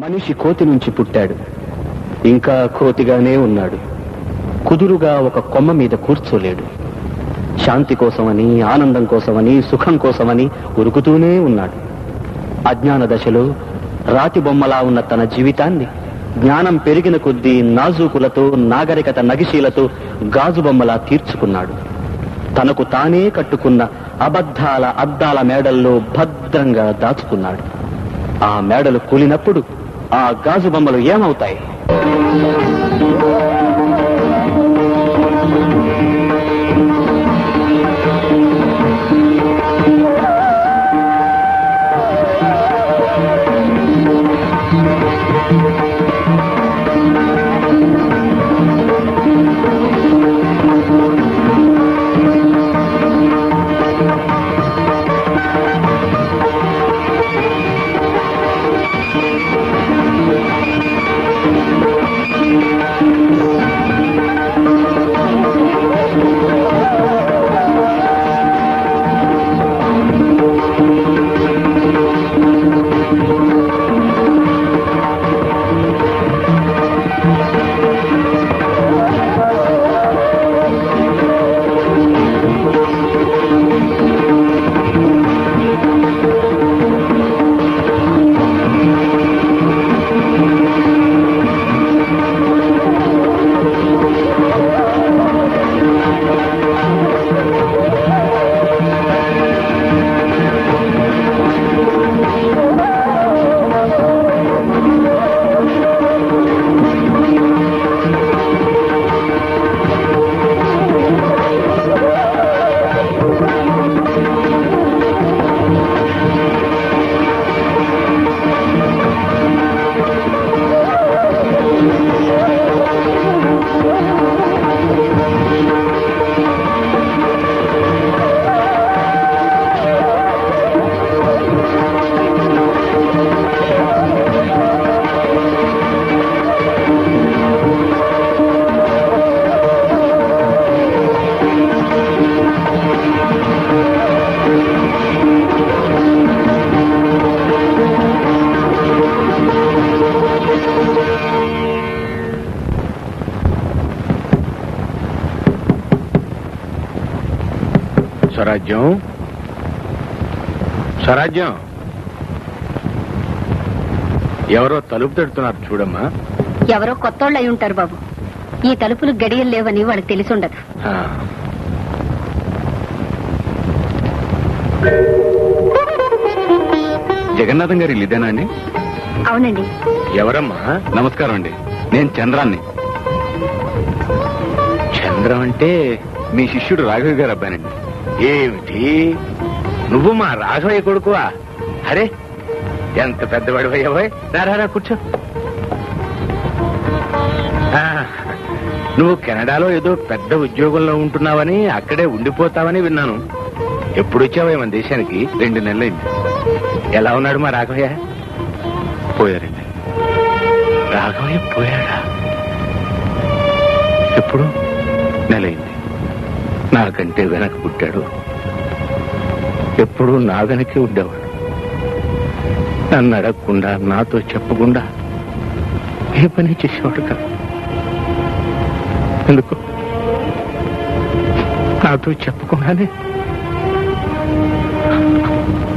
మనిషి కోతి నుంచి పుట్టాడు, ఇంకా కోతిగానే ఉన్నాడు. కుదురుగా ఒక కొమ్మ మీద కూర్చోలేడు. శాంతి కోసమని, ఆనందం కోసమని, సుఖం కోసమని ఉరుకుతూనే ఉన్నాడు. అజ్ఞాన దశలో రాతి బొమ్మలా ఉన్న తన జీవితాన్ని జ్ఞానం పెరిగిన కొద్దీ నాజూకులతో, నాగరికత నగిశీలతో గాజు బొమ్మలా తీర్చుకున్నాడు. తనకు తానే కట్టుకున్న అబద్ధాల అద్దాల మేడల్లో భద్రంగా దాచుకున్నాడు. ఆ మేడలు కూలినప్పుడు ఆ గాజు బొమ్మలు ఏమవుతాయి? స్వరాజ్యం, స్వరాజ్యం, ఎవరో తలుపు తడుతున్నారు చూడమ్మా. ఎవరో కొత్తోళ్ళు అయి ఉంటారు బాబు. ఈ తలుపులు గడియలు లేవని వాళ్ళకి తెలిసి ఉండదు. జగన్నాథం గారి ఇదేనా అండి? అవునండి. ఎవరమ్మా? నమస్కారం అండి, నేను చంద్రాన్ని. చంద్రం అంటే మీ శిష్యుడు రాఘవ గారు అబ్బాయినండి. ఏమిటి, నువ్వు మా రాఘవయ్య కొడుకువా? అరే, ఎంత పెద్దవాడు అయ్యావోయ్. రా కూర్చో. నువ్వు కెనడాలో ఏదో పెద్ద ఉద్యోగంలో ఉంటున్నావని, అక్కడే ఉండిపోతావని విన్నాను. ఎప్పుడు వచ్చావే మన దేశానికి? 2 నెలలైంది. ఎలా ఉన్నాడు మా రాఘవయ్య? పోయారండి. రాఘవయ్య పోయాడా? ఎప్పుడు? నెలైంది. నాకంటే వెనక పుట్టాడు. ఎప్పుడు నా వెనకే ఉండేవాడు. నన్ను అడగకుండా, నాతో చెప్పకుండా ఏ పని చేసేవాడు కాదు. ఎందుకు? నాతో చెప్పకుండానే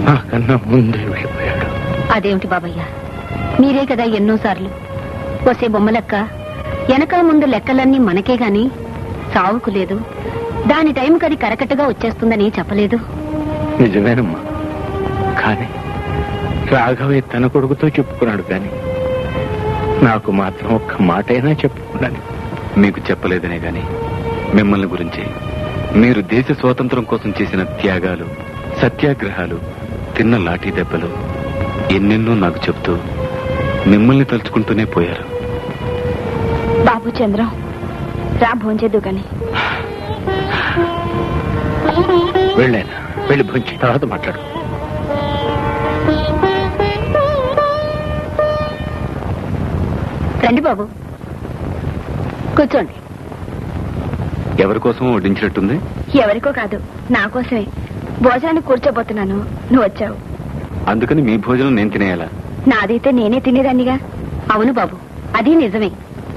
నాకన్నా ముందే వెళ్ళిపోయాడు. అదేమిటి బాబయ్య, మీరే కదా ఎన్నోసార్లు వసే బొమ్మలెక్క వెనక ముందు లెక్కలన్నీ మనకే గాని సావుకు లేదు, దాని టైంకి అది కరకట్టుగా వచ్చేస్తుందని చెప్పలేదు. నిజమేనమ్మా, కానీ రాఘవయ్య తన కొడుకుతో చెప్పుకున్నాడు, కానీ నాకు మాత్రం ఒక్క మాటైనా చెప్పుకున్నాను. మీకు చెప్పలేదనే గాని మిమ్మల్ని గురించి, మీరు దేశ స్వాతంత్రం కోసం చేసిన త్యాగాలు, సత్యాగ్రహాలు, తిన్న లాఠీ దెబ్బలు ఎన్నెన్నో నాకు చెప్తూ మిమ్మల్ని తలుచుకుంటూనే పోయారు. బాబు చంద్రం, రా భోంచేద్దు గాని. వెళ్ళాను, వెళ్ళి భోంచి తర్వాత మాట్లాడు. రండి బాబు, కూర్చోండి. ఎవరి కోసం వడ్డించినట్టుంది? ఎవరికో కాదు, నా కోసమే. భోజనాన్ని కూర్చోబోతున్నాను, నువ్వు వచ్చావు. అందుకని మీ భోజనం నేను తినేయాలా? నాదైతే నేనే తినేదాన్నిగా. అవును బాబు, అది నిజమే.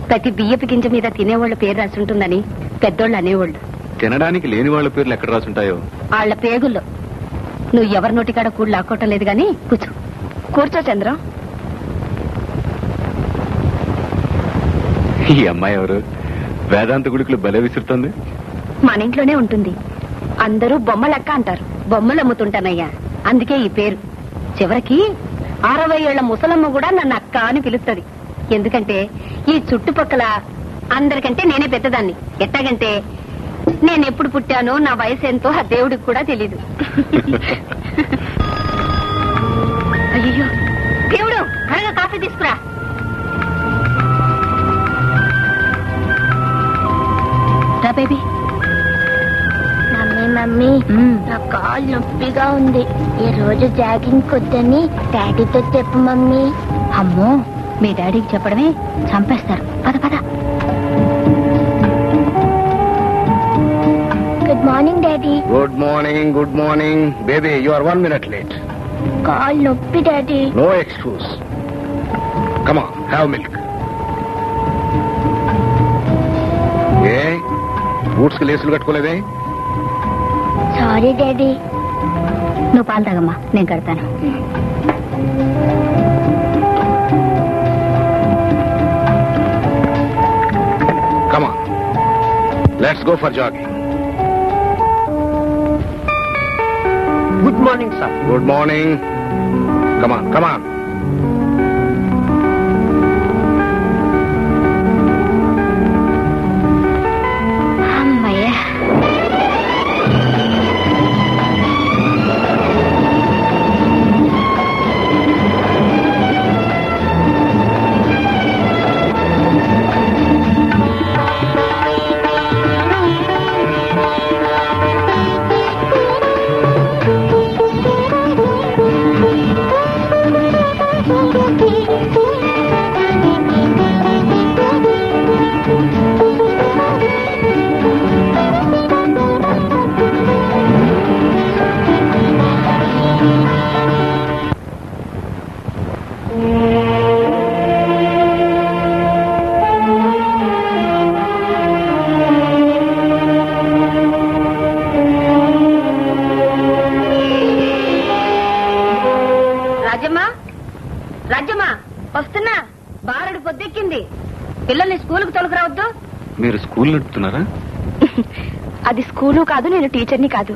ప్రతి బియ్యపు గింజ మీద తినేవాళ్ళ పేరు రాసి ఉంటుందని పెద్దోళ్ళు అనేవాళ్ళు. తినడానికి లేని వాళ్ళ పేర్లు ఎక్కడ రాసుంటాయో? వాళ్ళ పేగుల్లో. నువ్వు ఎవరి నోటికాడ కూడు లాక్కోవటం లేదు గాని కూర్చో. కూర్చో చంద్రం. ఈ అమ్మాయి ఎవరు? వేదాంత గుడికులు బలే విసురుతుంది. మన ఇంట్లోనే ఉంటుంది. అందరూ బొమ్మలక్క అంటారు. బొమ్మలు అమ్ముతుంటానయ్యా, అందుకే ఈ పేరు. చివరికి 60 ఏళ్ల ముసలమ్మ కూడా నన్ను అక్క అని పిలుస్తుంది. ఎందుకంటే ఈ చుట్టుపక్కల అందరికంటే నేనే పెద్దదాన్ని. ఎట్టాగంటే నేను ఎప్పుడు పుట్టానో, నా వయసు ఎంతో ఆ దేవుడికి కూడా తెలీదు. అయ్యో దేవుడు, త్వరగా కాఫీ తీసుకురా. రా బేబీ. మమ్మీ నా కాలు నొప్పిగా ఉంది. ఈ రోజు జాగింగ్ కొద్దని డాడీతో చెప్పు మమ్మీ. అమ్మో, మీ డాడీకి చెప్పడమే చంపేస్తారు. పద పద. Good morning daddy. Good morning. Good morning baby. You are 1 minute late. కాలు నొప్పి daddy. No excuse. Come on, have milk. ఏ బూట్స్ కి లేసులు కట్టుకోలేదే? Sorry daddy. నువ్వు పాలు తాగమ్మా, నేను కడతాను. Come on. Let's go for jogging. Good morning sir. Good morning. Come on, come on. అమ్మయ్యా. రాజ్యమా, వస్తున్నా. బారడు పొద్దెక్కింది. పిల్లల్ని స్కూలుకు తొలగరావద్దు. మీరు స్కూల్ నడుపుతున్నారా? అది స్కూలు కాదు, నేను టీచర్ని కాదు.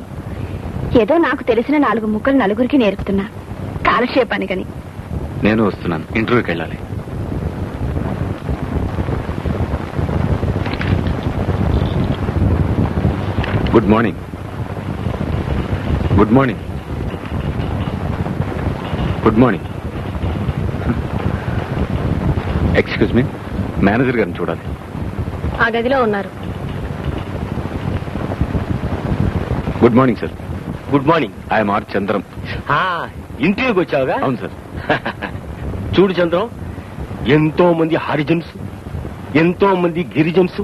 ఏదో నాకు తెలిసిన 4 ముక్కలు నలుగురికి నేర్పుతున్నా, కాలక్షేపానికని. నేను వస్తున్నాను, ఇంటర్వ్యూకి వెళ్ళాలి. Good morning. Good morning. Good morning. Excuse me, manager గారిని చూడాలి. ఆ గదిలో ఉన్నారు. Good morning sir. Good morning. I'm R Chandram. ఇంటర్వ్యూకి వచ్చావుగా? అవును సార్. చూడు చంద్రం, ఎంతో మంది హారిజన్స్, ఎంతో మంది గిరిజన్స్,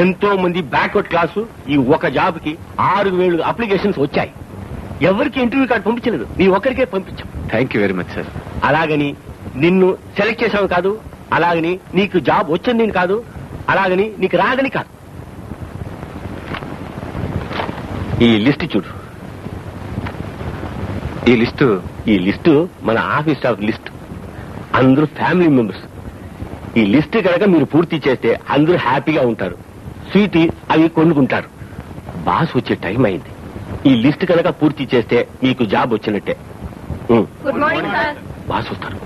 ఎంతో మంది బ్యాక్వర్డ్ క్లాసు ఈ ఒక జాబ్ కి 6,000 అప్లికేషన్స్ వచ్చాయి. ఎవరికి ఇంటర్వ్యూ కార్డు పంపించలేదు, నీ ఒక్కరికే పంపించాం. Thank you very much sir. అలాగని నిన్ను సెలెక్ట్ చేసావు కాదు, అలాగని నీకు జాబ్ వచ్చింది కాదు, అలాగని నీకు రాదని కాదు. ఈ లిస్ట్ చూడు. ఈ లిస్టు మన ఆఫీస్ స్టాఫ్ లిస్ట్. అందరూ ఫ్యామిలీ మెంబర్స్. ఈ లిస్ట్ కనుక మీరు పూర్తి చేస్తే అందరూ హ్యాపీగా ఉంటారు. స్వీట్ అవి కొనుక్కుంటారు. బాస్ వచ్చే టైం అయింది. ఈ లిస్ట్ కనుక పూర్తి చేస్తే మీకు జాబ్ వచ్చినట్టే. Good morning sir. బాస్ వస్తారు.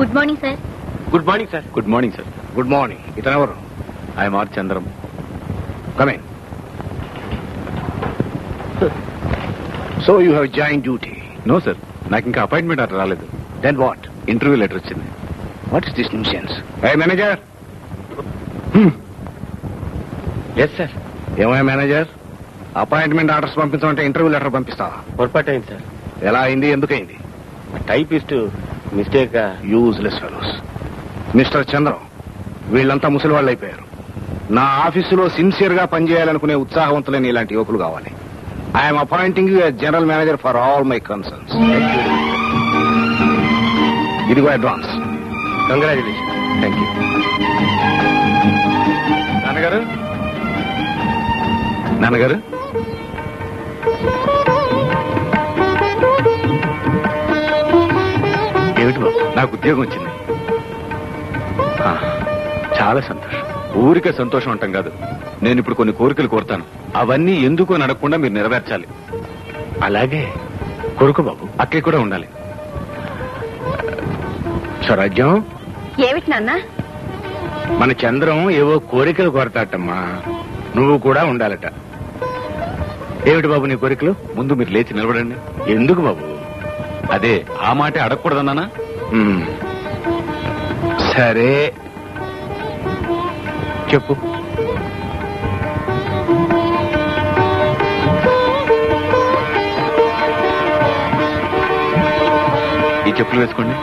Good morning sir. Good morning sir. Good morning sir. Good morning. ఇతను ఎవరు? I'm R Chandram. Come in. So you have joined duty. No sir, నాకు ఇంకా అపాయింట్మెంట్ ఆర్డర్ రాలేదు. Then what? ఇంటర్వ్యూ లెటర్ వచ్చింది. What is this nuisance? Hey manager. Yes sir. ఏమయ్యా manager, appointment orders పంపించమంటే interview letter పంపిస్తావా? పొరపాటు అయింది సార్. ఎలా అయింది? ఎందుకైంది? Typist mistake. Useless fellows. Mister Chandram, వీళ్ళంతా ముసలి వాళ్ళు అయిపోయారు. నా ఆఫీసులో సిన్సియర్ గా పనిచేయాలనుకునే ఉత్సాహవంతులైన ఇలాంటి యువకులు కావాలి. I'm appointing you as general manager for all my concerns. ఇదిగో అడ్వాన్స్. కంగ్రాచులేషన్. Thank you. నాన్నగారు, నాన్నగారు, ఏమిటి బాబు? నాకు ఉద్యోగం వచ్చింది. ఆ, చాలా సంతోషం. ఊరికే సంతోషం అంటాం కాదు. నేను ఇప్పుడు కొన్ని కోరికలు కోరుతాను. అవన్నీ ఎందుకు అని అడగకుండా మీరు నెరవేర్చాలి. అలాగే కొడుకు బాబు. అక్కయ్య కూడా ఉండాలి. స్వరాజ్యం, ఏమిటి నాన్న? మన చంద్రం ఏవో కోరికలు కోరతాటమ్మా, నువ్వు కూడా ఉండాలట. ఏమిటి బాబు నీ కోరికలు? ముందు మీరు లేచి నిలబడండి. ఎందుకు బాబు? అదే ఆ మాటే అడగకూడదన్నానా? సరే చెప్పు. ఈ చెప్పులు వేసుకోండి.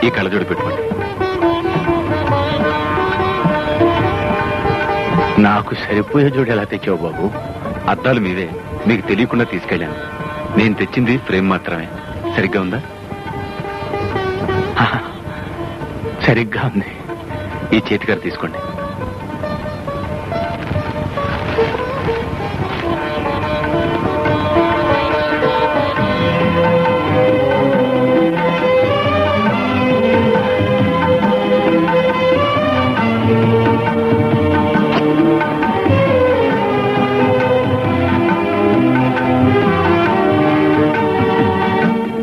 ఈ కళ్ళజోడు పెట్టుకోండి. నాకు సరిపోయే జోడు ఎలా తెచ్చావు బాబు? అద్దాలు మీవే, మీకు తెలియకుండా తీసుకెళ్ళాను. నేను తెచ్చింది ఫ్రేమ్ మాత్రమే. సరిగ్గా ఉందా? ఆహా, సరిగ్గా ఉంది. ఈ చేతికారు తీసుకోండి.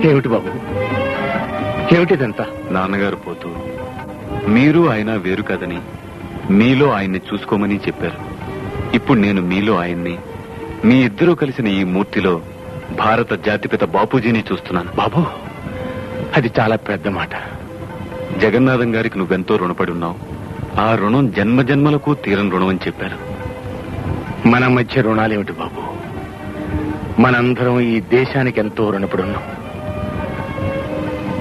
ఏమిటి బాబు? ఏమిటిదంతా? నాన్నగారు పోతూ మీరు ఆయన వేరు కదని, మీలో ఆయన్ని చూసుకోమని చెప్పారు. ఇప్పుడు నేను మీలో ఆయన్ని, మీ ఇద్దరూ కలిసిన ఈ మూర్తిలో భారత జాతిపిత బాపూజీని చూస్తున్నాను. బాబు, అది చాలా పెద్ద మాట. జగన్నాథం గారికి నువ్వెంతో రుణపడి ఉన్నావు. ఆ రుణం జన్మ జన్మలకు తీరని రుణం అని చెప్పారు. మన మధ్య రుణాలేమిటి బాబు? మనందరం ఈ దేశానికి ఎంతో రుణపడి ఉన్నాం.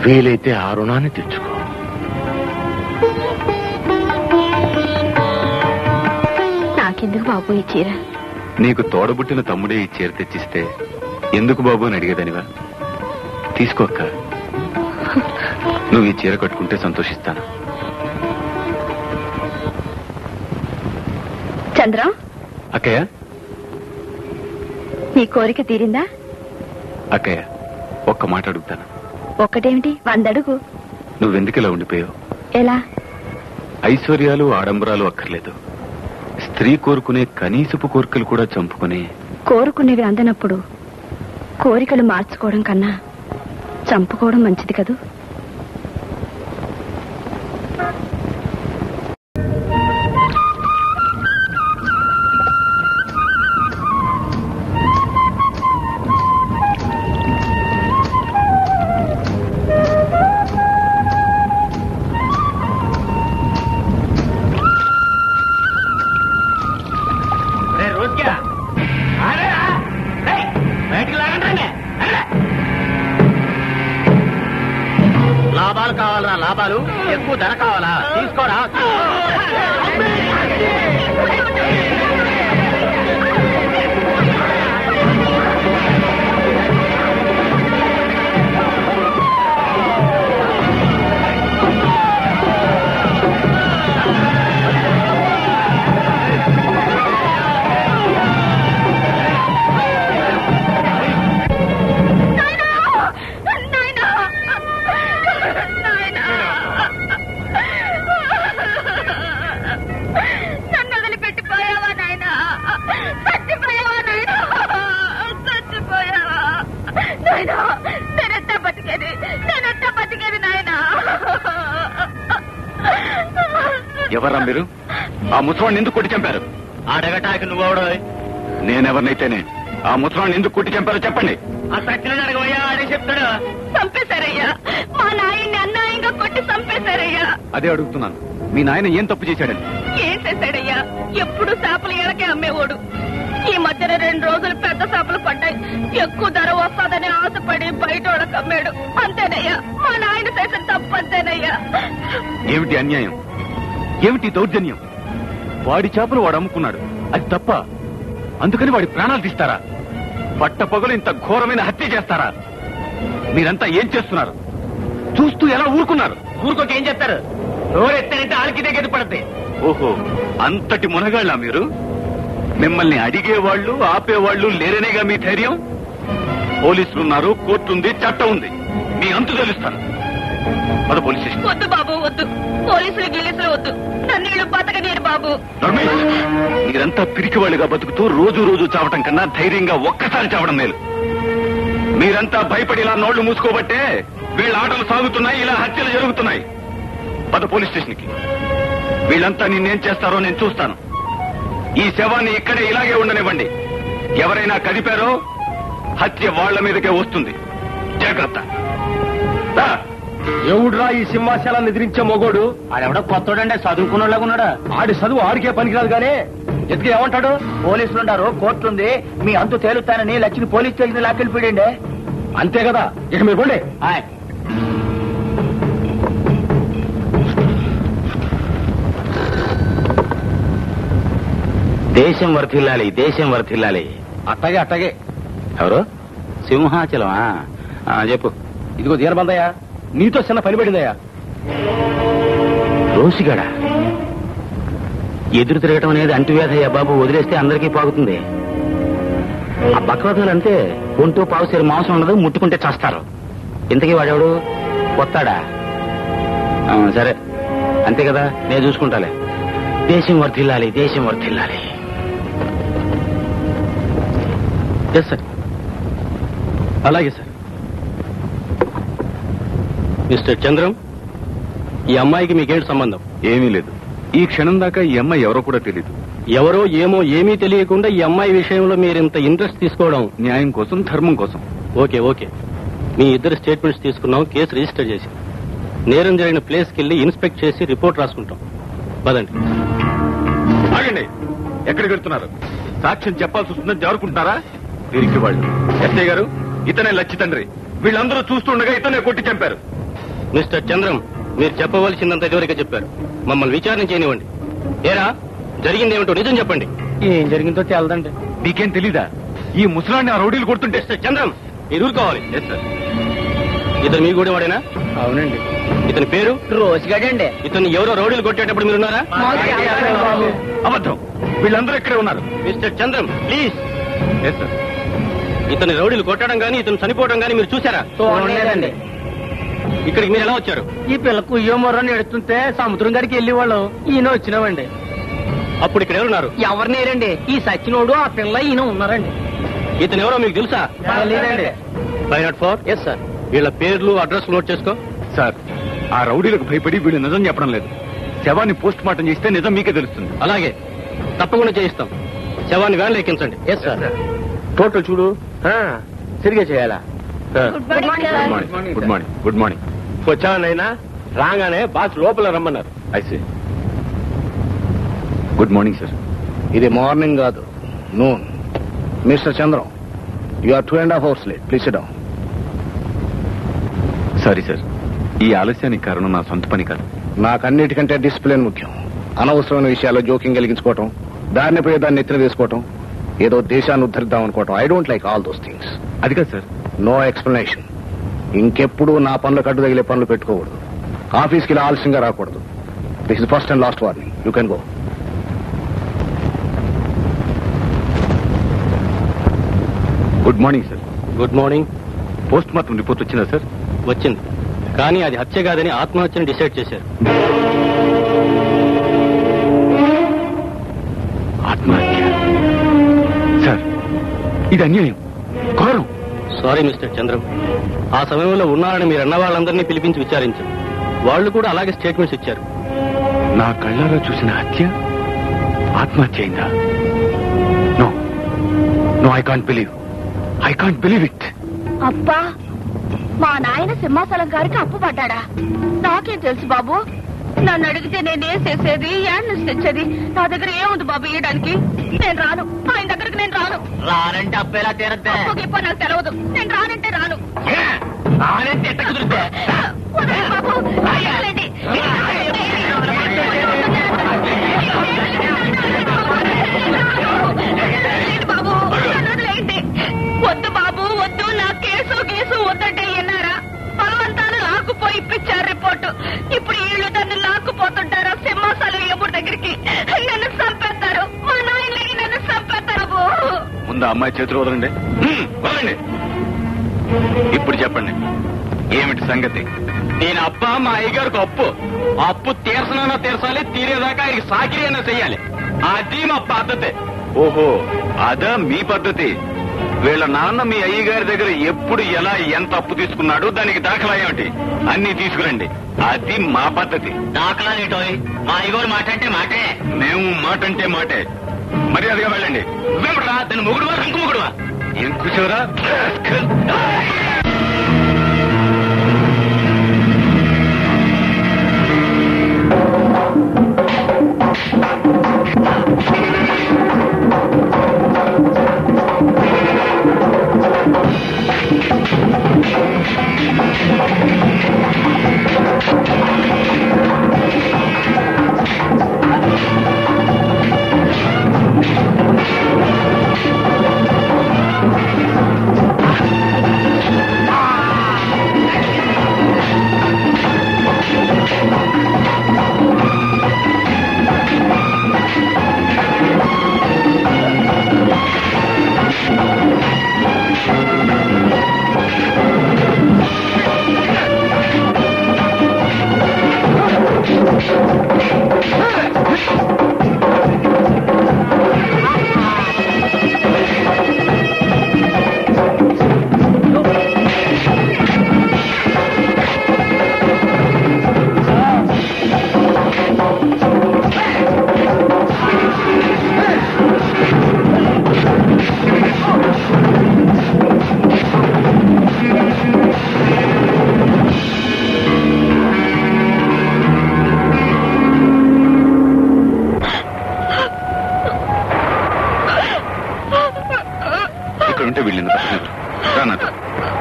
వీలైతే ఆ రుణాన్ని తెచ్చుకో. నాకెందుకు బాబు ఈ చీర? నీకు తోడబుట్టిన తమ్ముడే ఈ చీర తెచ్చిస్తే ఎందుకు బాబు అని అడిగేదానివా? తీసుకోక్క. నువ్వు ఈ చీర కట్టుకుంటే సంతోషిస్తాను. చంద్రం, అక్కయ్య, నీ కోరిక తీరిందా? అక్కయ్య, ఒక్క మాట అడుగుతాను. ఒక్కటేమిటి, 100 అడుగు. నువ్వెందుకు ఇలా ఉండిపోయావు? ఎలా? ఐశ్వర్యాలు ఆడంబరాలు అక్కర్లేదు. స్త్రీ కోరుకునే కనీసపు కోరికలు కూడా చంపుకుని, కోరుకునేవి అందనప్పుడు కోరికలు మార్చుకోవడం కన్నా చంపుకోవడం మంచిది కదూ. లాభాలు కావాలరా? లాభాలు ఎక్కువ ధర కావాలా? తీసుకోరా. ఎవరా మీరు? ఆ ముసలాన్ని ఎందుకు కొట్టి చంపారు? అడగటానికి నువ్వెవడో? నేనెవరినైతేనే ఆ ముసలాన్ని ఎందుకు కొట్టి చంపారో చెప్పండి. ఆ సత్యన అడగవయ్యా, ఆడే చెప్తాడు. చంపేశారయ్యా, మా నాయన్ని అన్యాయంగా కొట్టి చంపేశారయ్యా. అదే అడుగుతున్నాను, మీ నాయన ఏం తప్పు చేశాడని? ఏం చేశాడయ్యా? ఎప్పుడు చేపలు ఎడకే అమ్మేవాడు. ఈ మధ్యన 2 రోజులు పెద్ద చేపలు పడ్డాయి. ఎక్కువ ధర వస్తాదని ఆశపడి బయట అమ్మాడు. అంతేనయ్యా, మా నాయన చేసిన తప్పు అంతేనయ్యా. ఏమిటి అన్యాయం? ఏమిటి దౌర్జన్యం? వాడి చేపలు వాడు అమ్ముకున్నాడు, అది తప్ప? అందుకని వాడి ప్రాణాలు తీస్తారా? పట్టపగలు ఇంత ఘోరమైన హత్య చేస్తారా? మీరంతా ఏం చేస్తున్నారు? చూస్తూ ఎలా ఊరుకున్నారు? ఊరుకోక ఏం చేస్తారు? నోరెత్తారంటే ఆలకిదే గది పడతాయి. ఓహో, అంతటి మునగాళ్ళ మీరు? మిమ్మల్ని అడిగేవాళ్ళు ఆపేవాళ్ళు లేరనేగా మీ ధైర్యం? పోలీసులున్నారు, కోర్టు ఉంది, చట్టం ఉంది. మీ అంతు తెలుస్తాను. పద పోలీస్ స్టేషన్. వద్దు బాబు, వద్దు. పోలీసులు గిలీసులు వద్దు. నన్ను బతకనేరు బాబు. రమేష్, మీరంతా పిరికివాళ్ళుగా బతుకుతూ రోజు రోజు చావటం కన్నా ధైర్యంగా ఒక్కసారి చావడం మేలు. మీరంతా భయపడి ఇలా నోళ్లు మూసుకోబట్టే వీళ్ళ ఆటలు సాగుతున్నాయి, ఇలా హత్యలు జరుగుతున్నాయి. పద పోలీస్ స్టేషన్కి. వీళ్ళంతా నిన్నేం చేస్తారో నేను చూస్తాను. ఈ శవాన్ని ఇక్కడే ఇలాగే ఉండనివ్వండి. ఎవరైనా కదిపారో హత్య వాళ్ల మీదకే వస్తుంది. జాగ్రత్త. ఎవడురా ఈ సింహాశాలను ఎదిరించే మొగోడు? ఆడెవడో కొత్తోడంటే చదువుకున్నలాగా ఉన్నాడా? ఆడి చదువు ఆడికే పనికిరాదు గానీ ఎత్తుకు ఏమంటాడు? పోలీసులు ఉన్నారు, కోర్టు ఉంది, మీ అంతు తేలుతానని లక్ష్మి పోలీస్ స్టేషన్ లాక్కెళ్ళిపోయిండే. అంతే కదా, ఇక మీరు పోండి. దేశం వర్ధిల్లాలి, దేశం వర్ధిల్లాలి. అట్టగే అట్టగే. ఎవరు? సింహాచలమా? చెప్పు. ఇదిగో దీనబందయ్య, నీతో చిన్న పని పడిందయ్యా. రోసిగాడ ఎదురు తిరగటం అనేది అంటువ్యాధయ్యా బాబు, వదిలేస్తే అందరికీ పాకుతుంది. ఆ బక్రవాదాలు అంతే, ఒంటూ పావుసేరు మాంసం ఉండదు, ముట్టుకుంటే చేస్తారు. ఇంతకీ వాడెవడు? కొత్తాడా? సరే, అంతే కదా, నేను చూసుకుంటాలే. దేశం వర్ధిల్లాలి, దేశం వర్ధిల్లాలి. Yes sir. అలాగే సార్. మిస్టర్ చంద్రం, ఈ అమ్మాయికి మీకేంటి సంబంధం? ఏమీ లేదు. ఈ క్షణం దాకా ఈ అమ్మాయి ఎవరో కూడా తెలియదు. ఎవరో ఏమో ఏమీ తెలియకుండా ఈ అమ్మాయి విషయంలో మీరింత ఇంట్రెస్ట్ తీసుకోవడం న్యాయం కోసం, ధర్మం కోసం. Okay okay. మీ ఇద్దరు స్టేట్మెంట్స్ తీసుకున్నాం, కేసు రిజిస్టర్ చేసి నేరం జరిగిన ప్లేస్కి వెళ్ళి ఇన్స్పెక్ట్ చేసి రిపోర్ట్ రాసుకుంటాం. పదండి. ఆగండి, ఎక్కడికి వెళ్తున్నారు? సాక్ష్యం చెప్పాల్సి వస్తుందని జారుకుంటున్నారా? తిరిగి వాళ్ళు. ఎస్ఐ గారు, ఇతనే లచ్చి తండ్రి. వీళ్ళందరూ చూస్తుండగా ఇతనే కొట్టి చంపారు. మిస్టర్ చంద్రం, మీరు చెప్పవలసిందంత ఇదివరకే చెప్పారు. మమ్మల్ని విచారణ చేయనివ్వండి. ఏరా, జరిగిందేమిటో నిజం చెప్పండి. ఏం జరిగిందో తెలదండి. మీకేం తెలీదా? ఈ ముసలాన్ని ఆ రౌడీలు కొడుతుంటే. మిస్టర్ చంద్రం, మీరు ఊరుకోవాలి. Yes sir. ఇతను మీ కూడా వాడేనా? అవునండి. ఇతని పేరు? రోసిగాడండి. ఇతను ఎవరో రౌడీలు కొట్టేటప్పుడు మీరున్నారా? అబద్ధం. వీళ్ళందరూ ఇక్కడే ఉన్నారు. Mister Chandram, please. Yes sir. ఇతని రౌడీలు కొట్టడం గానీ ఇతను చనిపోవడం గానీ మీరు చూసారా? చూడలేదండి. ఇక్కడికి మీరు ఎలా వచ్చారు? ఈ పిల్లకు ఉయ్యోమొర్రని ఎడుతుంటే సముద్రం గడికి వెళ్ళి వాళ్ళు ఈయన వచ్చినామండి. అప్పుడు ఇక్కడ ఎవరున్నారు? ఎవరినేరండి, ఈ సచ్చినోడు ఆ పిల్ల ఈయన ఉన్నారండి. ఇతను ఎవరో మీకు తెలుసా? లేదండి. 504. Yes sir. వీళ్ళ పేర్లు అడ్రస్ నోట్ చేసుకో. సార్, ఆ రౌడీలకు భయపడి వీళ్ళు నిజం చెప్పడం లేదు. శవాన్ని పోస్ట్ మార్టం చేస్తే నిజం మీకే తెలుస్తుంది. అలాగే, తప్పకుండా చేయిస్తాం. శవాన్ని వ్యాన్లో ఎక్కించండి. Yes sir. టోటల్ చూడు, సరిగా చేయాలా? Good morning. Good morning. Good morning. వచ్చానైనా రాగానే బాస్ లోపల రమ్మన్నారు. ఐసీ. Good morning sir. ఇది మార్నింగ్ కాదు, noon. Mister Chandram, you are 2.5 hours late. Please sit down. Sorry sir, ఈ ఆలస్యానికి కారణం నా సొంత పని కాదు. నాకన్నిటికంటే డిసిప్లిన్ ముఖ్యం. అనవసరమైన విషయాల్లో జోక్యం కలిగించుకోవటం, దారిని పోయే దాన్ని ఎత్తున వేసుకోవటం, ఏదో దేశాన్ని ఉద్ధరిద్దాం అనుకోవటం. I don't like all those things. అది కాదు సార్. No explanation. ఇంకెప్పుడు నా పనులకు అడ్డు తగిలే పనులు పెట్టుకోకూడదు. ఆఫీస్కి ఇలా ఆలస్యంగా రాకూడదు. This is first and last warning. You can go. Good morning sir. Good morning. Post mortem report వచ్చిందా సార్? వచ్చింది, కానీ అది హత్య కాదని ఆత్మహత్యని డిసైడ్ చేశారు. ఆత్మహత్య? సార్, ఇది అన్యాయం, ఘోరం. సారీ మిస్టర్ చంద్రం, ఆ సమయంలో ఉన్నారని మీరు అన్న వాళ్ళందరినీ పిలిపించి విచారించారు. వాళ్ళు కూడా అలాగే స్టేట్మెంట్స్ ఇచ్చారు. నా కళ్ళలో చూసిన హత్య ఆత్మహత్య అయిందా? No no, I can't believe it. అబ్బా, మా నాయన సింహాచలం గారికి అప్పు పడ్డాడా? నాకేం తెలుసు బాబు. నన్ను అడిగితే నేనేం చేసేది, ఏడ్ నుంచి తెచ్చేది? నా దగ్గర ఏముంది బాబు ఇవ్వడానికి? నేను రాను, ఆయన దగ్గరికి నేను రాను. రానంటే అప్పేలా తీరద్దే. అప్పగిప్ప నాకు తెలవదు. నేను రానంటే రాను. రానంటే ఎట్ట కుదురుద్దే? వదలండి బాబు, వదలండి. వదలండి బాబు. అమ్మాయి చేతులు వదలండి. వదలండి. ఇప్పుడు చెప్పండి, ఏమిటి సంగతి? నేను అప్ప మా అయ్యగారికి అప్పు తీర్చనన్నా తీర్చాలి, తీరేదాకా ఆయనకి సాకిరీ అన్నా చెయ్యాలి. అది మా పద్ధతి. ఓహో, అదా మీ పద్ధతి. వీళ్ళ నాన్న మీ అయ్యగారి దగ్గర ఎప్పుడు ఎలా ఎంత అప్పు తీసుకున్నాడు, దానికి దాఖలా ఏమిటి అన్ని తీసుకురండి. అది మా పద్ధతి. దాఖలా ఏంటో? మా అయ్యగారు మాట అంటే మాటే, మేము మాట అంటే మాటే. మర్యాదగా వెళ్ళండి. నువ్వేమిట్రా దాని మొగుడువా రంకు మొగుడువా? ఏం కూర్చోరా?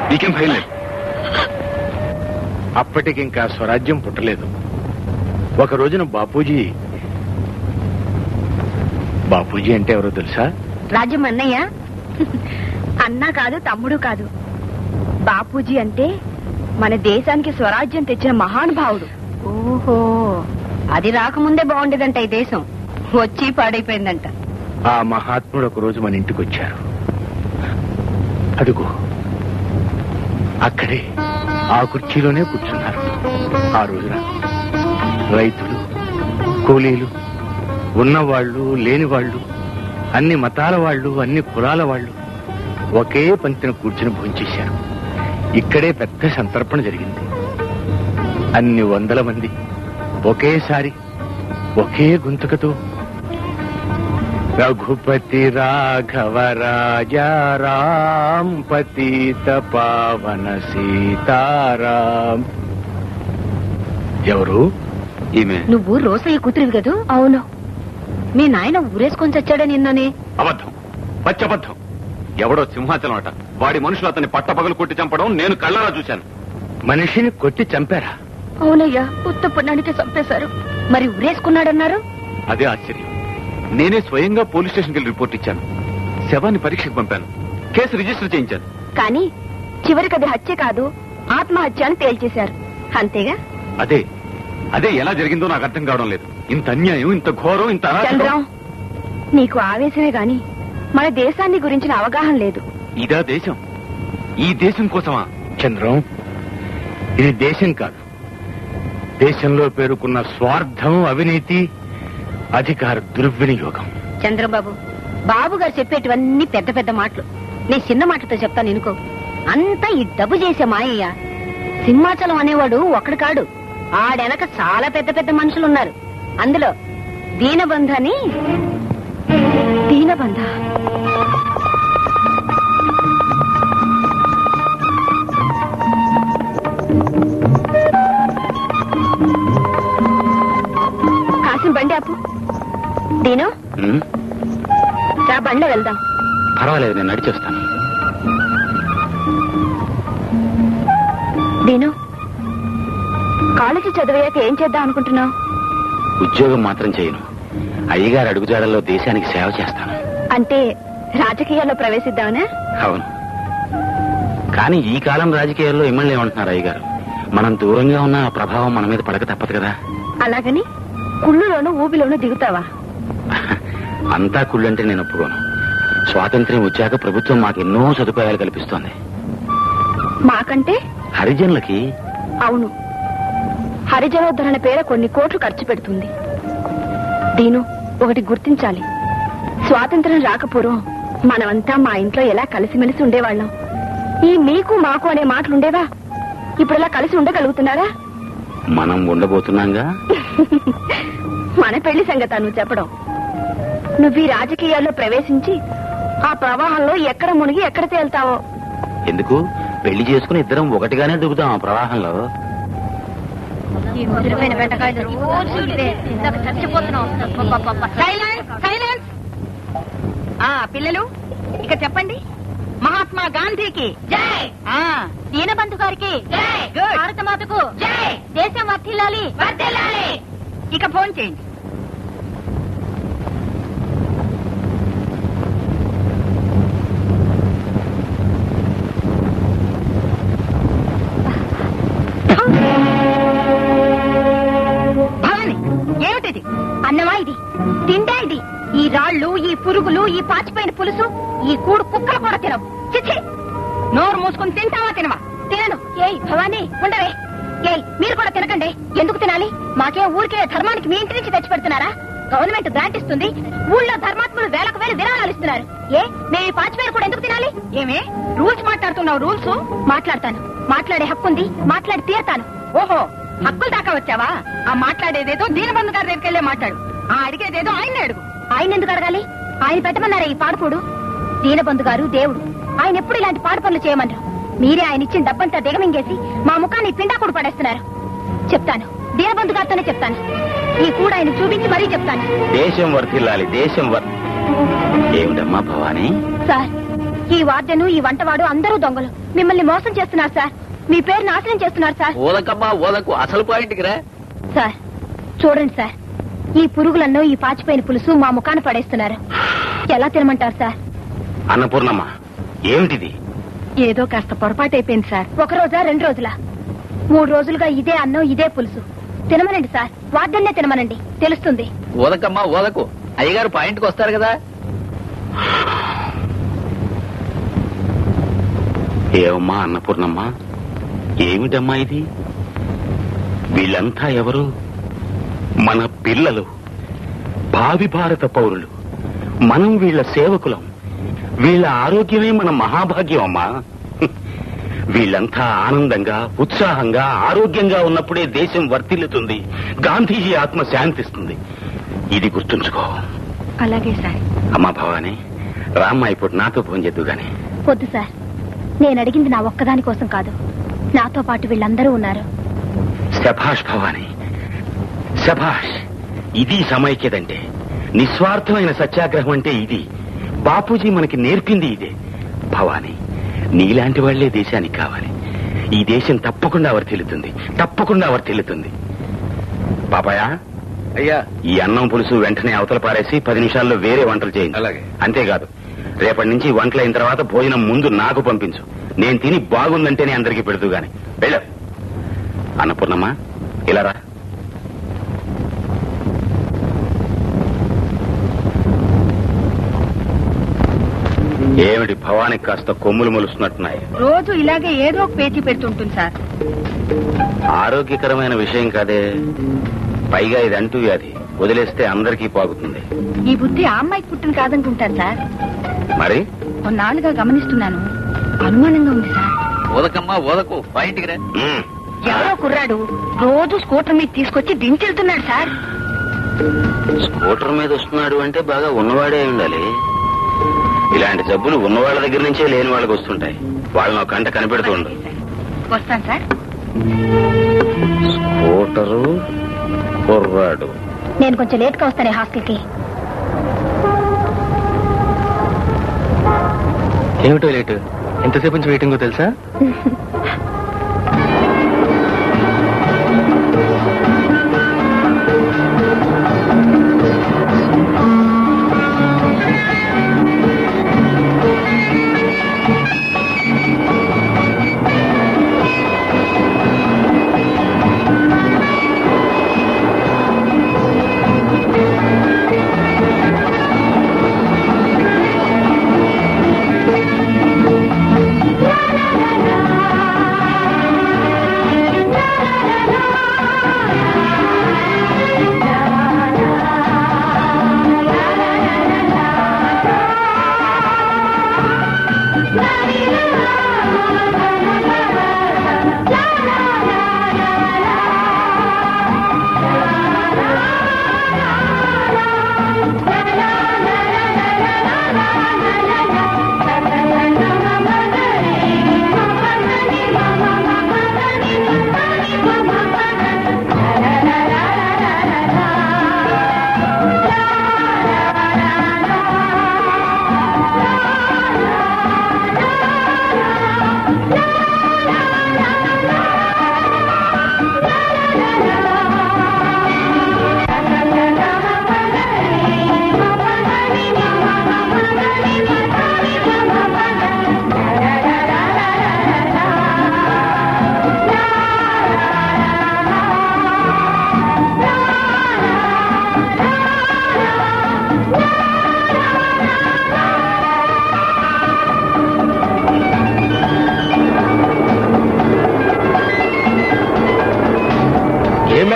నీకేం భయం లేదు. అప్పటికింకా స్వరాజ్యం పుట్టలేదు. ఒక రోజున బాపూజీ అంటే ఎవరో తెలుసా? రాజ్యం అన్నయ్య అన్నా కాదు, తమ్ముడు కాదు. బాపూజీ అంటే మన దేశానికి స్వరాజ్యం తెచ్చిన మహానుభావుడు. ఓహో, అది రాకముందే బాగుండేదంట ఈ దేశం, వచ్చి పాడైపోయిందంట. ఆ మహాత్ముడు ఒక రోజు మన ఇంటికి వచ్చారు. అదుగో అక్కడే ఆ కుర్చీలోనే కూర్చున్నారు. ఆ రోజున రైతులు, కూలీలు, ఉన్నవాళ్లు, లేనివాళ్లు, అన్ని మతాల వాళ్ళు, అన్ని కులాల వాళ్ళు ఒకే పంక్తిన కూర్చుని భోంచేశారు. ఇక్కడే పెద్ద సంతర్పణ జరిగింది. అన్ని వందల మంది ఒకేసారి ఒకే గొంతుకతో రఘుపతి రాఘవ రాజా రామ్ పతిత పావన సీతారాం. ఎవరు? ఈమె. నువ్వు రోసయ్య కూతురివి కదూ? అవును. మీ నాయన ఊరేసుకొని చచ్చాడని నిన్ననే. అబద్ధం, పచ్చబద్ధం. ఎవడో సింహాచలం అట, వాడి మనుషులు అతన్ని పట్టపగలు కొట్టి చంపడం నేను కళ్ళారా చూశాను. మనిషిని కొట్టి చంపారా? అవునయ్యా, ఉత్తపుణ్యానికి చంపేశారు. మరి ఊరేసుకున్నాడన్నారు? అదే ఆశ్చర్యం. నేనే స్వయంగా పోలీస్ స్టేషన్కి వెళ్ళి రిపోర్ట్ ఇచ్చాను. శవాన్ని పరీక్షకు పంపాను, కేసు రిజిస్టర్ చేయించాను. కానీ చివరికి అది హత్య కాదు, ఆత్మహత్య అని తేల్చేశారు. అంతేగా? అదే అదే ఎలా జరిగిందో నాకు అర్థం కావడం లేదు. ఇంత అన్యాయం, ఇంత ఘోరం, ఇంత చంద్రం, నీకు ఆవేశమే గాని మన దేశాన్ని గురించిన అవగాహన లేదు. ఇదా దేశం? ఈ దేశం కోసమా? చంద్రం, ఇది దేశం కాదు. దేశంలో పేరుకున్న స్వార్థం, అవినీతి, అధికార దుర్వినియోగం. చంద్రబాబు, బాబు గారు చెప్పేటివన్నీ పెద్ద పెద్ద మాటలు. నేను చిన్న మాటలతో చెప్తాను అనుకో. అంతా ఈ డబ్బు చేసే మాయయ్య. సింహాచలం అనేవాడు ఒక్కడు కాడు, ఆడెనక చాలా పెద్ద పెద్ద మనుషులున్నారు. అందులో దీనబంధు అని. దీనబంధ? కాసిన బండి ఆపు. దీను, రా బండిలో వెళ్దాం. పర్వాలేదు, నేను నడిచొస్తాను. దీను, కాలేజీ చదివయ్యాక ఏం చేద్దాం అనుకుంటున్నావు? ఉద్యోగం మాత్రం చేయను. అయ్యగారు అడుగుజాడల్లో దేశానికి సేవ చేస్తాను. అంటే రాజకీయాల్లో ప్రవేశిద్దామనా? అవును. కానీ ఈ కాలం రాజకీయాల్లో ఎమ్మెల్యే ఏమంటున్నారు అయ్యగారు, మనం దూరంగా ఉన్న ఆ ప్రభావం మన మీద పడక తప్పదు కదా. అలాగని కుళ్ళులోనూ ఊబిలోనూ దిగుతావా? అంతా కుళ్ళంటే నేను ఒప్పుకోను. స్వాతంత్ర్యం వచ్చాక ప్రభుత్వం మాకెన్నో సదుపాయాలు కల్పిస్తోంది. మాకంటే హరిజనులకి. అవును, హరిజనోద్ధరణ పేర కొన్ని కోట్లు ఖర్చు పెడుతుంది. దీను ఒకటి గుర్తించాలి, స్వాతంత్ర్యం రాకపూర్వం మనమంతా మా ఇంట్లో ఎలా కలిసిమెలిసి ఉండేవాళ్ళం. ఈ మీకు మాకు అనే మాటలుండేవా? ఇప్పుడు ఎలా కలిసి ఉండగలుగుతున్నారా? మనం ఉండబోతున్నాంగా. మన పెళ్లి సంగతి నువ్వు చెప్పడం. నువ్వు ఈ రాజకీయాల్లో ప్రవేశించి ఆ ప్రవాహంలో ఎక్కడ మునిగి ఎక్కడ తేల్తావో. ఎందుకు? పెళ్లి చేసుకుని ఇద్దరం ఒకటిగానే దిగుతాం ఆ ప్రవాహంలో. పిల్లలు ఇక చెప్పండి. మహాత్మా గాంధీకి జై, దీనబంధు గారికి జై, భారత మాతకు జై, దేశం వర్ధిల్లాలి వర్ధిల్లాలి. ఇక ఫోన్ చేయండి. భవాని, ఏమిటిది? అన్నమా ఇది? తిండే ఇది? ఈ రాళ్లు, ఈ పురుగులు, ఈ పాచిపోయిన పులుసు, ఈ కూడు కుక్కలు కూడా తినవు. చిచ్చి, నోరు మూసుకుని తింటావా తినవా? తినను. ఏయ్ భవానీ, ఉండవే. ఏయ్, మీరు కూడా తినకండి. ఎందుకు తినాలి? మాకే ఊరికే ధర్మానికి మీ ఇంటి నుంచి తెచ్చి పెడుతున్నారా? గవర్నమెంట్ గ్రాంట్ ఇస్తుంది, ఊళ్ళో ధర్మాత్ములు వేలకు వేలు విరాళాలు ఇస్తున్నారు. మేము ఈ పాచిపోయిన కూడా ఎందుకు తినాలి? ఏమే రూల్స్ మాట్లాడుతున్నావు? రూల్స్ మాట్లాడతాను. మాట్లాడే హక్కు ఉంది, మాట్లాడి తీరతాను. ఓహో, హక్కులు దాకా వచ్చావా? ఆ మాట్లాడేదేదో దీనబంధు గారి దగ్గరికి వెళ్ళే మాట్లాడు. ఆ అడిగేదేదో ఆయన్ని అడుగు. ఆయన ఎందుకు అడగాలి? ఆయన పెట్టమన్నారా ఈ పాడుకోడు? దీనబంధు గారు దేవుడు, ఆయన ఎప్పుడు ఇలాంటి పాడు పనులు చేయమన్నారు. మీరే ఆయన ఇచ్చిన డబ్బంతా దిగమింగేసి మా ముఖాన్ని పిండాకుడు పడేస్తున్నారు. చెప్తాను, దీనబంధు గారితోనే చెప్తాను. ఈ కూడా ఆయన చూపించి మరీ చెప్తాను. దేశం వర్ధిల్లాలి, దేశం ఏమిటమ్మా భవానీ? సార్, ఈ వార్డెను, ఈ వంటవాడు అందరూ దొంగలు. మిమ్మల్ని మోసం చేస్తున్నారు సార్. మీ పేరు నాశనం చేస్తున్నారు సార్. ఓలకమ్మా ఓలకు, అసలు పాయింట్కి రా. సార్ చూడండి సార్, ఈ పురుగులన్నో ఈ పాచిపోయిన పులుసు మా ముఖాన్ని పడేస్తున్నారు. ఎలా తినమంటారు సార్? అన్నపూర్ణమ్మ, ఏమిటిది? ఏదో కాస్త పొరపాటు అయిపోయింది సార్. ఒక రోజా, 2 రోజులా? 3 రోజులుగా ఇదే అన్నం, ఇదే పులుసు. తినమనండి సార్, వార్డెన్నే తినమనండి, తెలుస్తుంది. ఓలకమ్మా ఓలకు, అయ్యగారు పాయింట్కి వస్తారు కదా. ఏమమ్మా అన్నపూర్ణమ్మ, ఏమిటమ్మా ఇది? వీళ్ళంతా ఎవరు? మన పిల్లలు, భావి భారత పౌరులు. మనం వీళ్ళ సేవకులం. వీళ్ళ ఆరోగ్యమే మన మహాభాగ్యం అమ్మా. వీళ్ళంతా ఆనందంగా, ఉత్సాహంగా, ఆరోగ్యంగా ఉన్నప్పుడే దేశం వర్ధిల్లుతుంది, గాంధీజీ ఆత్మ శాంతిస్తుంది. ఇది గుర్తుంచుకో. అలాగే సార్. అమ్మా భవానీ, రామ్మ ఇప్పుడు నాతో ఫోన్ చేద్దు గాని. వద్దు సార్, నేను అడిగింది నా ఒక్కదాని కోసం కాదు, నాతో పాటు వీళ్ళందరూ ఉన్నారు. శభాష్ భవానీ, శభాష్. ఇది సమైక్యదంటే, నిస్వార్థమైన సత్యాగ్రహం అంటే ఇది. బాపూజీ మనకి నేర్పింది ఇదే. భవానీ, నీలాంటి వాళ్లే దేశానికి కావాలి. ఈ దేశం తప్పకుండా వర్ధిల్లుతుంది, తప్పకుండా వర్ధిల్లుతుంది. పాపాయ, అయ్యా, ఈ అన్నం పులుసు వెంటనే అవతల పారేసి 10 నిమిషాల్లో వేరే వంటలు చేయండి. అలాగే. అంతేకాదు, రేపటి నుంచి వంటలైన తర్వాత భోజనం ముందు నాకు పంపించు. నేను తిని బాగుందంటేనే అందరికీ పెడుతూ గాని. వెళ్ళు. అన్నపూర్ణమ్మ, ఇలా రా. ఏమిటి భవానికి కాస్త కొమ్ములు మొలుస్తున్నట్టున్నాయి? రోజు ఇలాగే ఏదో ఒక పేచీ పెడుతుంటుంది సార్. ఆరోగ్యకరమైన విషయం కాదే. పైగా ఇది అంటూ వ్యాధి, వదిలేస్తే అందరికీ పాకుతుంది. ఈ బుద్ధి ఆ అమ్మాయికి పుట్టిన కాదనుకుంటాను సార్. మరి కొన్నాళ్ళుగా గమనిస్తున్నాను, అనుమానంగా ఉంది సార్. ఓలకమ్మా ఓలకు, పాయింట్కి రా. ఎవరో కుర్రాడు రోజు స్కూటర్ మీద తీసుకొచ్చి దించెళ్తున్నాడు సార్. స్కూటర్ మీద వస్తున్నాడు అంటే బాగా ఉన్నవాడే ఉండాలి. ఇలాంటి జబ్బులు ఉన్నవాళ్ల దగ్గర నుంచే లేని వాళ్ళకి వస్తుంటాయి. వాళ్ళని ఒక కంట కనిపెడుతూ ఉండు. వస్తాను సార్. స్కూటరు, కుర్రాడు. నేను కొంచెం లేట్ గా వస్తానే హాస్టల్కి. ఏమిటో లేటు? ఎంతసేపు నుంచి వెయిటింగో తెలుసా?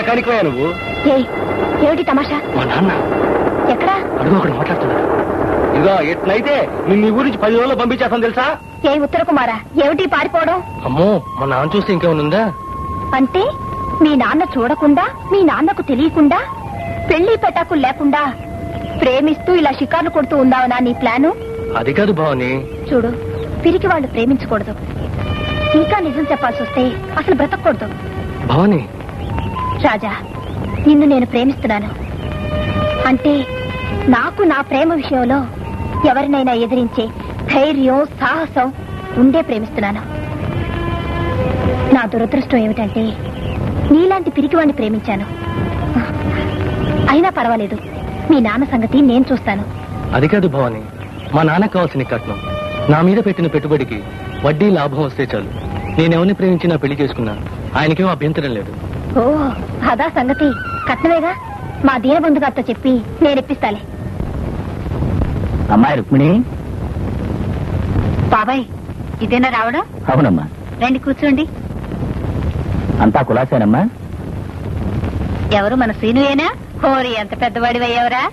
మెకానిక్ అయ్యా నువ్వు. ఏమిటి తమాషా? మా నాన్న ఎక్కడా? అడుగు ఒకటి మాట్లాడుతున్నాడు. ఇదిగో ఎట్లయితే నిన్ను ఈ ఊరించి 10 రోజుల్లో పంపించేస్తాను తెలుసా? ఏ ఉత్తర కుమారా, ఏమిటి పారిపోవడం? అమ్మో, మా నాన్న చూస్తే ఇంకేమనుందా? అంటే మీ నాన్న చూడకుండా, మీ నాన్నకు తెలియకుండా, పెళ్లి పెటాకులు లేకుండా ప్రేమిస్తూ ఇలా షికార్లు కొడుతూ ఉందావనా నీ ప్లాను? అది కాదు భవాని. చూడు, పిరికి వాళ్ళు ప్రేమించకూడదు. ఇంకా నిజం చెప్పాల్సి వస్తే అసలు బ్రతకూడదు. భవాని, రాజా, నిన్ను నేను ప్రేమిస్తున్నాను. అంటే నాకు నా ప్రేమ విషయంలో ఎవరినైనా ఎదిరించే ధైర్యం, సాహసం ఉండే ప్రేమిస్తున్నాను. నా దురదృష్టం ఏమిటంటే నీలాంటి పిరికివాణ్ణి ప్రేమించాను. అయినా పర్వాలేదు, మీ నాన్న సంగతి నేను చూస్తాను. అది కాదు భవాని, మా నాన్నకు కావాల్సిన కట్నం, నా మీద పెట్టిన పెట్టుబడికి వడ్డీ లాభం వస్తే చాలు. నేనెవరిని ప్రేమించినా పెళ్లి చేసుకున్నా ఆయనకేమో అభ్యంతరం లేదు. ఓ అదా సంగతి. కట్నమేగా, మా దీనబంధు గారితో చెప్పి నేను ఇప్పిస్తాలే. అమ్మాయి రుక్మిణి. బాబాయ్, ఇదేనా రావడం? అవునమ్మా. రండి కూర్చోండి. అంతా కులాసేనమ్మా? ఎవరు, మన శ్రీనుయేనా? హోరీ, ఎంత పెద్దవాడివయ్యావరా?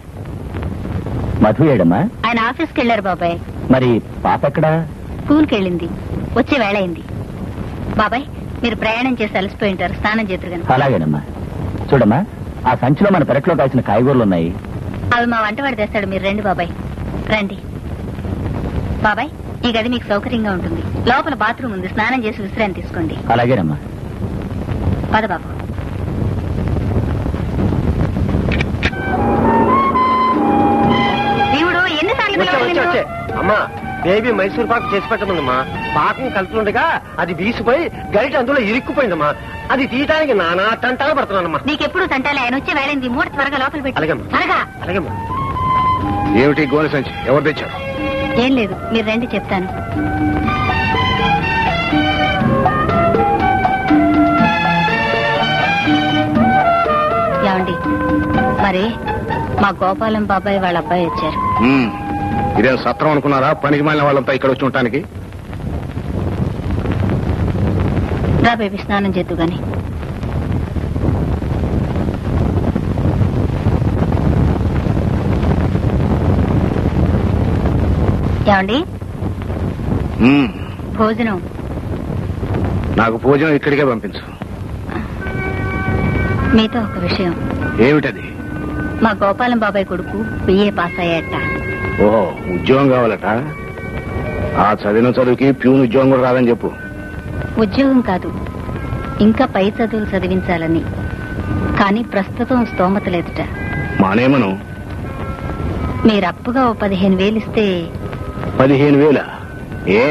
మధు ఏడమ్మా? ఆయన ఆఫీస్కి వెళ్ళారు బాబాయ్. మరి పాప ఎక్కడా? స్కూల్కి వెళ్ళింది, వచ్చే వేళ అయింది. బాబాయ్, మీరు ప్రయాణం చేసి అలసిపోయి ఉంటారు, స్నానం చేతురుగాను. అలాగేనమ్మా. చూడమ్మా, ఆ సంచిలో మన పెరట్లో కాసిన కాయగూరలు ఉన్నాయి. అవి మా వంటవాడు తెస్తాడు, మీరు రండి బాబాయ్, రండి. బాబాయ్, ఈ గది మీకు సౌకర్యంగా ఉంటుంది. లోపల బాత్రూమ్ ఉంది, స్నానం చేసి విశ్రాంతి తీసుకోండి. అలాగేనమ్మా. పద బాబు. దేవుడు ఎన్నిసార్లు పిలవాలి నిన్ను? అమ్మా, బేబీ మైసూర్ పాకు చేసి పెట్టమందమ్మా. పాకం కలుతుండగా అది వీసిపోయి గరిట అందులో ఇరుక్కుపోయిందమ్మా. అది తీయడానికి నానా తంటాలు పడుతున్నానమ్మా. నీకెప్పుడు తంటాలి, ఆయన వచ్చే వేళైంది. మూట త్వరగా లోపల పెట్టి. అలాగేమ్మా. త్వరగా. అలాగేమ్మా. ఏమిటి గోనె సంచి? ఎవరు తెచ్చారు? ఏం లేదు, మీరు రండి చెప్తాను. ఏమండి, మరి మా గోపాలం బాబాయ్ వాళ్ళ అబ్బాయి వచ్చారు. ఇదేం సత్రం అనుకున్నారా? పనికి మాలిన వాళ్ళంతా ఇక్కడ వచ్చి ఉండటానికి. రా బేబీ, స్నానం చేద్దు గాని. ఏమండి, భోజనం? నాకు భోజనం ఇక్కడికే పంపించు. మీతో ఒక విషయం. ఏమిటది? మా గోపాలం బాబాయ్ కొడుకు బిఏ పాస్ అయ్యాట. ఓహో, ఉద్యోగం కావాలట. ఆ చదివిన చదువుకి ప్యూన్ ఉద్యోగం కూడా రాదని చెప్పు. ఉద్యోగం కాదు, ఇంకా పై చదువులు చదివించాలని. కానీ ప్రస్తుతం స్తోమత లేదుట. మానేమను. మీరు అప్పుగా ఓ 15,000 ఇస్తే. 15,000? ఏ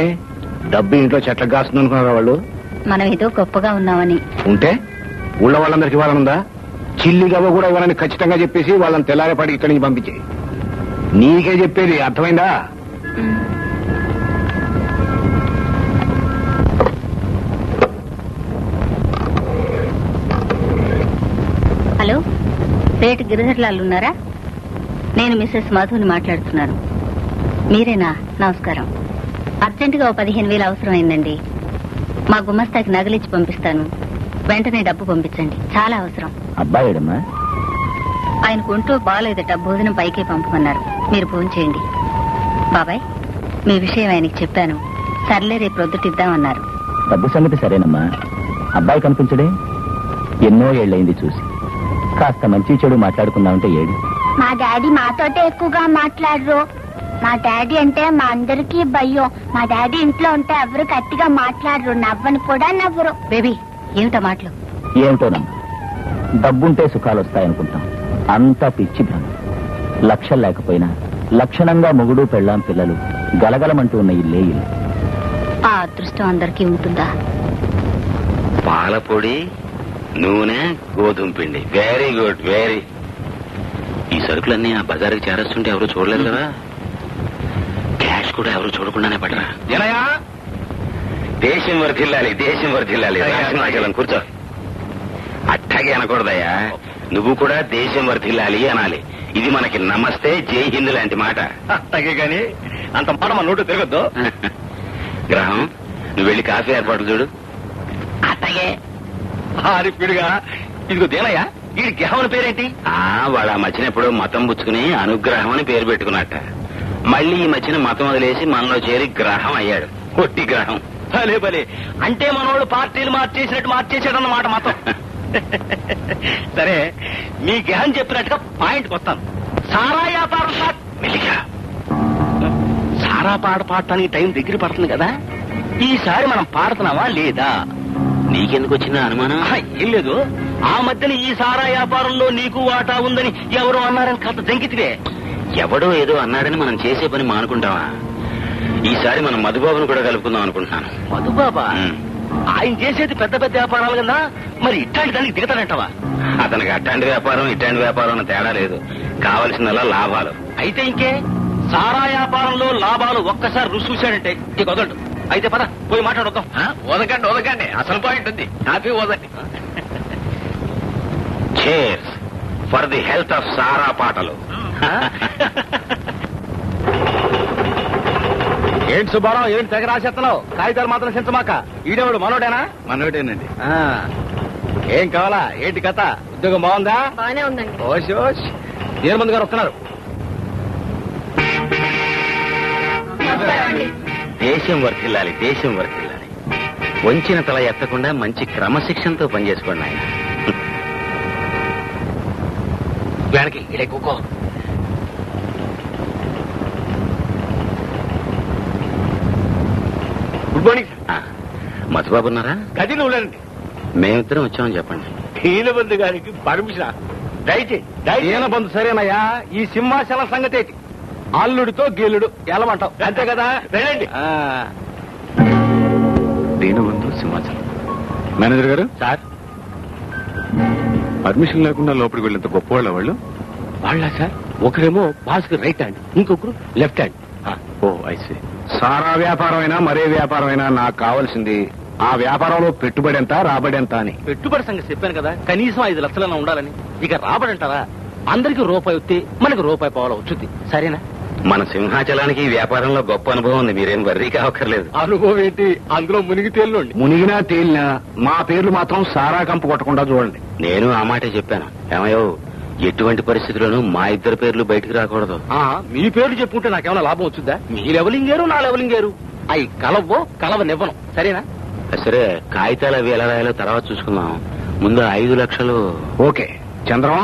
డబ్బు ఇంట్లో చెట్లకు కాస్తుంది అనుకున్నారా వాళ్ళు? మనం ఏదో గొప్పగా ఉన్నామని. ఉంటే ఊళ్ళో వాళ్ళందరికి ఇవ్వాలనుందా? చిల్లి గవ్వ కూడా ఇవ్వాలని ఖచ్చితంగా చెప్పేసి వాళ్ళని తెల్లారేపాటికి ఇక్కడి నుంచి పంపించే. నీకే చెప్పేది, అర్థమైందా? హలో, రేటు గిరిధర్లాలు ఉన్నారా? నేను మిస్సెస్ మధుని మాట్లాడుతున్నాను. మీరేనా? నమస్కారం. అర్జెంటుగా ఓ 15,000 అవసరమైందండి. మా గుమస్తాకి నగలిచ్చి పంపిస్తాను, వెంటనే డబ్బు పంపించండి, చాలా అవసరం. అబ్బాయిడమ్మా? ఆయనకు ఒంట్లో బాగాలేదట, భోజనం పైకే పంపమన్నారు. మీరు ఫోన్ చేయండి. బాబాయ్, మీ విషయం ఆయనకి చెప్పాను. సర్లే, రేపు ప్రొద్దుటిద్దామన్నారు. డబ్బు సంగతి సరేనమ్మా. అబ్బాయి కనిపించడే? ఎన్నో ఏళ్ళయింది చూసి. కాస్త మంచి చెడు మాట్లాడుకుందామంటే ఏడు. మా డాడీ మాతోటే ఎక్కువగా మాట్లాడరు. మా డాడీ అంటే మా అందరికీ భయం. మా డాడీ ఇంట్లో ఉంటే ఎవరు గట్టిగా మాట్లాడరు, నవ్వని కూడా నవ్వరు. బేబీ, ఏమిటా మాటలు? ఏమిటోనమ్మా, డబ్బుంటే సుఖాలు వస్తాయనుకుంటాం. అంతా పిచ్చి భ్రమ. లక్షలు లేకపోయినా లక్షణంగా మొగుడు పెళ్ళాం పిల్లలు గలగలమంటూ ఉన్న ఇల్లే ఇల్లు. ఆ అదృష్టం అందరికీ ఉంటుందా? పాలపొడి, నూనె, గోధుమ పిండి. Very good, very. ఈ సరుకులన్నీ ఆ బజారుకి చేరేస్తుంటే ఎవరు చూడలేదు కదా. క్యాష్ కూడా ఎవరు చూడకుండానే పడరా. జనయా, దేశం వర్ధిల్లాలి, దేశం వర్ధిల్లాలి. రాజమాచలం కూర్చో. అట్టాగే అనకూడదయ్యా, నువ్వు కూడా దేశం వర్ధిల్లాలి అనాలి. ఇది మనకి నమస్తే జై హింద్ లాంటి మాట. అట్టాగే గాని అంత మాట మన నోటు తిరగద్దు. గ్రహం, నువ్వు వెళ్ళి కాఫీ ఏర్పాట్లు చూడు. అట్టాగే. హారిపిడిగా ఇదిగో దేనయ్య ఈ గ్రహం అని పేరేంటి? వాడు ఆ మధ్యన ఎప్పుడో మతం పుచ్చుకుని అనుగ్రహం అని పేరు పెట్టుకున్నట్ట. మళ్ళీ ఈ మధ్యన మతం వదిలేసి మనలో చేరి గ్రహం అయ్యాడు. కొట్టి గ్రహం. భలే భలే. అంటే మనోడు పార్టీలు మార్చేసినట్టు మార్చేసాడు అన్నమాట మతం. సరే, మీ గ్రహం చెప్పినట్టుగా పాయింట్కి వస్తాను. సారా వ్యాపారం మెల్లిగా. సారా పాట పాడటానికి టైం దగ్గర పడుతుంది కదా, ఈసారి మనం పాడుతున్నావా లేదా? నీకెందుకు వచ్చిన అనుమానం? ఏం లేదు, ఆ మధ్యన ఈ సారా వ్యాపారంలో నీకు వాటా ఉందని ఎవరో అన్నారని కథ జంకితివే. ఎవడో ఏదో అన్నాడని మనం చేసే పని మానుకుంటావా? ఈసారి మనం మధుబాబును కూడా కలుపుకుందాం అనుకుంటున్నాను. మధుబాబా? ఆయన చేసేది పెద్ద పెద్ద వ్యాపారాలు కదా, మరి ఇట్లాంటి దానికి దిగతానంటావా? అతనికి అట్లాంటి వ్యాపారం ఇట్లాంటి వ్యాపారం అన్న తేడా లేదు, కావలసిందల్లా లాభాలు. అయితే ఇంకే, సారా వ్యాపారంలో లాభాలు ఒక్కసారి రుచి చూశాడంటే ఇక వదలడు. అయితే పద పోయి మాట్లాడొద్దాం. వదకండి వదకండి, అసలు పాయింట్ ఉంది. హ్యాపీ వదండి. Cheers for the health of సారా పాటలు. ఏంటి సుబ్బారావు, ఏంటి తెగ రాసేస్తున్నావు? కాగితాలు మాత్రం చించమాక. ఈడేవాడు మనోడేనా? మనోడేనండి. ఏం కావాలా? ఏంటి కథ? ఉద్యోగం బాగుందా? బానే ఉందండి. Osh Osh. మంది గారు వస్తున్నారు. దేశం వర్తిల్లాలి, దేశం వర్తిల్లాలి. వంచిన తల ఎత్తకుండా మంచి క్రమశిక్షణతో పనిచేసుకోండి ఆయన. వెనక్కి ఇడే కూకో. Good morning. మధుబాబు ఉన్నారా? గదిలో ఉన్నారండి. మేమిద్దరం వచ్చామని చెప్పండి. హీనబంధు గారికి పర్మిషన్. హీనబంధు సరేనయ్యా, ఈ సింహాచలం సంగతి ఏంటి? అల్లుడితో గేలుడు ఎలమంటావు అంతే కదా. వెళ్ళండి. దీనబంధు సింహాచలం. మేనేజర్ గారు సార్, పర్మిషన్ లేకుండా లోపలికి వెళ్ళేంత గొప్పవాళ్ళ వాళ్ళు? వాళ్ళ సార్, ఒకరేమో బాస్కి రైట్ హ్యాండ్, ఇంకొకరు లెఫ్ట్ హ్యాండ్. ఓ ఐసీ. సారా వ్యాపారం అయినా మరే వ్యాపారం అయినా నాకు కావాల్సింది ఆ వ్యాపారంలో పెట్టుబడి ఎంత, రాబడి ఎంత అని. పెట్టుబడి సంగతి చెప్పాను కదా, కనీసం 5 లక్షలన్నా ఉండాలని. ఇక రాబడి అంటారా, అందరికి రూపాయి వస్తే మనకి రూపాయి పావలా వచ్చుద్ది. సరేనా? మన సింహాచలానికి ఈ వ్యాపారంలో గొప్ప అనుభవం ఉంది, మీరేం వర్రీ కావక్కర్లేదు. అనుభవం ఏంటి, అందులో మునిగి తేలినండి. మునిగినా తేలినా మా పేర్లు మాత్రం సారా కంపు కొట్టకుండా చూడండి. నేను ఆ మాటే చెప్పాను. ఏమయ్యో, ఎటువంటి పరిస్థితుల్లోనూ మా ఇద్దరు పేర్లు బయటికి రాకూడదు. మీ పేర్లు చెప్పుకుంటే నాకేమైనా లాభం వచ్చుద్దా? మీ లెవెలింగ్ గారు, నా లెవెలింగ్ గారు, అవి కలవనివ్వను. సరేనా? సరే, కాగితాలు అవి ఎలా రాయాలో తర్వాత చూసుకుందాం. ముందు 5 లక్షలు. ఓకే చంద్రం,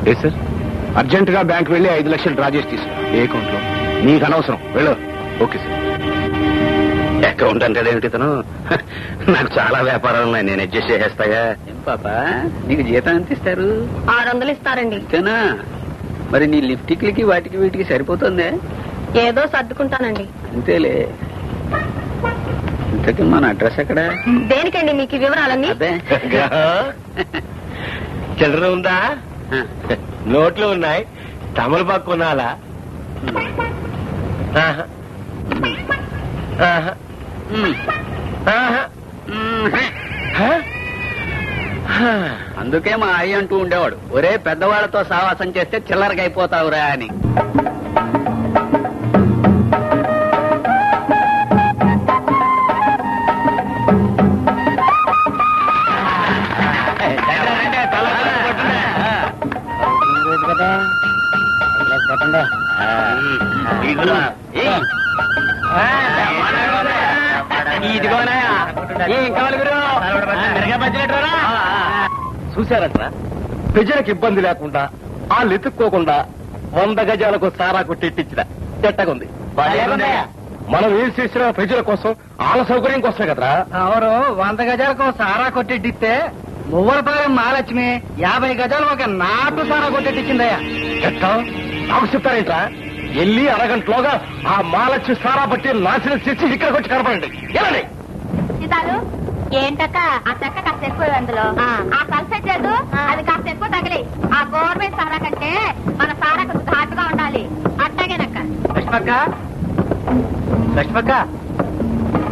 ఏ సార్? అర్జెంట్ గా బ్యాంక్ వెళ్లి 5 లక్షలు డ్రా చేసి తీసుకురా. ఏ అకౌంట్ లో? నీకు అనవసరం, వెళ్ళు. Okay sir. అకౌంట్ అంటే ఏమిటి తను? నాకు చాలా వ్యాపారాలు ఉన్నాయి, నేను అడ్జస్ట్ చేసేస్తాగా. పాపా, నీకు జీతం ఎంత ఇస్తారు? 600 ఇస్తారండి. అంతేనా? మరి నీ లిప్టిక్లకి వాటికి వీటికి సరిపోతుందే? ఏదో సర్దుకుంటానండి. అంతేలే. ఇంతకీ మన అడ్రస్ ఎక్కడ? దేనికండి మీకు ఈ వివరాలన్నీ? అదే చిల్లర ఉందా? నోట్లు ఉన్నాయి, తమలపాకు కొనాలా? అందుకే మా అయ్య అంటూ ఉండేవాడు, ఒరే పెద్దవాళ్లతో సావాసం చేస్తే చిల్లరగా అయిపోతావురా అని. చూశారట్రా, ప్రజలకు ఇబ్బంది లేకుండా వాళ్ళు ఎత్తుక్కోకుండా 100 గజాలకు సారా కొట్టెట్టించిన చెట్టగుంది. మనం ఏం చేసినా ప్రజల కోసం, వాళ్ళ సౌకర్యం కోసమే కదరా. ఎవరు 100 గజాలకు సారా కొట్టెట్టిస్తే మువ్వలపాలెం మహాలక్ష్మి 50 గజాలు ఒక నాటు సారా కొట్టెట్టించిందయ్యా. ఎట్టా నాకు చెప్తారేంట్రా? వెళ్ళి అరగంటలోగా ఆ మహాలక్ష్మి సారా బట్టి నాశనం చేసి ఇక్కడికి వచ్చి కనపడండి. వెళ్ళండి. ఏంటక్క ఆ చెక్క కాస్త ఎక్కువ అందులో ఆ కలిసెట్లేదు, అది కాస్త ఎక్కువ తగిలి. ఆ గవర్నమెంట్ సారా కంటే మన సారా కొంచెం ఘాటుగా ఉండాలి. అట్టాగేనక్క. లక్ష్మక్క, లక్ష్మక్క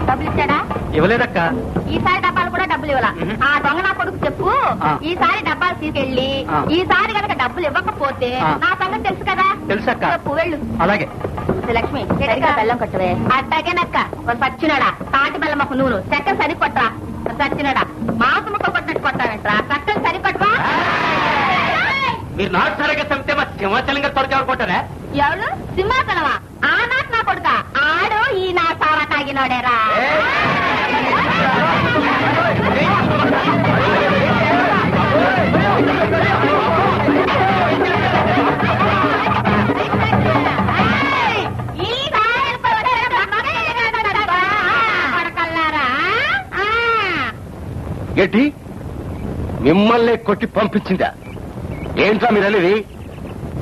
డబ్బులు ఇచ్చాడా? ఇవ్వలేదక్క. ఈసారి డబ్బాలు కూడా డబ్బులు ఇవ్వాల. ఆ దొంగ నా కొడుకు చెప్పు, ఈసారి డబ్బాలు తీసుకెళ్ళి ఈసారి కనుక డబ్బులు ఇవ్వకపోతే నా సంగతి తెలుసు కదా. తెలుసక్క. చెప్పు, వెళ్ళు. అలాగే. లక్ష్మి, సరిగా బెల్లం కొట్టవే. అట్టాగేనక్క. సచ్చినాడా తాటి బెల్లం ఒక నూనె చక్కెర సరి కొట్టరా. సచ్చినాడా మాంసం ముక్క కొట్టిన కొట్టానంటరా కట్టలు సరిపట్టుకో. మీరు నాటు సరిగ్గా చంపితే మా సింహాచలంగా తొలగనుకుంటారా? ఎవరు సింహాచలమా? ఆ నాటు నా కొడుక ఆడు ఈ నా సారా తాగినోడేరా. ఏంటి మిమ్మల్ని కొట్టి పంపించిందా? ఏంట్రా మీరు అనేది?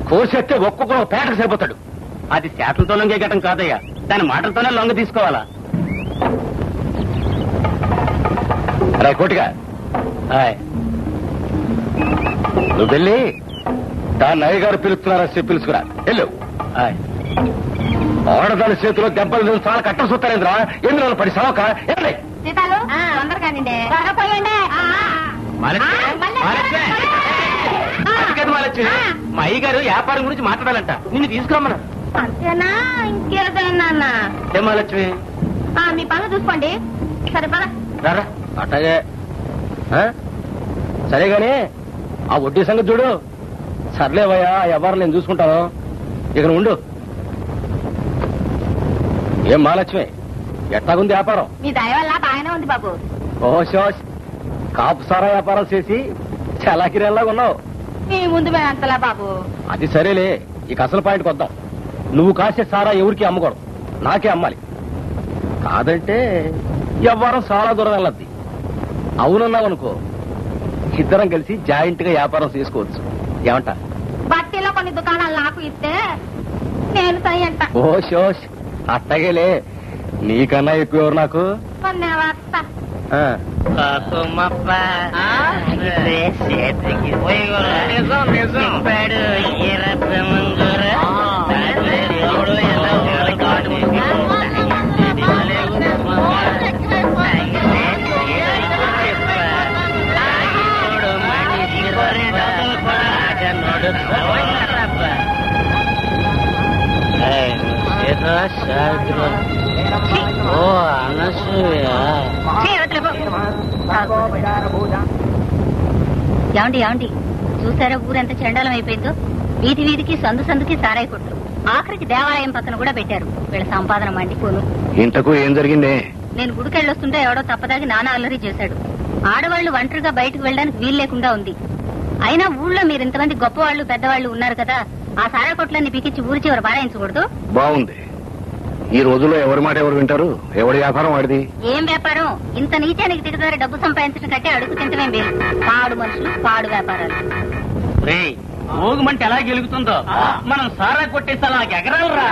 కోసేస్తే ఒక్కొక్కరు పేటకు సరిపోతాడు. అది శాతంతో లొంగే ఘటం కాదయ్యా, దాని మాటలతోనే లొంగ తీసుకోవాలా. రా కోటిగా, నువ్వు వెళ్ళి దాన్ని అయ్యగారు పిలుస్తున్నారా పిలుచుకురా. వెళ్ళు. ఆడదాని చేతిలో దెబ్బలు చాలా కట్ట చూస్తారేంద్రా. ఎందులో పడి సవక వెళ్ళి తొందరగా త్వరపోయండి. మా అయ్యగారు వ్యాపారం గురించి మాట్లాడాలంట, నిన్ను తీసుకురమ్మన్నా. అంతేనా? ఇంకేదైనా ఏ మహాలక్ష్మి, మీ పనులు చూసుకోండి. సరే పద. రారా. అట్టగే సరే గాని ఆ వడ్డీ సంగతి చూడు. సర్లేవయ్యా, ఆ వ్యవహారం నేను చూసుకుంటాను. ఇక ఉండు. ఏం మహాలక్ష్మి, ఎట్లాగుంది వ్యాపారం? మీ దయ వల్ల బాగానే ఉంది బాబు. ఓషోష్, కాపు సారా వ్యాపారం చేసి చలాకిరేలాగా ఉన్నావు. మీ ముందు మేము అంతలా బాబు. అది సరేలే, ఇక అసలు పాయింట్కి వద్దాం. నువ్వు కాసే సారా ఎవరికి అమ్మకూడదు, నాకే అమ్మాలి. కాదంటే వ్యవహారం చాలా దూరం వెళ్ళద్ది. అవునన్నావనుకో, ఇద్దరం కలిసి జాయింట్ గా వ్యాపారం చేసుకోవచ్చు. ఏమంటా? బట్టీలో కొన్ని దుకాణాలు నాకు ఇస్తే నేను సై అంట. ఓషోష్, అట్టగేలే, నీకన్నా ఎక్కువ ఎవరు నాకు? ఏమండి ఏమండి, చూసారా ఊరెంత చండాలం అయిపోయిందో? వీధి వీధికి సందు సందుకి సారాయి కొట్లు, ఆఖరికి దేవాలయం పక్కన కూడా పెట్టారు. వీళ్ళ సంపాదన మండిపోను. ఇంతకు ఏం జరిగిందే? నేను గుడికెళ్ళొస్తుంటే ఎవడో తప్పదాగి నానా అల్లరి చేశాడు. ఆడవాళ్లు ఒంటరిగా బయటకు వెళ్ళడానికి వీలు లేకుండా ఉంది. అయినా ఊళ్ళో మీరు ఇంతమంది గొప్పవాళ్లు పెద్దవాళ్లు ఉన్నారు కదా, ఆ సారా కొట్లన్నీ పీకిచ్చి ఊరి చివరి బారాయించకూడదు? బాగుంది. ఈ రోజుల్లో ఎవరి మాట ఎవరు వింటారు? ఎవరి వ్యాపారం వాడిది. ఏం వ్యాపారం? ఇంత నీచానికి దిగదారి డబ్బు సంపాదించడం కంటే అడుగు తింటమేం వేరు. పాడు మనుషులు, పాడు వ్యాపారాలు. ఓగుమంటే ఎలా గెలుగుతుందో మనం సారా కొట్టేసి అలా ఎగరాలరా.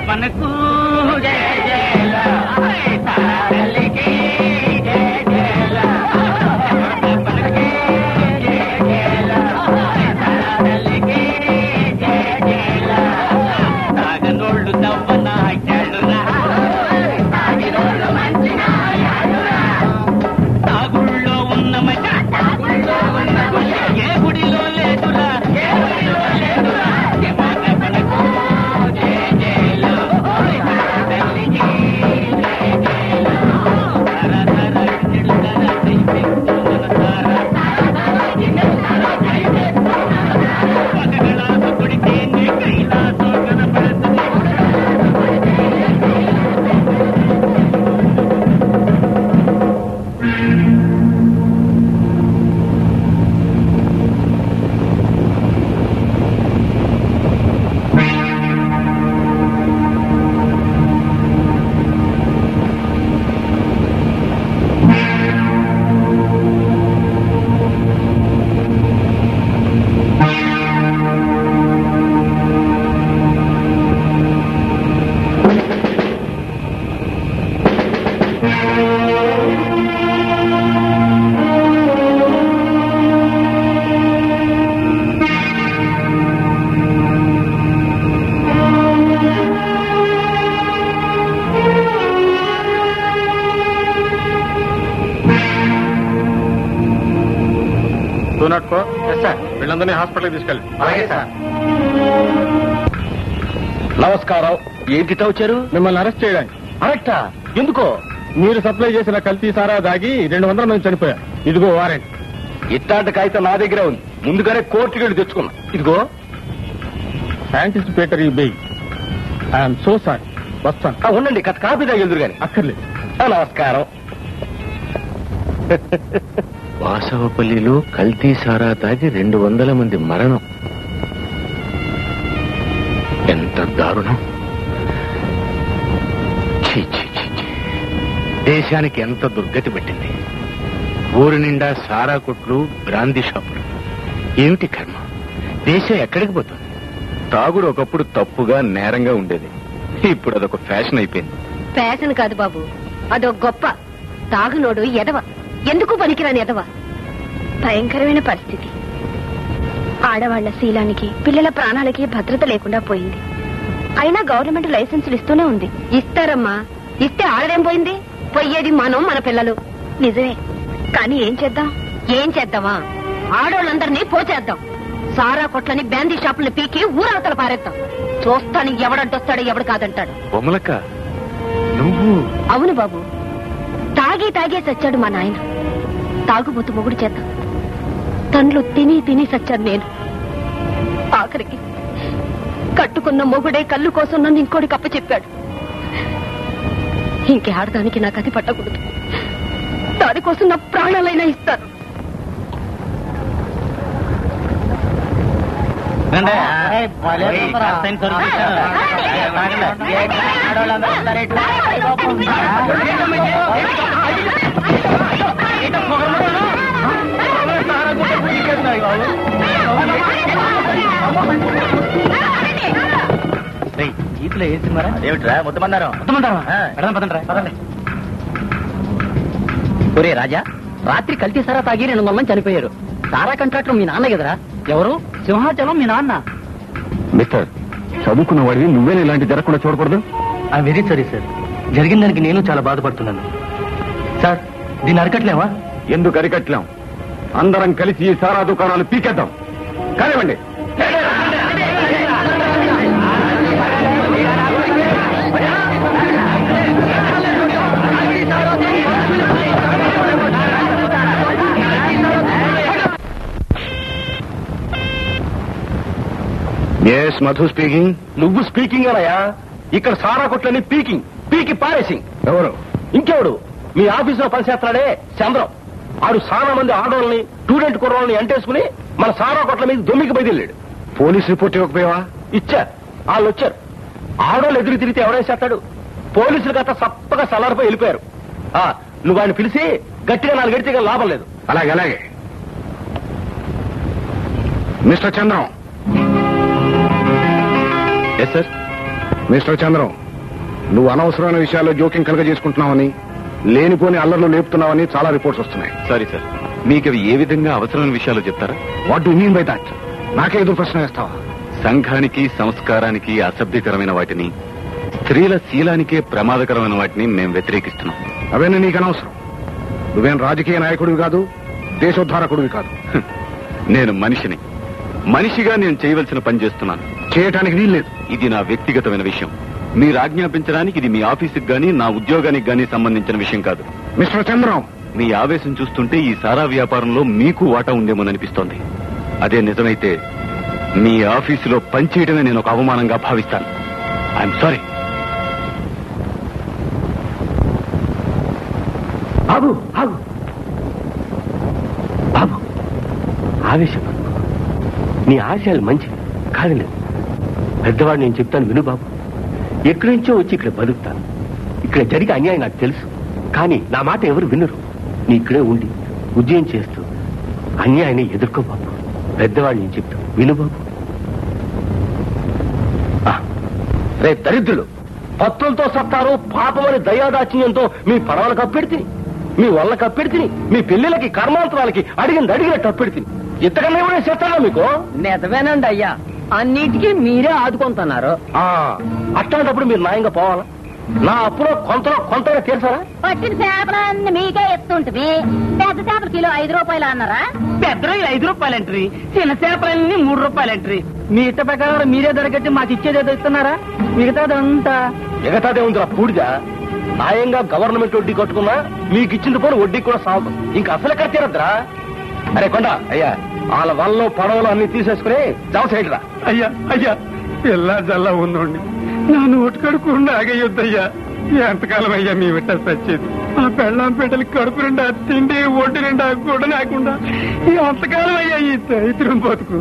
పనకు తాగనోళ్ళు దవ్వనా తాగుళ్ళో ఉన్న మజా ఏ గుడిలో లేదురా. వీళ్ళందరినీ హాస్పిటల్కి తీసుకెళ్ళి. అలాగే సార్. నమస్కారం. ఏంటిటా వచ్చారు? మిమ్మల్ని అరెస్ట్ చేయడానికి. అరెక్టా? ఎందుకో? మీరు సప్లై చేసిన కల్తీ సారా దాగి 200 మంది చనిపోయారు. ఇదిగో వారెంట్. ఇట్లాంటి కాగితం నా దగ్గర ఉంది. ముందుగానే కోర్టుకి వెళ్ళి తెచ్చుకున్నా. ఇదిగో. Anticipatory bail. I'm so sorry. వస్తాను. ఉండండి, కాపీ తాగెళ్దురు గాని. అక్కర్లేదు. నమస్కారం. వాసవపల్లిలో కల్తీ సారా తాగి 200 మంది మరణం. ఎంత దారుణం. ఛీ, ఛీ, ఛీ, ఛీ. దేశానికి ఎంత దుర్గతి పెట్టింది. ఊరి నిండా సారా కొట్లు, బ్రాందీ షాపులు. ఏమిటి కర్మ? దేశం ఎక్కడికి పోతుంది? తాగుడు ఒకప్పుడు తప్పుగా నేరంగా ఉండేది. ఇప్పుడు అదొక ఫ్యాషన్ అయిపోయింది. ఫ్యాషన్ కాదు బాబు, అదో గొప్ప. తాగునోడు ఎదవ, ఎందుకు పనికిరాని ఎదవ. భయంకరమైన పరిస్థితి. ఆడవాళ్ల శీలానికి, పిల్లల ప్రాణాలకి భద్రత లేకుండా పోయింది. అయినా గవర్నమెంట్ లైసెన్సులు ఇస్తూనే ఉంది. ఇస్తారమ్మా, ఇస్తే ఆడదేం పోయింది? పోయేది మనం, మన పిల్లలు. నిజమే, కానీ ఏం చేద్దామా? ఆడవాళ్ళందరినీ పోచేద్దాం. సారా కొట్లని, బ్యాందీ షాపుల్ని పీకి ఊరవతల పారేద్దాం. చూస్తాను ఎవడంటొస్తాడు, ఎవడు కాదంటాడు. బొమ్మలక్క, నువ్వు? అవును బాబు, తాగే సచ్చాడు మా నాయన. తాగుబోతు మొగుడు చేద్దాం. తండ్లు తిని సచ్చాను నేను. ఆఖరికి కట్టుకున్న మొగుడే కళ్ళు కోసం నన్ను ఇంకోటి కప్ప చెప్పాడు. ఇంకే ఆడదానికి నాకు అది పట్టకూడదు. దానికోసం నా ప్రాణాలైనా ఇస్తాను. జీపులో వేసిమారా? ఏమిట్రా ముద్దమందారం? పదండి. ఒరే రాజా, రాత్రి కల్తీ సారా తాగి 200 మంది చనిపోయారు. సారా కాంట్రాక్టర్ మీ నాన్న కదరా? ఎవరు? సింహాచలం మీ నాన్న. మిస్టర్, చదువుకున్న వాడివి నువ్వేనా ఇలాంటి జరగకుండా చూడకూడదు? I very sorry sir. జరిగిన దానికి నేను చాలా బాధపడుతున్నాను సార్. దీన్ని అరికట్లేవా? ఎందుకు అరికట్లేం? అందరం కలిసి ఈ సారా దుకాణాలు పీకేద్దాం. కానివ్వండి. Yes, Madhu speaking. నువ్వు స్పీకింగ్ అనయా? ఇక్కడ సారా కొట్లని పీకి పారేసింగ్. ఎవరు? ఇంకెవడు? మీ ఆఫీసులో పనిచేస్తాడే చంద్రం. ఆడు చాలా మంది ఆడోళ్ళని, స్టూడెంట్ కుర్రోళ్ళని అంటేసుకుని మన సారా కొట్ల మీద దొమ్మికి బయలుదేరాడు. పోలీస్ రిపోర్ట్ ఇవ్వకపోయావా? ఇచ్చారు, వాళ్ళు వచ్చారు. ఆడోళ్ళు ఎదురు తిరిగితే ఎవడేసేస్తాడు? పోలీసులు గట్ట సప్పగా సలారిపోయి వెళ్ళిపోయారు. నువ్వు ఆయన పిలిచి గట్టిగా 4 గడితే లాభం లేదు. అలాగే. Mister Chandram. Yes sir. Mister Chandram, నువ్వు అనవసరమైన విషయాల్లో జోక్యం కలుగజేసుకుంటున్నావని, లేనిపోని అల్లర్లు లేపుతున్నావని చాలా రిపోర్ట్స్ వస్తున్నాయి. Sorry sir. మీకు అవి ఏ విధంగా అవసరమైన విషయాలు చెప్తారా? What do mean by that? నాకే ఎదురు ప్రశ్న వేస్తావా? సంఘానికి, సంస్కారానికి అసభ్యకరమైన వాటిని, స్త్రీల శీలానికే ప్రమాదకరమైన వాటిని మేము వ్యతిరేకిస్తున్నాం. అవన్నీ నీకు అనవసరం. నువ్వేం రాజకీయ నాయకుడివి కాదు, దేశోద్ధారకుడివి కాదు. నేను మనిషిగా నేను చేయవలసిన పని చేస్తున్నాను. చేయటానికి వీల్లేదు. ఇది నా వ్యక్తిగతమైన విషయం. మీరు ఆజ్ఞాపించడానికి ఇది మీ ఆఫీసుకి గానీ, నా ఉద్యోగానికి గానీ సంబంధించిన విషయం కాదు. మిస్టర్ చంద్రం, మీ ఆవేశం చూస్తుంటే ఈ సారా వ్యాపారంలో మీకు వాటా ఉందేమోననిపిస్తోంది. అదే నిజమైతే మీ ఆఫీసులో పనిచేయడమే నేను ఒక అవమానంగా భావిస్తాను. I'm sorry. బాబు ఆవేశం. నీ ఆశయాలు మంచివి కాదులేదు. పెద్దవాడు నేను చెప్తాను విను బాబు. ఎక్కడి నుంచో వచ్చి ఇక్కడ బతుకుతాను. ఇక్కడ జరిగే అన్యాయం నాకు తెలుసు. కానీ నా మాట ఎవరు వినరు. నీ ఇక్కడే ఉండి ఉద్యోగం చేస్తూ అన్యాయాన్ని ఎదుర్కో బాబు. పెద్దవాడు నేను చెప్తాను విను బాబు. రే దరిద్రులు, పత్తులతో సత్తారు పాపమని దయాదాచిన్యంతో మీ పడవలు కప్పెడితిని, మీ వల్ల కప్పెడితిని, మీ పెళ్లిళ్ళకి కర్మాంతరాలకి అడిగినట్టు అప్పెడితిని. ఇంతకన్నా ఎవరైనా చేస్తారా మీకు? నిజమేనండి అయ్యా, అన్నిటికీ మీరే ఆదుకుంటున్నారు. అట్లాంటప్పుడు మీరు న్యాయంగా పోవాలా? నా అప్పులో కొంతగా తెలుసారా? పట్టిన చేపలన్నీ మీకే ఎత్తుంటది. పెద్ద చేపల కిలో 5 రూపాయలు అన్నారా? పెద్ద 5 రూపాయలంట్రీ, చిన్న చేపలన్నీ 3 రూపాయలంట్రీ. మీ ఇష్ట ప్రకారం మీరే దొరకట్టి మాకు ఇచ్చేదేదో ఇస్తున్నారా? మిగతాదంతా మిగతాదే ఉందిరా పూడిగా. న్యాయంగా గవర్నమెంట్ వడ్డీ కట్టుకున్నా మీకు ఇచ్చింది పోను వడ్డీ కూడా సాగు. ఇంకా అసలు కట్టేరద్దురా. అరే కొండ అయ్యా, వాళ్ళ వల్ల పడవలు అన్ని తీసేసుకుని జావ సైడ్ రా. అయ్యా అయ్యా పిల్ల జల్లా ఉందండి నన్ను ఒట్టుకడుకుండా ఆగేయొద్దయ్యా. ఎంతకాలం అయ్యా మీ విట్ట సచ్చేది. ఆ పెళ్ళాం పెట్టలకి కడుపు నిండా తిండి ఒడ్డు నిండా గుడ్డ లేకుండా ఎంతకాలం అయ్యా ఈ దరిద్రం బతుకు.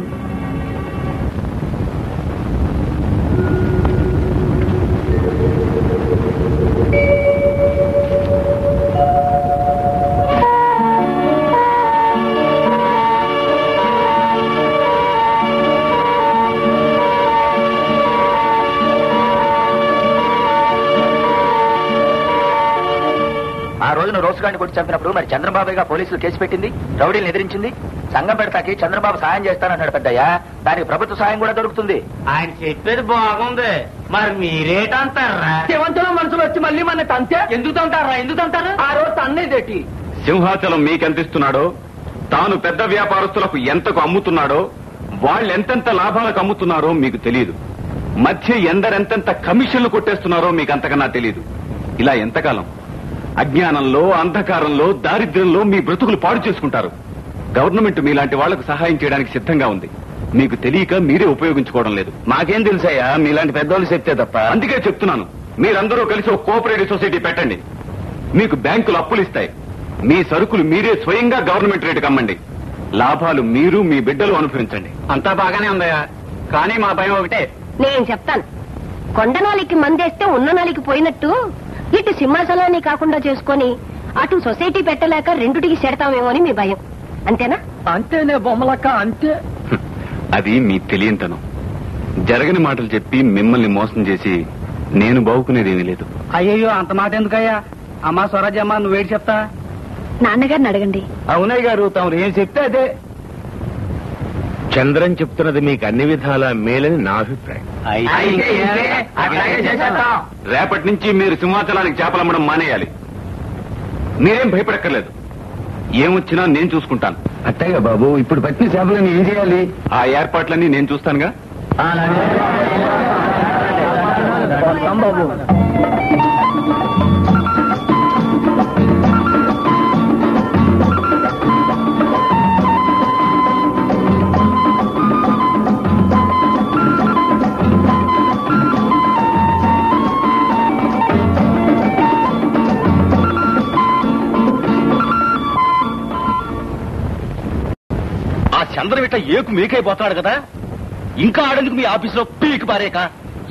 ఆ రోజున రోసుగాడిని కొట్టి చంపినప్పుడు మరి చంద్రబాబుగా పోలీసులు కేసు పెట్టింది, రౌడీలను ఎదిరించింది. సంఘం పెడతాకి చంద్రబాబు సాయం చేస్తానన్నాడు పెద్దయ్య. దానికి ప్రభుత్వ సాయం కూడా దొరుకుతుంది. ఆయన చెప్పేది బాగుంది, మరి మీరేటంటారా? శివంతుల మనసులో వచ్చి మళ్ళీ మన తంతే ఎందుకు తంటారా? ఎందుకు తంటారు? ఆ రోజు తన్నేదేటి సింహాచలం మీకెంతిస్తున్నాడో, తాను పెద్ద వ్యాపారస్తులకు ఎంతకు అమ్ముతున్నాడో, వాళ్ళు ఎంతెంత లాభాలకు అమ్ముతున్నారో మీకు తెలియదు. మధ్య ఎందరెంతెంత కమిషన్లు కొట్టేస్తున్నారో మీకు అంతకన్నా తెలియదు. ఇలా ఎంతకాలం అజ్ఞానంలో, అంధకారంలో, దారిద్ర్యంలో మీ బ్రతుకులు పాడు చేసుకుంటారు. గవర్నమెంట్ మీలాంటి వాళ్లకు సహాయం చేయడానికి సిద్ధంగా ఉంది. మీకు తెలియక మీరే ఉపయోగించుకోవడం లేదు. మాకేం తెలుసయ్యా, మీలాంటి పెద్దోళ్ళు చెప్తే తప్ప. అందుకే చెప్తున్నాను, మీరందరూ కలిసి ఒక కోఆపరేటివ్ సొసైటీ పెట్టండి. మీకు బ్యాంకులు అప్పులు ఇస్తాయి. మీ సరుకులు మీరే స్వయంగా గవర్నమెంట్ రేటుకి అమ్మండి. లాభాలు మీరు మీ బిడ్డలు అనుభవించండి. అంతా బాగానే ఉందయ్యా, కానీ మా భయం ఒకటే. నేను చెప్తాను, కొండనాలికి మందేస్తే ఉన్న నాలికి పోయినట్టు ఇటు సింహాచలాన్ని కాకుండా చేసుకొని అటు సొసైటీ పెట్టలేక రెండుటికి చెడతామేమో అని మీ భయం. అంతేనా? అంతేనే బొమ్మలక్క, అంతే. అది మీ తెలియంతనం. జరగని మాటలు చెప్పి మిమ్మల్ని మోసం చేసి నేను బావుకునేదేమీ లేదు. అయ్యయ్యో, అంత మాట ఎందుకయ్యా? అమ్మా స్వరాజ్యమ్మా, నువ్వేటి చెప్తా? నాన్నగారిని అడగండి. అవునయ్య గారు, తమరు ఏం చెప్తే అదే. చంద్రం చెప్తున్నది మీకు అన్ని విధాల మేలని నా అభిప్రాయం. రేపటి నుంచి మీరు సింహాచలానికి చేపలమ్మడం మానేయాలి. మీరేం భయపడక్కర్లేదు. ఏమొచ్చినా నేను చూసుకుంటాను. అట్టగా బాబు, ఇప్పుడు పట్టిన చేపలని ఏం చేయాలి? ఆ ఏర్పాట్లన్నీ నేను చూస్తానుగా. బాబు చంద్రవిట్ట ఏకు మీకైపోతున్నాడు కదా, ఇంకా ఆడేందుకు మీ ఆఫీసులో పీకి పారేక?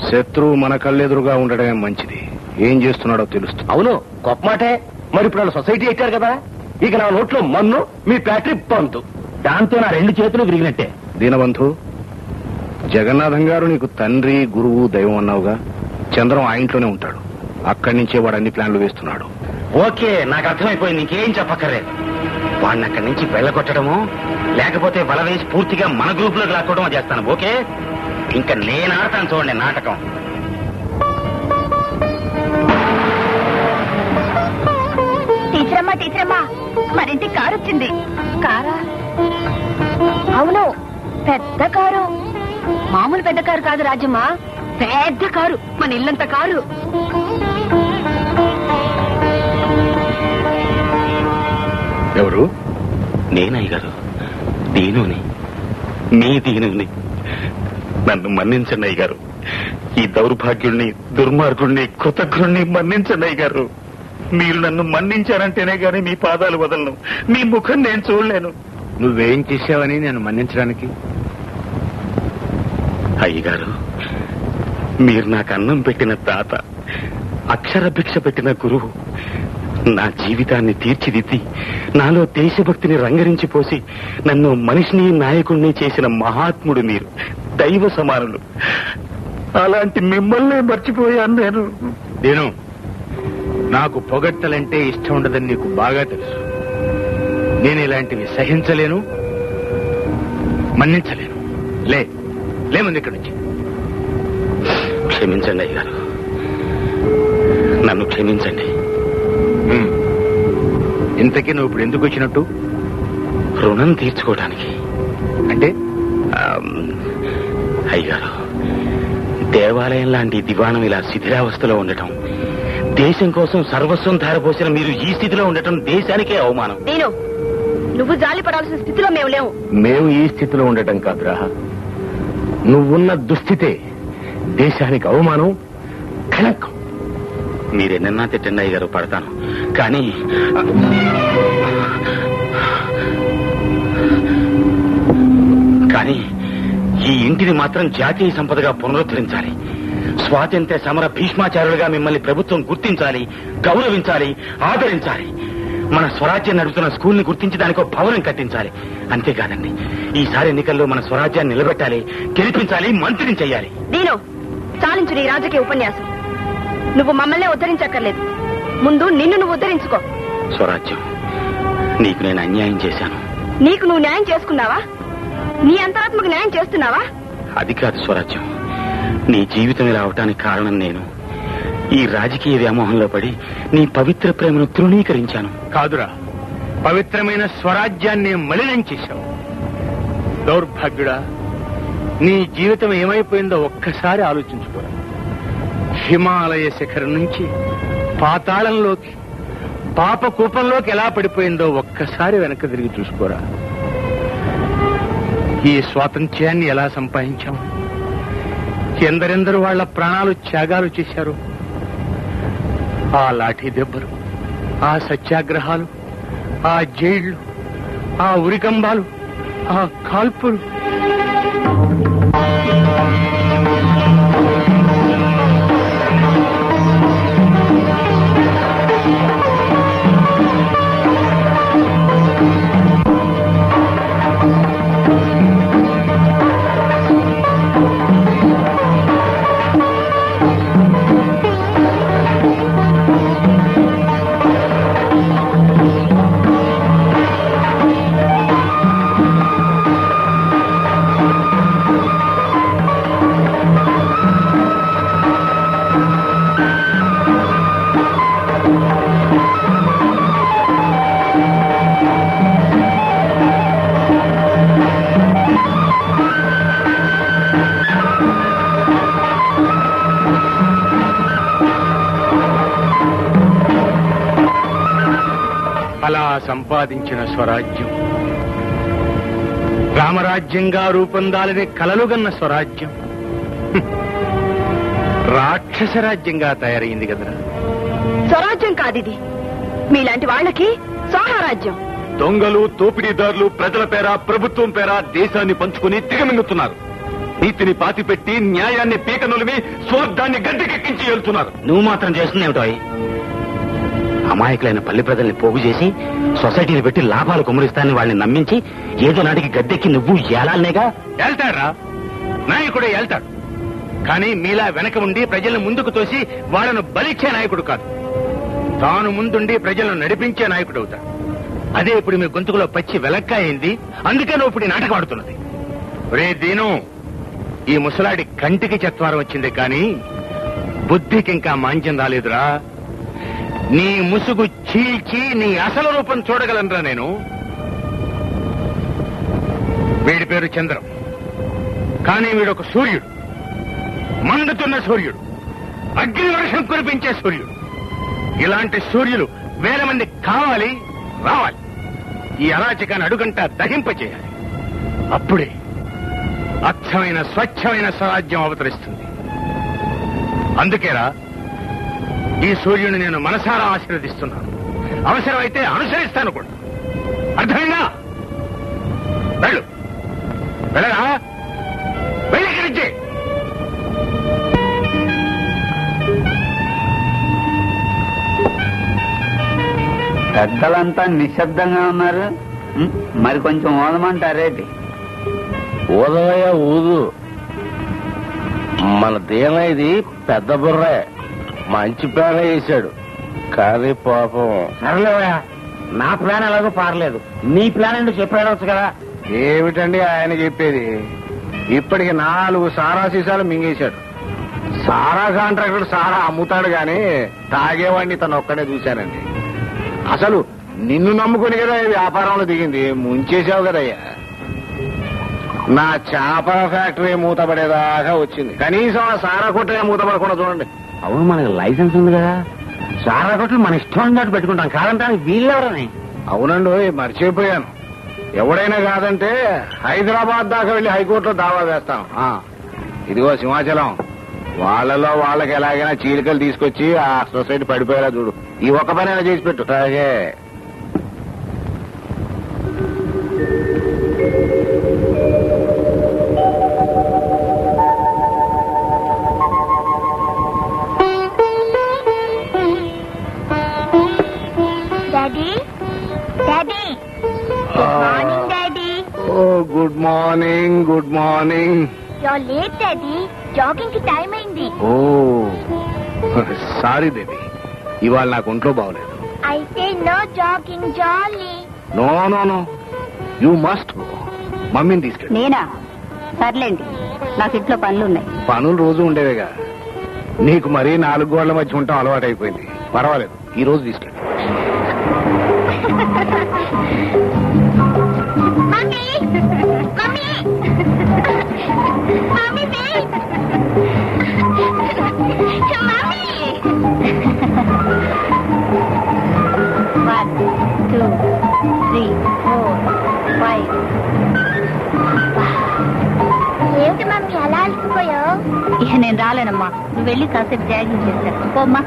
శత్రువు మన కళ్ళెదురుగా ఉండడమే మంచిది. ఏం చేస్తున్నాడో తెలుస్తుంది. అవును, గొప్ప మాటే. మరి ఇప్పుడు వాళ్ళు సొసైటీ ఎక్కారు కదా, ఇక నా నోట్లో మన్ను, మీ ఫ్యాక్టరీ బంతు. దాంతో నా రెండు చేతులు విరిగినట్టే. దీనబంధు, జగన్నాథం గారు నీకు తండ్రి, గురువు, దైవం అన్నావుగా. చంద్రం ఆ ఇంట్లోనే ఉంటాడు. అక్కడి నుంచే వాడు అన్ని ప్లాన్లు వేస్తున్నాడు. ఓకే, నాకు అర్థమైపోయింది. ఇంకేం చెప్పక్కర్లేదు. వాడిని అక్కడి నుంచి వెళ్ళగొట్టడమో లేకపోతే బల వేసి పూర్తిగా మన గ్రూప్ లోకి లాక్కోవడమో చేస్తాను. ఓకే, ఇంకా నేను ఆడతాను చూడండి నాటకం. టీచరమ్మా, మరింటి కారు వచ్చింది. కారా? అవును, పెద్ద కారు. మామూలు పెద్ద కారు కాదు రాజమ్మా, పెద్ద కారు, మన ఇల్లంత కారు. ఎవరు? నేనయ్య గారు, దీనుని, మీ దీనుని. నన్ను మన్నించండి అయ్య గారు. ఈ దౌర్భాగ్యుణ్ణి, దుర్మార్గుణ్ణి, కృతజ్ఞుణ్ణి మన్నించండి అయ్య గారు. మీరు నన్ను మన్నించారంటేనే గాని మీ పాదాలు వదలను, మీ ముఖం నేను చూడలేను. నువ్వేం చేశావని నేను మన్నించడానికి? అయ్యగారు, మీరు నాకు అన్నం పెట్టిన తాత, అక్షర భిక్ష పెట్టిన గురువు, నా జీవితాన్ని తీర్చిదిద్ది నాలో దేశభక్తిని రంగరించిపోసి నన్ను మనిషిని, నాయకుడిని చేసిన మహాత్ముడు మీరు. దైవ సమానులు. అలాంటి మిమ్మల్నే మర్చిపోయాను నేను. నేను నాకు పొగట్టలంటే ఇష్టం ఉండదని నీకు బాగా తెలుసు. నేను ఇలాంటివి సహించలేను, మన్నించలేను. లేమంది ఇక్కడి నుంచి. క్షమించండి అయ్యారు, నన్ను క్షమించండి. ఇంతకీ నువ్వు ఇప్పుడు ఎందుకు వచ్చినట్టు? రుణం తీర్చుకోవడానికి. అంటే అయ్యారు, దేవాలయం లాంటి దివాణం ఇలా శిథిలావస్థలో ఉండటం, దేశం కోసం సర్వస్వం ధారపోసిన మీరు ఈ స్థితిలో ఉండటం దేశానికే అవమానం. నేను నువ్వు జాలి పడాల్సిన స్థితిలో మేము లేవు. మేము ఈ స్థితిలో ఉండటం కాదురా, నువ్వున్న దుస్థితే దేశానికి అవమానం, కళంకం. మీరెన్నన్నా తిట్టండి గారు, పడతాను. కానీ ఈ ఇంటిని మాత్రం జాతీయ సంపదగా పునరుద్ధరించాలి. స్వాతంత్ర్య సమర భీష్మాచారులుగా మిమ్మల్ని ప్రభుత్వం గుర్తించాలి, గౌరవించాలి, ఆదరించాలి. మన స్వరాజ్యం నడుపుతున్న స్కూల్ని గుర్తించి దానికో భవనం కట్టించాలి. అంతేకాదండి, ఈసారి ఎన్నికల్లో మన స్వరాజ్యాన్ని నిలబెట్టాలి, గెలిపించాలి, మంత్రిని చెయ్యాలి. దీను చాలించు నీ రాజకీయ ఉపన్యాసం. నువ్వు మమ్మల్ని ఉద్ధరించక్కర్లేదు, ముందు నిన్ను నువ్వు ఉద్ధరించుకో. స్వరాజ్యం, నీకు నేను అన్యాయం చేశాను. నీకు నువ్వు న్యాయం చేసుకున్నావా? నీ అంతరాత్మకు న్యాయం చేస్తున్నావా? అది కాదు స్వరాజ్యం, నీ జీవితం ఇలా అవటానికి కారణం నేను. ఈ రాజకీయ వ్యామోహంలో పడి నీ పవిత్ర ప్రేమను తృణీకరించాను. కాదురా, పవిత్రమైన స్వరాజ్యాన్ని మలినం చేశావు. దౌర్భాగ్యుడా, నీ జీవితం ఏమైపోయిందో ఒక్కసారి ఆలోచించుకోరా. హిమాలయ శిఖరం నుంచి పాతాళంలోకి, పాప కూపంలోకి ఎలా పడిపోయిందో ఒక్కసారి వెనక్కి తిరిగి చూసుకోరా. ఈ స్వాతంత్ర్యాన్ని ఎలా సంపాదించాము, ఎందరెందరూ వాళ్ల ప్రాణాలు త్యాగాలు చేశారు. ఆ లాఠీ దెబ్బలు, ఆ సత్యాగ్రహాలు, ఆ జైళ్లు, ఆ ఉరికంబాలు, ఆ కాల్పులు. అలా సంపాదించిన స్వరాజ్యం రామరాజ్యంగా రూపొందాలని కలలుగన్న స్వరాజ్యం రాక్షస రాజ్యంగా తయారైంది కదరా. స్వరాజ్యం కాదిది, మీలాంటి వాళ్ళకి స్వాహారాజ్యం. దొంగలు, తోపిడీదారులు ప్రజల పేర, ప్రభుత్వం పేర దేశాన్ని పంచుకుని తిగమింగుతున్నారు. నీతిని పాతిపెట్టి న్యాయాన్ని పీకనులిమి స్వార్థాన్ని గడ్డకెక్కించి వెళ్తున్నారు. నువ్వు మాత్రం చేస్తుంది ఏమిటో? అమాయకులైన పల్లె ప్రజల్ని పోగు చేసి సొసైటీలు పెట్టి లాభాలు కుమరిస్తానని వాళ్ళని నమ్మించి ఏదో నాటికి గద్దెక్కి నువ్వు ఏలాలనేగా. వెళ్తాడ్రా, నాయకుడే వెళ్తాడు. కానీ మీలా వెనక ఉండి ప్రజలను ముందుకు తోసి వాళ్ళను బలిచ్చే నాయకుడు కాదు. తాను ముందుండి ప్రజలను నడిపించే నాయకుడు అవుతాడు. అదే ఇప్పుడు మీ గొంతుకులో పచ్చి వెలక్కాయింది. అందుకే నువ్వు ఇప్పుడు నాటకం ఆడుతున్నది. రే దీను, ఈ ముసలాడి కంటికి చత్వారం వచ్చింది కానీ బుద్ధికి ఇంకా మాంద్యం రాలేదురా. నీ ముసుగు చీల్చి నీ అసలు రూపం చూడగలనురా నేను. వీడి పేరు చంద్రం, కానీ వీడొక సూర్యుడు, మండుతున్న సూర్యుడు, అగ్ని వర్షం కురిపించే సూర్యుడు. ఇలాంటి సూర్యులు వేల మంది కావాలి, రావాలి. ఈ అరాచకాన్ని అడుగంటా దహింపచేయాలి. అప్పుడే అచ్చమైన స్వచ్ఛమైన స్వరాజ్యం అవతరిస్తుంది. అందుకేరా ఈ సూర్యుని నేను మనసారా ఆశీర్వదిస్తున్నాను. అవసరమైతే అనుసరిస్తాను కూడా. అర్థమైందా? వెళ్ళు, వెళ్ళరా, వెళ్ళి. పెద్దలంతా నిశ్శబ్దంగా ఉన్నారు, మరి కొంచెం ఓదమంటారేటి? ఊదవయ్య ఊదు. మన దీన ఇది పెద్ద బుర్రే, మంచి ప్లాన్ వేశాడు. కానీ పాపం. సరేలేవయ్యా, నా ప్లాన్ ఎలాగో పారలేదు, నీ ప్లాన్ ఎందుకు చెప్పాడవచ్చు కదా. ఏమిటండి ఆయన చెప్పేది? ఇప్పటికి 4 సారా సీసాలు మింగేశాడు. సారా కాంట్రాక్టర్ సారా అమ్ముతాడు గాని తాగేవాడిని తను ఒక్కడే చూశానండి. అసలు నిన్ను నమ్ముకుని కదా ఈ వ్యాపారంలో దిగింది, ముంచేశావు కదయ్యా. నా చేపల ఫ్యాక్టరీ మూతపడేదాకా వచ్చింది. కనీసం ఆ సారా కొట్టే మూతపడకుండా చూడండి. అవును, మనకి లైసెన్స్ ఉంది కదా, సారా కొట్లు మన ఇష్టం ఉన్నట్టు పెట్టుకుంటాం. కాదంటే వీళ్ళెవరని? అవునండి, మర్చిపోయాను. ఎవడైనా కాదంటే హైదరాబాద్ దాకా వెళ్లి హైకోర్టులో దావా వేస్తాం. ఇదిగో సింహాచలం, వాళ్ళలో వాళ్ళకి ఎలాగైనా చీలికలు తీసుకొచ్చి ఆ సొసైటీ పడిపోయేలా చూడు. ఈ ఒక్క పనైనా చేసి పెట్టు. అలాగే daddy daddy good morning daddy. Oh good morning. Good morning. You're late daddy, jogging కి టైం అయింది. ఓ సారీ బేబీ, ఇవాళ నాకు ఒంట్లో బాగోలేదు. అయితే no jogging jolly. No no no, you must go. మమ్మీని తీసుకెళ్ళి. నేనా? సర్లేండి, నాకు ఇంట్లో పనులున్నాయి. పనులు రోజు ఉండేవేగా, నీకు మరీ 4 గోళ్ల మధ్య ఉంటాం అలవాటు అయిపోయింది. పర్వాలేదు, ఈ రోజు తీసుకెళ్ళి. Mummy mummy mummy wait. Mummy 1 2 3 4 5. ఏమిటి మమ్మీ అలా అలసిపోయావు? ఇక నేను రాలేనమ్మా, నువ్వు వెళ్ళి కాసేపు జాగింగ్ చేశాను. పోమ్మా.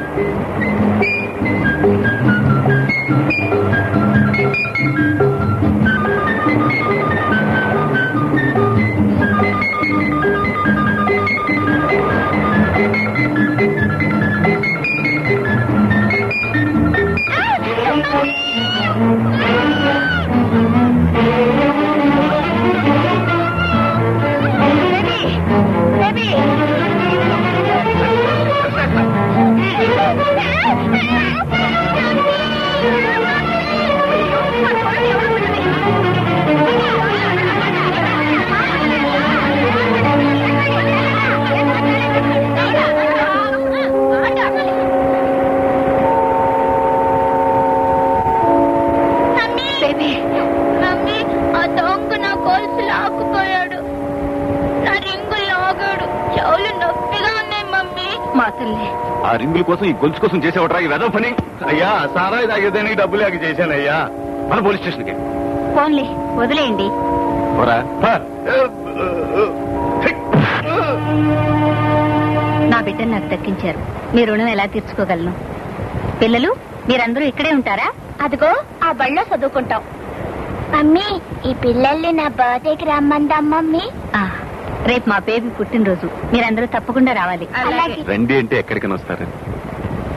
ఆ రింగుల కోసం, ఈ గొలుసు కోసం చేసేవట్రా ఈ వెదవ పని? అయ్యా, సారా తాగేదానికి డబ్బులు లేక చేశానయ్యా. మన పోలీస్ స్టేషన్కి ఫోన్లే, వదిలేయండి. నా బిడ్డను నాకు దక్కించారు, మీ రుణం ఎలా తీర్చుకోగలను? పిల్లలు, మీరందరూ ఇక్కడే ఉంటారా? అదిగో ఆ బళ్ళో చదువుకుంటాం. మమ్మీ, ఈ పిల్లల్ని నా బర్త్డేకి రమ్మందాం మమ్మీ. రేపు మా బేబీ పుట్టినరోజు, మీరందరూ తప్పకుండా రావాలి. రండి అంటే ఎక్కడికైనా వస్తారు?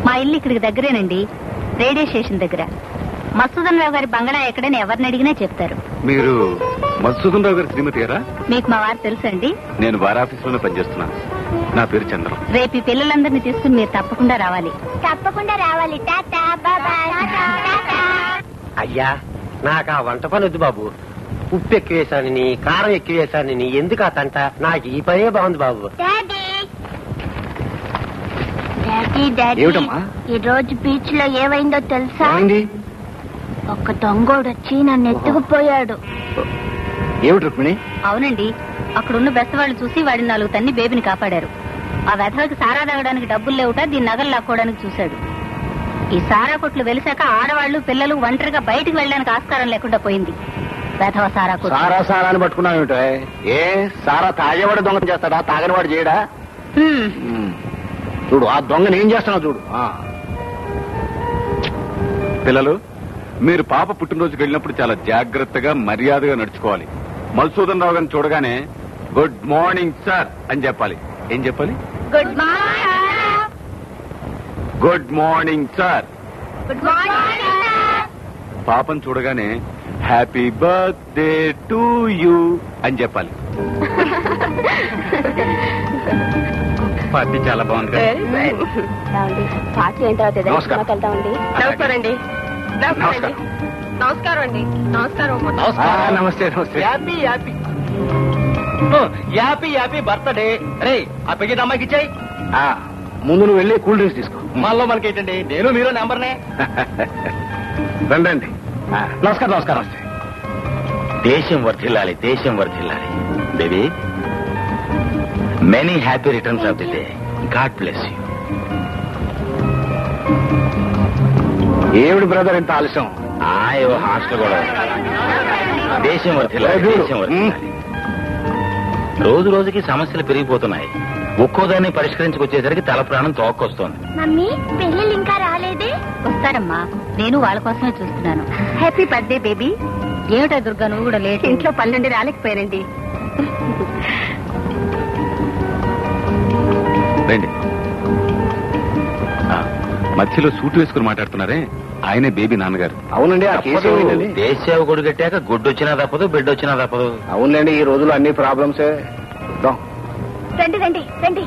మా ఇల్లు ఇక్కడికి దగ్గరేనండి, రేడియో స్టేషన్ దగ్గర. మధుసూదన్ రావు గారి బంగళా ఎక్కడని ఎవరిని అడిగినా చెప్తారు. మీరు మధుసూదన్ రావు గారి శ్రీమతి గారా? మీకు మా వారు తెలుసండి. నేను వారి ఆఫీస్ లోనే పనిచేస్తున్నాను. నా పేరు చంద్రం. రేపు ఈ పిల్లలందరినీ తీసుకుని మీరు తప్పకుండా రావాలి. తప్పకుండా రావాలి. టాటా బాబాయ్. అయ్యా, నాకు ఆ వంట పని వద్దు బాబు. ఉప్పు ఎక్కువ వేసానని, కారం ఎక్కువ వేసానని ఎందుకు ఆ తంట? నాకు ఈ పనే బాగుంది బాబు. డాడీ డాడీ డాడీ, ఏమిటమ్మా? ఈ రోజు బీచ్ లో ఏమైందో తెలుసా? ఒక దొంగోడు వచ్చి నన్ను ఎత్తుకుపోయాడు. ఏమిటి రుక్మిణి? అవునండి, అక్కడున్న బెస్తవాళ్ళు చూసి వాడిని 4 తన్ని బేబీని కాపాడారు. ఆ వెధవకి సారా తాగడానికి డబ్బులు లేవుట, దీన్ని నగలు లాక్కోవడానికి చూశాడు. ఈ సారా కొట్లు వెలిసాక ఆడవాళ్లు పిల్లలు ఒంటరిగా బయటికి వెళ్ళడానికి ఆస్కారం లేకుండా పోయింది. వెధవ సారా కొట్లు. సారా అని పట్టుకున్నావు ఏమిటో? ఏ సారా తాగేవాడు దొంగ చేస్తాడా, తాగనివాడు చేయడా? చూడు, ఆ దొంగని ఏం చేస్తానో చూడు. పిల్లలు, మీరు పాప పుట్టినరోజుకి వెళ్ళినప్పుడు చాలా జాగ్రత్తగా మర్యాదగా నడుచుకోవాలి. మధుసూదన్ రావు గారిని చూడగానే గుడ్ మార్నింగ్ సార్ అని చెప్పాలి. ఏం చెప్పాలి? Good morning. Good morning sir. Good morning. పాపను చూడగానే హ్యాపీ బర్త్డే టు యూ అని చెప్పాలి. పార్టీ చాలా బాగుంది కదా? పార్టీ అయిన తర్వాత నమస్కారం. వెళ్తామండి. నమస్కారం అండి. నమస్కారం. నమస్కారం అండి. నమస్కారం. నమస్తే నమస్తే. Happy happy happy happy birthday. రే, ఆ పెళ్లి అమ్మాయికి ఇచ్చాయి. ముందు నువ్వు వెళ్ళి కూల్ డ్రింక్స్ తీసుకో. మనలో మనకేంటండి, నేను మీరు నెంబర్నే. రండి. నమస్కారం. నమస్కారం. దేశం వర్ధిల్లాలి, దేశం వర్ధిల్లాలి. Baby, many happy returns of the day. God bless you. ఏమిటి బ్రదర్ ఇంత ఆలస్యం? ఏవో హాస్టల్ కూడా. దేశం వర్ధిల్లాలి, దేశం వర్ధిల్లాలి. రోజు రోజుకి సమస్యలు పెరిగిపోతున్నాయి. ఒక్కోదాన్ని పరిష్కరించుకొచ్చేసరికి తల ప్రాణం తోక్కొస్తోంది. మమ్మీ పెళ్ళిళ్ళు ఇంకా రాలేదే? వస్తారమ్మా, నేను వాళ్ళ కోసమే చూస్తున్నాను. Happy birthday baby. ఏమిటా దుర్గా, నువ్వు కూడా లేట్. ఇంట్లో పనులుండి రాలేకపోయారండి. రండి. మధ్యలో సూట్ వేసుకుని మాట్లాడుతున్నారే, ఆయనే బేబీ నాన్నగారు. అవునండి, ఆ కేసు ఏమైందండి? దేశ సేవ కొడు కట్టాక గుడ్డు వచ్చినా తప్పదు, బిడ్డ వచ్చినా తప్పదు. అవునండి, ఈ రోజుల్లో అన్ని ప్రాబ్లమ్సే. రండి రండి రండి.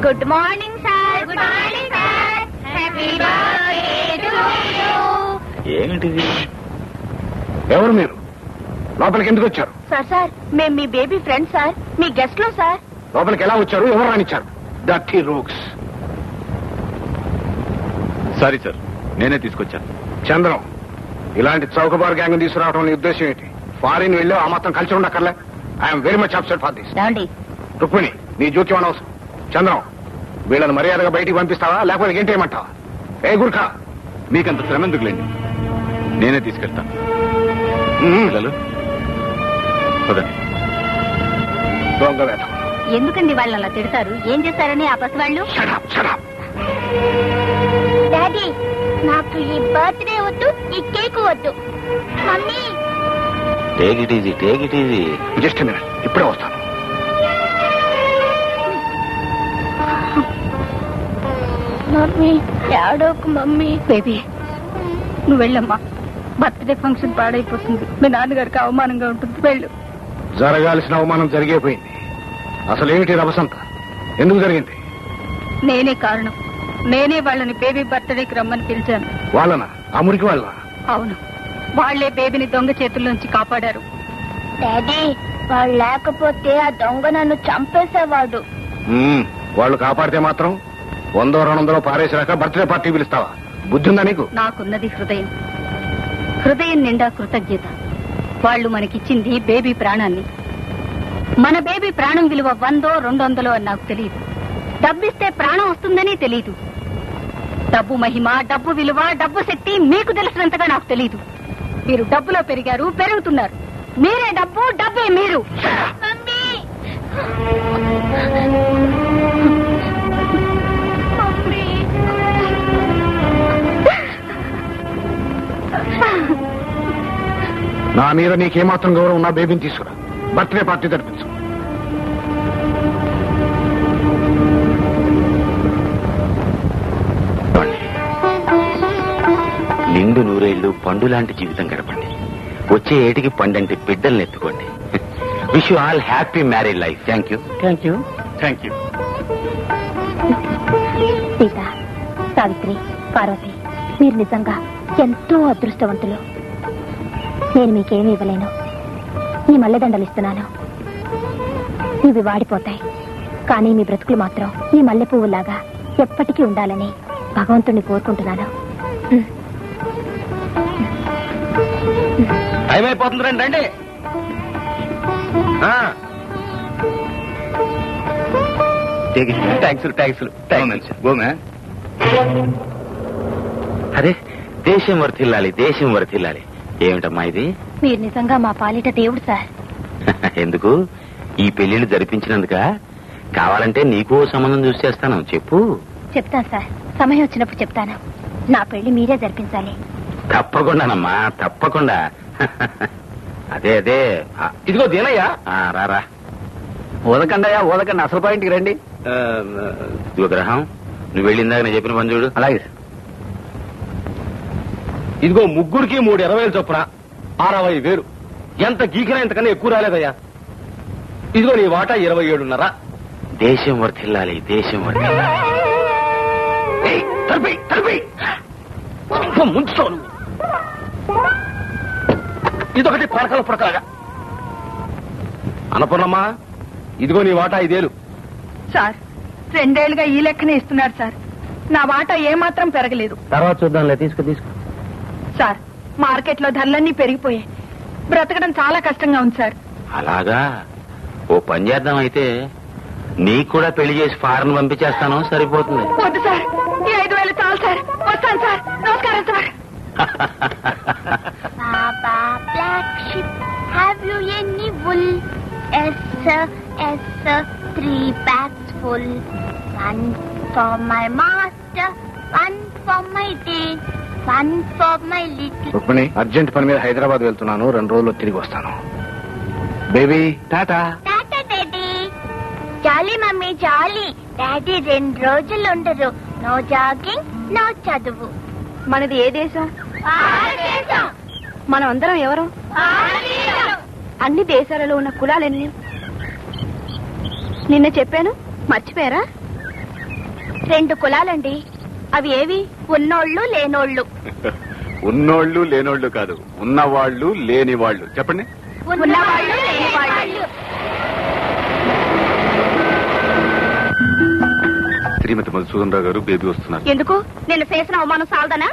Good morning sir. Good morning sir. Happy birthday to you. ఏమిటిది? ఎవరు మీరు? లోపలికి ఎందుకు వచ్చారు? సార్ సార్, మేము మీ బేబీ ఫ్రెండ్ సార్, మీ గెస్ట్ లో సార్. లోపలికి ఎలా వచ్చారు? ఎవరు రానిచ్చారు? Dirty rooks. సారీ సార్, నేనే తీసుకొచ్చాను. చంద్రం, ఇలాంటి చౌకబారు గ్యాంగ్ తీసుకురావడం నీ ఉద్దేశం ఏంటి? ఫారిన్ వెళ్ళి ఆ మాత్రం కలిసి ఉండక్కర్లే. I'm very much upset for this. Rukmini, నీ జోక్యం అనవసరం. చంద్రం, వీళ్ళని మర్యాదగా బయటికి పంపిస్తావా లేకపోతే ఏంటేమంటావా? ఏ గుర్ఖా, మీకంత శ్రమ ఎందుకులేండి, నేనే తీసుకెళ్తాను. పిల్లలు పదండి. దొంగ వేట. ఎందుకండి వాళ్ళు అలా తిడతారు? ఏం చేస్తారని ఆ పసి వాళ్ళు? డాడీ, నాకు ఈ బర్త్డే వద్దు, ఈ కేక్ వద్దు. Mummy, take it easy, take it easy. Just minute, ఇప్పుడే వస్తాను. మమ్మీ ఏడోకు. మమ్మీ బేబీ, నువ్వు వెళ్ళమ్మా. బర్త్డే ఫంక్షన్ పాడైపోతుంది, మీ నాన్నగారికి అవమానంగా ఉంటుంది. వెళ్ళు. జరగాల్సిన అవమానం జరిగిపోయింది. అసలు ఏమిటి రభసంతా? ఎందుకు జరిగింది? నేనే కారణం. నేనే వాళ్ళని బేబీ బర్త్డేకి రమ్మని పిలిచాను. వాళ్ళనా? ఆ మురికి వాళ్ళ? అవును, వాళ్లే బేబీని దొంగ చేతుల్లోంచి కాపాడారు. డాడీ, వాళ్ళు లేకపోతే ఆ దొంగ నన్ను చంపేసేవాడు. వాళ్ళు కాపాడితే మాత్రం 100-200 పారేసాక బర్త్డే పార్టీ పిలుస్తావా? బుద్ధి ఉందా నీకు? నాకున్నది హృదయం. హృదయం నిండా కృతజ్ఞత. వాళ్ళు మనకిచ్చింది బేబీ ప్రాణాన్ని. మన బేబీ ప్రాణం విలువ 100-200 అని నాకు తెలియదు. డబ్బిస్తే ప్రాణం వస్తుందని తెలియదు. డబ్బు మహిమ, డబ్బు విలువ, డబ్బు శక్తి మీకు తెలిసినంతగా నాకు తెలియదు. మీరు డబ్బులో పెరిగారు, పెరుగుతున్నారు. మీరే డబ్బు, డబ్బే మీరు. నా మీద నీకేమాత్రం గౌరవం ఉన్నా బేబీని తీసుకురా, బర్త్డే పార్టీ జరిపించు. నిండు నూరేళ్లు పండు లాంటి జీవితం గడపండి. వచ్చే ఏటికి పండంటి బిడ్డల్ని ఎత్తుకోండి. Wish you all happy married life. Thank you. Thank you. Thank you. Sita, Savitri, Parvati, మీరు నిజంగా ఎంతో అదృష్టవంతులు. నేను మీకేమీ ఇవ్వలేను. ఈ మల్లెదండలు ఇస్తున్నాను. ఇవి వాడిపోతాయి, కానీ మీ బ్రతుకులు మాత్రం ఈ మల్లె పువ్వులాగా ఎప్పటికీ ఉండాలని భగవంతుణ్ణి కోరుకుంటున్నాను. టైం అయిపోతుంది, రండి రండి. అదే దేశం వర్ధిల్లాలి, దేశం వర్ధిల్లాలి. ఏమిటమ్మా ఇది? మీరు నిజంగా మా పాలిట దేవుడు సార్. ఎందుకు? ఈ పెళ్లిని జరిపించినందుక? కావాలంటే నీకు సంబంధం చూసి చేస్తాను. చెప్పు. చెప్తాను సార్, సమయం వచ్చినప్పుడు చెప్తాను. నా పెళ్లి మీరే జరిపించాలి. తప్పకుండానమ్మా, తప్పకుండా. అదే అదే. ఇదిగో దీనయ్యా. రారా. ఓదకండయ్యా, ఓదకండి, అసలు పాయింట్కి రండి. ఇదిగో గ్రహం, నువ్వు వెళ్ళిందాక నేను చెప్పిన పని చూడు. అలాగే. ఇదిగో ముగ్గురికి 320 చొప్పున 60,000. ఎంత గీకినా ఇంతకన్నా ఎక్కువ రాలేదయ్యా. ఇదిగో నీ వాటా 27.5. దేశం వర్ధిల్లాలి, దేశం వర్ధిల్లాలి. ముంచుతావు. ఇదొకటి పరకల పుడకలాగా. అనుకున్నమ్మా, ఇదిగో నీ వాటా 5,000. సార్, 2 ఏళ్లుగా ఈ లెక్కనే ఇస్తున్నారు సార్. నా వాటా ఏమాత్రం పెరగలేదు. తర్వాత చూద్దాంలే. తీసుకో. సార్, మార్కెట్ లో ధరలన్నీ పెరిగిపోయాయి. బ్రతకడం చాలా కష్టంగా ఉంది సార్. అలాగా? ఓ పని చేద్దాం అయితే, నీకు కూడా పెళ్లి చేసి ఫారెన్ పంపించేస్తాను, సరిపోతుంది. వద్దు సార్, ఈ 5,000 చాలు సార్. వస్తాను సార్. నమస్కారం sir. Baba, black sheep, have you any wool? Yes, sir, 3 bags full. 1 for my master, 1 for my day, 1 for my little... Rukmini, urgent పని మీద హైదరాబాద్ వెళ్తున్నాను, 2 రోజుల్లో తిరిగి వస్తాను. బేబీ టాటా. టాటా డాడీ. జాలీ మమ్మీ జాలీ. డాడీ 2 రోజులు ఉండరు. నో జాగింగ్, నో చదువు. మనది ఏ దేశం? భారతదేశం. మనం అందరం ఎవరు? అన్ని దేశాలలో ఉన్న కులాలెన్ని? నిన్న చెప్పాను, మర్చిపోయారా? 2 కులాలండి. అవి ఏవి? ఉన్నోళ్ళు లేనోళ్ళు. ఉన్నోళ్ళు లేనోళ్ళు కాదు, ఉన్నవాళ్ళు లేని వాళ్ళు. చెప్పండి. ఉన్నవాళ్ళు లేనివాళ్ళు. శ్రీమతి మధుసూదన్ రావు గారు, బేబీ వస్తున్నారు. ఎందుకు? నిన్న చేసిన అవమానం సాల్దనా?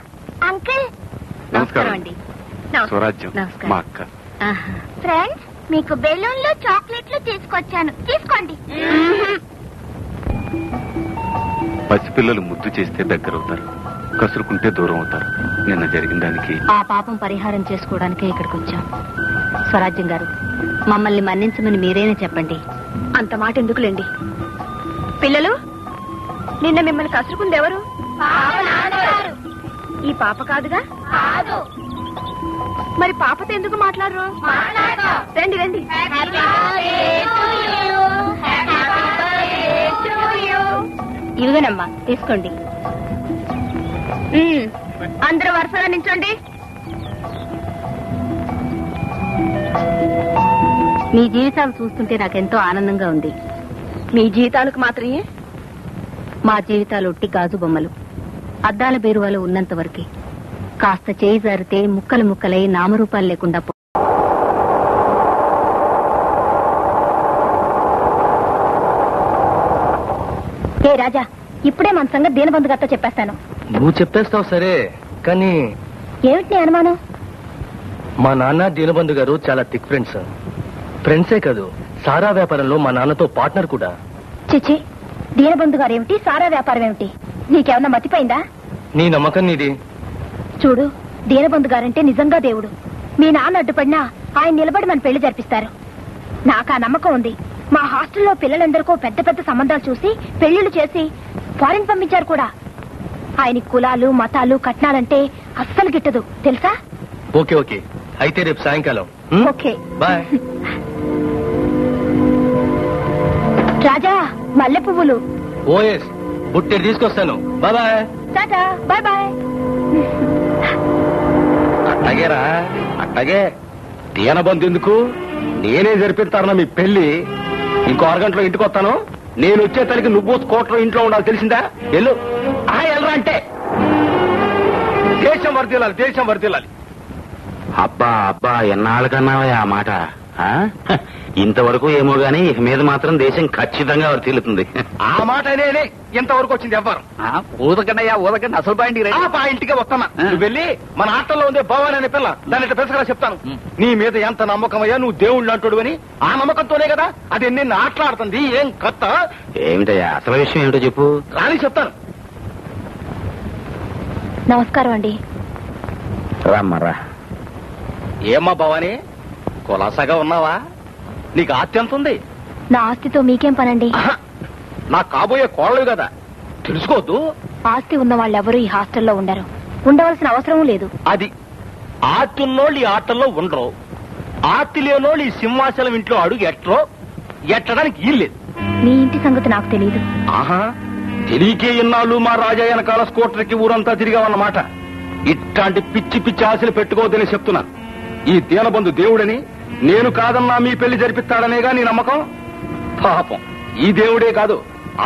అంకుల్, నమస్కారం అండి. స్వరాజ్యం, నమస్కారం. మా అక్క. ఫ్రెండ్స్, మీకు బెలూన్లు చాక్లెట్లు తీసుకొచ్చాను, తీసుకోండి. పసిపిల్లలు ముద్దు చేస్తే దగ్గరవుతారు, కసురుకుంటే దూరం అవుతారు. నిన్న జరిగిన దానికి ఆ పాపం పరిహారం చేసుకోవడానికే ఇక్కడికి వచ్చాం. స్వరాజ్యం గారు, మమ్మల్ని మన్నించమని మీరేనే చెప్పండి. అంత మాట ఎందుకులేండి. పిల్లలు, నిన్న మిమ్మల్ని కసురుకుంది ఎవరు? ఈ పాప కాదుగా? మరి పాపతో ఎందుకు మాట్లాడరు? రండి రండి. ఇదిగోనమ్మా, తీసుకోండి. అందరూ వరుసగా నించోండి. మీ జీవితాలు చూస్తుంటే నాకెంతో ఆనందంగా ఉంది. మీ జీవితాలకు మాత్రమే? మా జీవితాలు ఒట్టి గాజు బొమ్మలు. అద్దాల బేరువాలు ఉన్నంత వరకే. కాస్త చేయి జారితే ముక్కలు ముక్కలై నామరూపాలు లేకుండా ఏ రాజా, ఇప్పుడే మన సంగతి దీనబంధు గారితో చెప్పేస్తాను. నువ్వు చెప్పేస్తావు సరే, కానీ ఏమిటి నీ అనుమానం? మా నాన్న దీనబంధు గారు చాలా థిక్ ఫ్రెండ్స్. ఫ్రెండ్సే కాదు, సారా వ్యాపారంలో మా నాన్నతో పార్ట్నర్ కూడా. చిచి, దీనబంధు గారు ఏమిటి, సారా వ్యాపారం ఏమిటి? నీకేమన్నా మతిపోయిందా? నీ నమ్మకం నీది. చూడు, దీనబంధు గారంటే నిజంగా దేవుడు. మీ నాన్న అడ్డుపడినా ఆయన నిలబడి మన పెళ్లి జరిపిస్తారు. నాకు ఆ నమ్మకం ఉంది. మా హాస్టల్లో పిల్లలందరికీ పెద్ద పెద్ద సంబంధాలు చూసి పెళ్లిళ్లు చేసి ఫారెన్ పంపించారు కూడా. ఆయన కులాలు మతాలు కట్నాలంటే అస్సలు గిట్టదు, తెలుసా? ఓకే ఓకే, అయితే రేపు సాయంకాలం. Okay, bye. రాజా, మల్లె పువ్వులు. ఓఎస్, బుట్టెడు తీసుకొస్తాను. Bye bye. Tata, bye bye. అట్టగేరా, అట్టగే. దీనబంధు ఎందుకు? నేనే జరిపిస్తాను మీ పెళ్లి. ఇంకో 6 గంటలో ఇంటికి వస్తాను. నేను వచ్చే తల్లికి నువ్వు కోట్లో ఇంట్లో ఉండాలి, తెలిసిందా? వెళ్ళు. వెళ్ళరా అంటే దేశం వర్దిల్లాలి, దేశం వర్దిల్లాలి. అబ్బా అబ్బా, ఎన్నాళ్ళకన్నావా ఆ మాట? ఇంతవరకు ఏమో గానీ ఇక మీద మాత్రం దేశం ఖచ్చితంగా వర్తిల్లుతుంది. ఆ మాట నేనే. ఇంతవరకు వచ్చింది ఎవ్వరు. ఊదకండి ఊదకండి, అసలు పాయింట్ ఆ పాయింట్కే వస్తున్నా. నువ్వు వెళ్ళి మన ఆటల్లో ఉందే భవాని అనే పిల్ల, దాన్ని ఇట్లా పెసగా చెప్తాను. నీ మీద ఎంత నమ్మకం అయ్యా, నువ్వు దేవుళ్ళు అంటాడు అని. ఆ నమ్మకంతోనే కదా అది నిన్ను ఆటలాడుతుంది. ఏం కొత్త? ఏమిటయ్యా అసలు విషయం ఏమిటో చెప్పు. రాని చెప్తాను. నమస్కారం అండి. రామ్మరా. ఏమ్మా భవాని, కులాసాగా ఉన్నావా? నీకు ఆస్తి ఎంత ఉంది? నా ఆస్తితో మీకేం పనండి? నాకు కాబోయే కోడలు కదా, తెలుసుకోవద్దు. ఆస్తి ఉన్న వాళ్ళెవరూ ఈ హాస్టల్లో ఉండరు, ఉండవలసిన అవసరం లేదు. అది ఆస్తి ఉన్నోళ్ళు ఈ ఆటల్లో ఉండరు. ఆస్తి లేనోళ్ళు ఈ సింహాచలం ఇంట్లో అడుగు ఎట్టడానికి వీల్లేదు. మీ ఇంటి సంగతి నాకు తెలియదు. ఆహా, తెలియకే ఇన్నాళ్ళు మా రాజా వెనకాల స్కూటర్కి ఊరంతా తిరిగామన్నమాట. ఇట్లాంటి పిచ్చి పిచ్చి ఆశలు పెట్టుకోవద్దని చెప్తున్నాను. ఈ దీనబంధు దేవుడని, నేను కాదన్నా మీ పెళ్లి జరిపిస్తాడనేగా నీ నమ్మకం. పాపం, ఈ దేవుడే కాదు,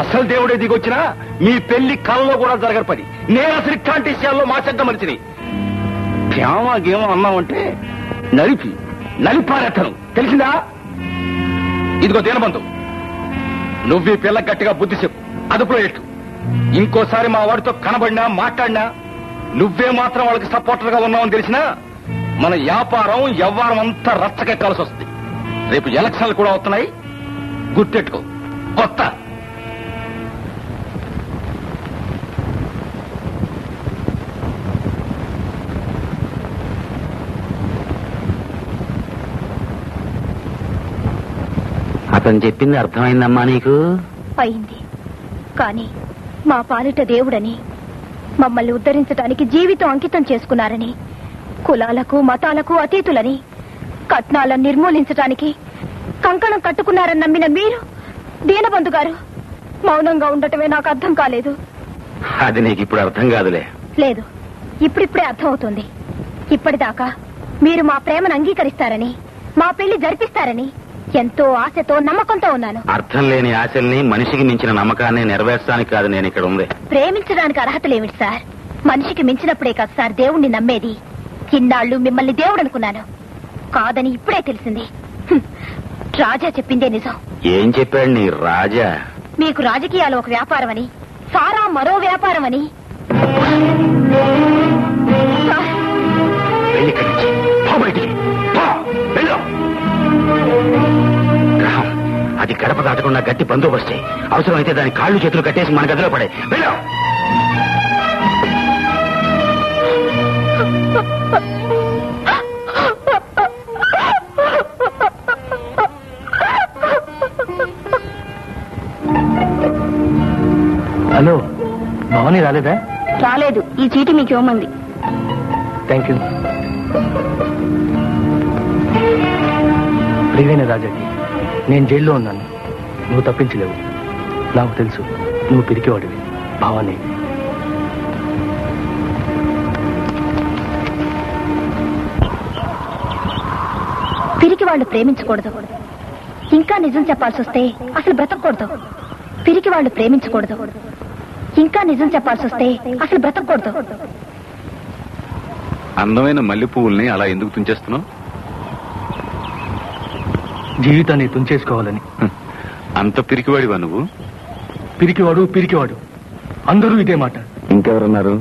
అసలు దేవుడే దిగొచ్చినా మీ పెళ్లి కళ్ళలో కూడా జరగరు పని. నేను అసలు ఇట్లాంటి విషయాల్లో మా చెడ్డ మనిషిని. ప్రేమ గేమో అన్నామంటే నలిపారెత్తను, తెలిసిందా? ఇదిగో దీనబంధు, నువ్వు ఈ పిల్ల గట్టిగా బుద్ధి చెప్పు, అదుపులో ఎట్టు. ఇంకోసారి మా వాడితో కనబడినా మాట్లాడినా నువ్వే మాత్రం వాళ్ళకి సపోర్టర్ గా ఉన్నావని తెలిసినా మన వ్యాపారం వ్యవహారం అంతా రచ్చకెక్కాల్సి వస్తుంది. రేపు ఎలక్షన్లు కూడా వస్తున్నాయి, గుర్తెట్టుకో. కొత్త అతను చెప్పింది అర్థమైందమ్మా నీకు? అయింది. కానీ మా పాలిట దేవుడని, మమ్మల్ని ఉద్ధరించడానికి జీవితం అంకితం చేసుకున్నారని, కులాలకు మతాలకు అతీతులని, కట్నాలను నిర్మూలించడానికి కంకణం కట్టుకున్నారని నమ్మిన మీరు దీనబంధు గారు మౌనంగా ఉండటమే నాకు అర్థం కాలేదు. అది నీకు ఇప్పుడు అర్థం కాదులే. లేదు, ఇప్పుడిప్పుడే అర్థం అవుతుంది. ఇప్పటిదాకా మీరు మా ప్రేమను అంగీకరిస్తారని, మా పెళ్లి జరిపిస్తారని ఎంతో ఆశతో నమ్మకంతో ఉన్నాను. అర్థం లేని ఆశల్ని, మనిషికి మించిన నమ్మకాన్ని నెరవేర్చడానికి కాదు నేను ఇక్కడ ఉంది. ప్రేమించడానికి అర్హతలేమిటి సార్? మనిషికి మించినప్పుడే కదా సార్ దేవుణ్ణి నమ్మేది. ఇన్నాళ్లు మిమ్మల్ని దేవుడు అనుకున్నాను, కాదని ఇప్పుడే తెలిసింది. రాజా చెప్పిందే నిజం. ఏం చెప్పాడు నీ రాజా? మీకు రాజకీయాలు ఒక వ్యాపారం అని, సారా మరో వ్యాపారం అని. గ్రహం అది గడప దాటకుండా గట్టి బందోబస్తే. అవసరమైతే దాని కాళ్ళు చేతులు కట్టేసి మన గదిలో పడే. వెళ్ళాం. హలో, భవానీ రాలేదా? రాలేదు. ఈ చీటి మీకు ఇవ్వమంది. Thank you. ప్రియమైన రాజాకి, నేను జైల్లో ఉన్నాను. నువ్వు తప్పించలేవు. నాకు తెలుసు నువ్వు పిరికివాడివి. భవానీ, పిరికి వాళ్ళు ప్రేమించకూడదు. ఇంకా నిజం చెప్పాల్సి వస్తే అసలు బ్రతకూడదు. పిరికి వాళ్ళు ప్రేమించకూడదు. ఇంకా నిజం చెప్పాల్సి వస్తే అసలు బ్రతకూడదు. అందమైన మల్లె పువ్వుల్ని అలా ఎందుకు తుంచేస్తున్నావు? జీవితాన్ని తుంచేసుకోవాలని. అంత పిరికివాడివా నువ్వు? పిరికివాడు పిరికివాడు అందరూ ఇదే మాట. ఇంకెవరున్నారు?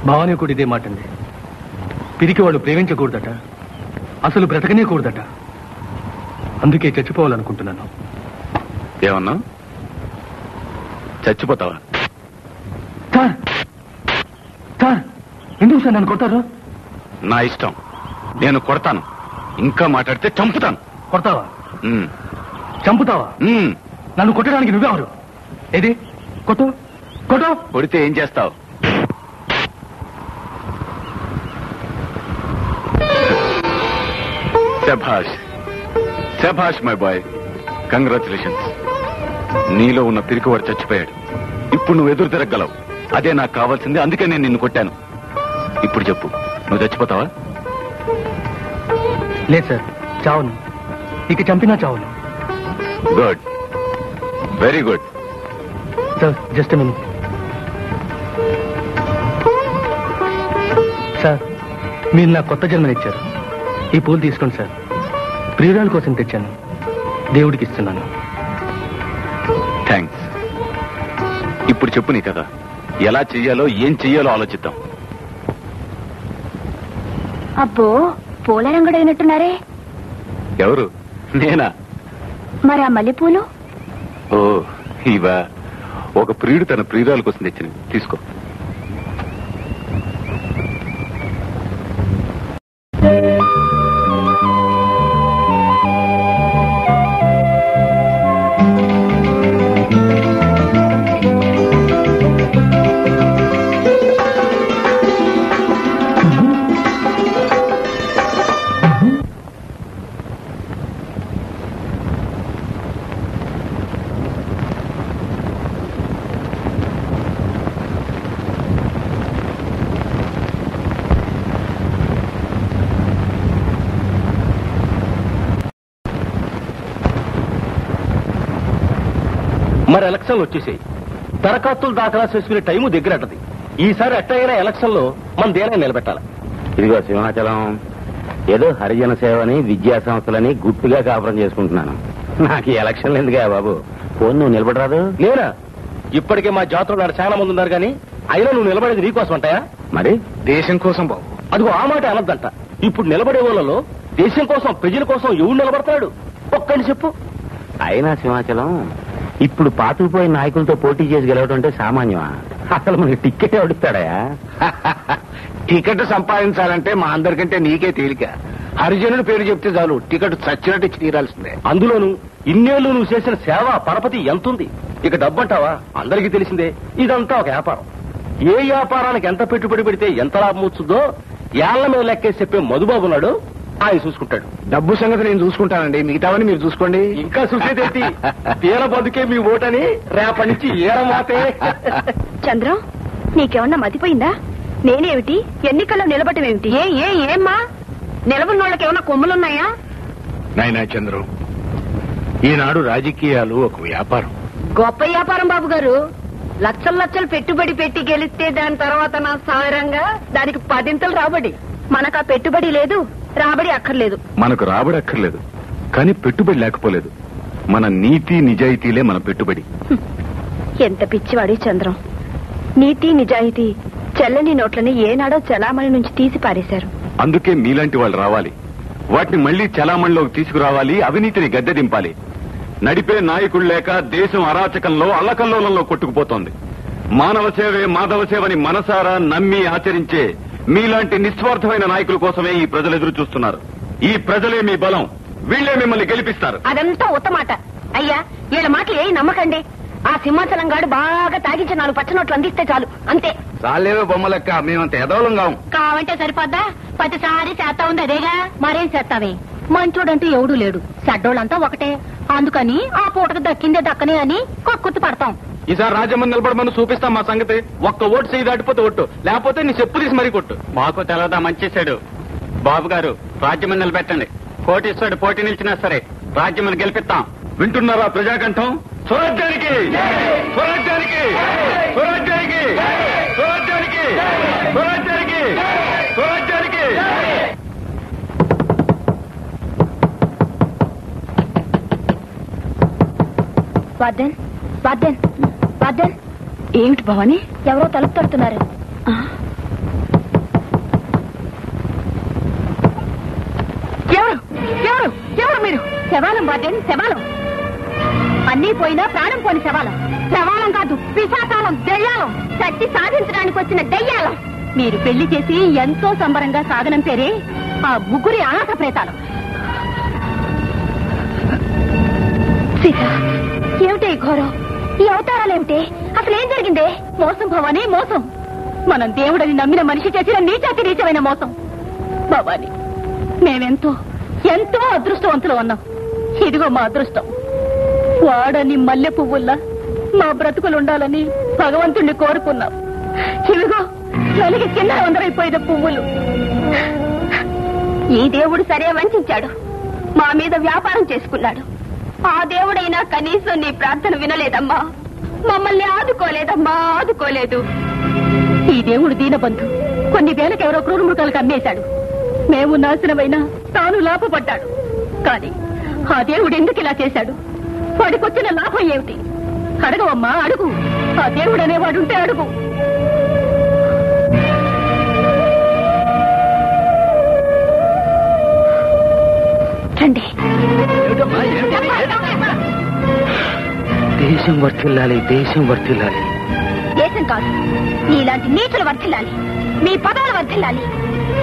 భవానీ కూడా ఇదే మాట అండి. పిరికివాడు ప్రేమించకూడదట, అసలు బ్రతకనే కూడదట. అందుకే చచ్చిపోవాలనుకుంటున్నాను. ఏమన్నా? చచ్చిపోతావా? సార్, సార్, ఎందుకు సార్ నన్ను కొడతారు? నా ఇష్టం, నేను కొడతాను. ఇంకా మాట్లాడితే చంపుతాను. కొడతావా? చంపుతావా? నన్ను కొట్టడానికి నువ్వెవరు? ఏది? కొట్టు, కొట్టు. కొడితే ఏం చేస్తావు? శభాష్, శభాష్ మై బాయ్, కంగ్రాచులేషన్స్. నీలో ఉన్న పిరికివాడు చచ్చిపోయాడు. ఇప్పుడు నువ్వు ఎదురు తిరగలవు. అదే నాకు కావాల్సింది. అందుకే నేను నిన్ను కొట్టాను. ఇప్పుడు చెప్పు, నువ్వు చచ్చిపోతావా? లేదు సార్, చావును. ఇక చంపినా చావును. Good, very good. Sir, just minute. Sir, మీరు నాకు కొత్త జన్మనిచ్చారు. ఈ పూలు తీసుకోండి సార్. ప్రియురాల కోసం తెచ్చాను, దేవుడికి ఇస్తున్నాను. థ్యాంక్స్. ఇప్పుడు చెప్పు నీ కదా, ఎలా చెయ్యాలో ఏం చెయ్యాలో ఆలోచిద్దాం. అబ్బో, పూల రంగుడైనట్టున్నారే. ఎవరు? నేనా? మరి ఆ మల్లెపూలు? ఓ, ఇవా ఒక ప్రియుడు తన ప్రియురాల కోసం తెచ్చినవి. తీసుకో. మరి ఎలక్షన్లు వచ్చేసాయి. దరఖాస్తులు దాఖలా చేసుకునే టైము దగ్గరటది. ఈసారి ఎట్టయినా ఎలక్షన్ లో మన దేనే నిలబెట్టాలి. ఇదిగో సింహాచలం, ఏదో హరిజన సేవని, విద్యా సంస్థలని గుట్టుగా కాపురం చేసుకుంటున్నాను. నాకు ఈ ఎలక్షన్లు ఎందుకే బాబు? ఫోన్ నువ్వు నిలబడరాదు? నేనా? ఇప్పటికే మా జాతరలో చాలా మంది ఉన్నారు కానీ అయినా నువ్వు నిలబడేది నీకోసం అంటాయా? మరి దేశం కోసం బాబు. అదిగో ఆ మాట అనద్దంట. ఇప్పుడు నిలబడే వాళ్ళలో దేశం కోసం ప్రజల కోసం ఎవరు నిలబడతాడు ఒక్కని చెప్పు. అయినా సింహాచలం ఇప్పుడు పాతుకుపోయిన నాయకులతో పోటీ చేసి గెలవడం అంటే సామాన్యమా? అసలు మనకి టిక్కెట్ ఎవడిస్తాడయా? టికెట్ సంపాదించాలంటే మా అందరికంటే నీకే తేలిక. హరిజనుడి పేరు చెప్తే చాలు టికెట్ చచ్చినట్టు ఇచ్చి తీరాల్సిందే. అందులోను ఇన్నేళ్లు నువ్వు చేసిన సేవ పరపతి ఎంతుంది? ఇక డబ్బంటావా? అందరికీ తెలిసిందే. ఇదంతా ఒక వ్యాపారం. ఏ వ్యాపారానికి ఎంత పెట్టుబడి పెడితే ఎంత లాభం వచ్చుద్దో ఏళ్ల మీద లెక్కేసి చెప్పే మధుబాబు ఉన్నాడు, ఆయన చూసుకుంటాడు. డబ్బు సంగతి నేను చూసుకుంటానండి, మిగతావని మీరు చూసుకోండి. ఇంకా చూసేదేంటి? తీర బతుకే మీ ఓటని రేపటి నుంచి ఏరమాతే. చంద్రం, నీకేమన్నా మతిపోయిందా? నేనేమిటి ఎన్నికల్లో నిలబడమేమిటి? ఏమ్మా నిలబడినోళ్ళకి ఏమన్నా కొమ్ములున్నాయా? నాయనా చంద్రం, ఈనాడు రాజకీయాలు ఒక వ్యాపారం. గొప్ప వ్యాపారం బాబు గారు. లక్షలు లక్షలు పెట్టుబడి పెట్టి గెలిస్తే దాని తర్వాత నా సారంగా దానికి 10 రాబడి. మనకు ఆ పెట్టుబడి లేదు, రాబడి అక్కర్లేదు. మనకు రాబడి అక్కర్లేదు, కానీ పెట్టుబడి లేకపోలేదు. మన నీతి నిజాయితీలే మన పెట్టుబడి. ఎంత పిచ్చివాడి చంద్రం. నీతి నిజాయితీ చెల్లని నోట్లని ఏనాడో చలామణి నుంచి తీసి పారేశారు. అందుకే మీలాంటి వాళ్ళు రావాలి, వాటిని మళ్లీ చలామణిలోకి తీసుకురావాలి, అవినీతిని గద్దె దింపాలి. నడిపే నాయకుడు లేక దేశం అరాచకంలో అల్లకల్లోలంలో కొట్టుకుపోతోంది. మానవ సేవే మాధవ సేవని మనసారా నమ్మి ఆచరించే మీలాంటి నిస్వార్థమైన నాయకుల కోసమే ఈ ప్రజలు ఎదురు చూస్తున్నారు. ఈ ప్రజలే మీ బలం, వీళ్లే మిమ్మల్ని గెలిపిస్తారు. అదంతా ఉత్తమాట అయ్యా. వీళ్ళ మాటలు ఏ నమ్మకండి. ఆ సింహాచలం గాడు బాగా తాగించి 4 పచ్చనోట్లు అందిస్తే చాలు, అంతే. చాలేవే బొమ్మలెక్క, మేమంత ఎదవలం కావు. కావంటే సరిపోద్దా? ప్రతిసారి చేస్తా ఉంది అదేగా. మరేం చేస్తావే? మంచోడంటూ ఎవడూ లేడు, చెడ్డోళ్ళంతా ఒకటే. అందుకని ఆ పూటకు దక్కిందే దక్కనే అని కొక్కుర్తి పడతాం. ఈసారి రాజ్యమని నిలబడమని చూపిస్తాం మా సంగతి. ఒక్క ఓటు చేయి దాటిపోతే ఒట్టు, లేకపోతే నీ చెప్పు తీసి మరీ కొట్టు. మాకు తెలవదా మంచేశాడు బాబు గారు. రాజ్యమని నిలబెట్టండి. కోటీశ్వరుడు పోటీ నిలిచినా సరే రాజ్యమని గెలిపిస్తాం. వింటున్నారా ప్రజాకంఠం? స్వరాజ్యానికి, స్వరాజ్యానికి, స్వరాజ్యానికి, స్వరాజ్యానికి, స్వరాజ్యానికి, స్వరాజ్యానికి. వర్ధన్, వర్ధన్, వర్ధన్. ఏమిటి భవాని? ఎవరో తలుపు తడుతున్నారు. ఎవరు ఎవరు ఎవరు మీరు? శవాలం వర్ధన్, శవాలం. అన్నీ పోయినా ప్రాణం పోని శవాలం. శవాలం కాదు, పిశాచాలం, దెయ్యాలం. చట్టి సాధించడానికి వచ్చిన దెయ్యాలం. మీరు పెళ్లి చేసి ఎంతో సంబరంగా సాగనం పేరే ఆ ముగ్గురి అనాథ ప్రేతాలు. సీత, ఏమిటే ఈ ఘోరం? ఈ అవతారాలేమిటే? అసలు ఏం జరిగిందే? మోసం భవాని, మోసం. మనం దేవుడని నమ్మిన మనిషి చేసిన నీచాతి నీచమైన మోసం. భవాని, మేమెంతో ఎంతో అదృష్టవంతులు ఉన్నాం. ఇదిగో మా అదృష్టం. వాడని మల్లె పువ్వుల్లా మా బ్రతుకులుండాలని భగవంతుణ్ణి కోరుకున్నాం. ఇదిగో నలిగి కింద వందరైపోయిన పువ్వులు. ఈ దేవుడు సరే వంచాడు, మా మీద వ్యాపారం చేసుకున్నాడు. ఆ దేవుడైనా కనీసం నీ ప్రార్థన వినలేదమ్మా. మమ్మల్ని ఆదుకోలేదమ్మా, ఆదుకోలేదు. ఈ దేవుడు దీనబంధు. కొన్ని వేలకు ఎవరో క్రూర మృగాలకు అమ్మేశాడు. మేము నాశనమైనా తాను లాభపడ్డాడు. కానీ ఆ దేవుడు ఎందుకు ఇలా చేశాడు? వాడికొచ్చిన లాభం ఏమిటి? అడగవమ్మా, అడుగు. ఆ దేవుడు అనేవాడుంటే అడుగు. రండి. దేశం వర్తిల్లాలి, దేశం వర్తిల్లాలి. దేశం కాదు, నీలాంటి నీచులు వర్ధిల్లాలి. మీ పదవులు వర్ధిల్లాలి.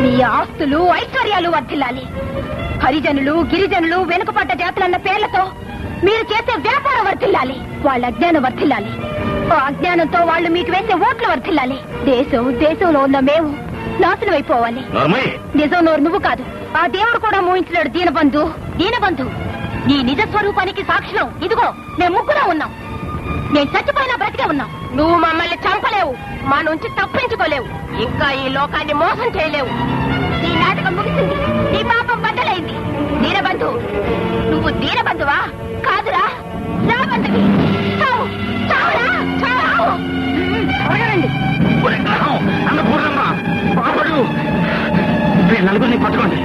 మీ ఆస్తులు ఐశ్వర్యాలు వర్ధిల్లాలి. హరిజనులు, గిరిజనులు, వెనుకపడ్డ జాతులన్న పేర్లతో మీరు చేసే వ్యాపారం వర్ధిల్లాలి. వాళ్ళ అజ్ఞానం వర్ధిల్లాలి. ఆ అజ్ఞానంతో వాళ్ళు మీకు వేసే ఓట్లు వర్ధిల్లాలి. దేశంలో ఉన్న మేము నాశనం అయిపోవాలి. నిజం నోరు నువ్వు కాదు, ఆ దేవుడు కూడా మోహించినాడు. దీనబంధు, దీనబంధు. నీ నిజ స్వరూపానికి సాక్షులం. ఇదిగో మేము ముగ్గులో ఉన్నాం. నేను చచ్చిపోయినా బ్రతికే ఉన్నాం. నువ్వు మమ్మల్ని చంపలేవు, మా నుంచి తప్పించుకోలేవు, ఇంకా ఈ లోకాన్ని మోసం చేయలేవు. నీ నాటకం ముగిసింది, నీ పాపం బద్దలైంది. దీనబంధు, నువ్వు దీనబంధువా? కాదురా, రాబంధువి. చావు, చావురా, చావు. రండి. నలుగురిని పట్టుకోండి.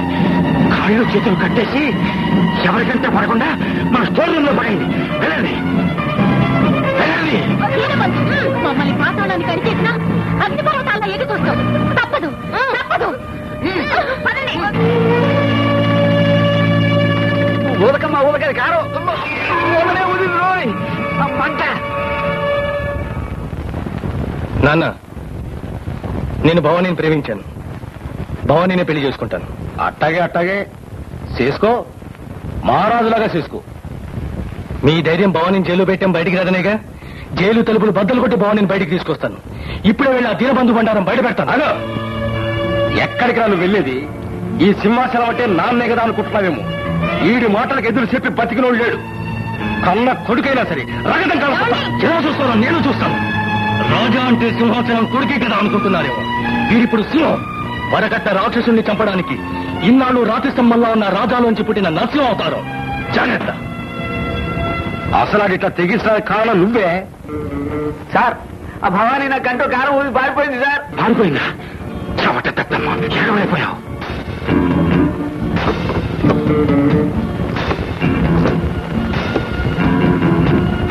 కాళ్ళు చేతులు కట్టేసి ఎవరికంటే పడకుండా మన స్టోర్ రూమ్ లో పడండి. వెళ్ళండి, వెళ్ళండి. మమ్మల్ని పాతాళానికి అడిచేసిన అగ్నిపర్వతాల్లో ఎదుకొస్తాం. తప్పదు, తప్పదు. దాని కారం పంట. నాన్న, నేను భవానీని ప్రేమించాను. భవానీని పెళ్లి చేసుకుంటాను. అట్టాగే చేసుకో, మహారాజులాగా చేసుకో. మీ ధైర్యం భవానీని జైలు పెట్టాం బయటికి రాదనేగా. జైలు తలుపులు బద్దలు కొట్టి భవానీని బయటికి తీసుకొస్తాను. ఇప్పుడే వెళ్ళి ఆ దీనబంధు బండారం బయట పెడతాను. అదో ఎక్కడికి రాను వెళ్ళేది? ఈ సింహాసనం అంటే నాన్నే కదా అనుకుంటున్నావేమో. ఈడి మాటలకు ఎదురు చెప్పి బతికినోడు లేడు. కన్న కొడుకైనా సరే రగతం చూస్తాను, నేను చూస్తాను. రాజా అంటే సింహాసనం కొడుకే కదా అనుకుంటున్నారేమో. వీరిప్పుడు సింహం. వరకట్ట రాక్షసుని చంపడానికి ఇన్నాళ్ళు రాతి స్తంభంలో ఉన్న రాజాలోంచి పుట్టిన నర్సింహం అవుతారు. జాగ్రత్త. అసలు అది ఇట్లా తెగించడానికి కారణం నువ్వే. సార్, ఆ భవానీ నా కంటూ కారం ఊది పారిపోయింది సార్. పారిపోయిందా? చవట తప్పమ్మా, ఎడవైపోయావు.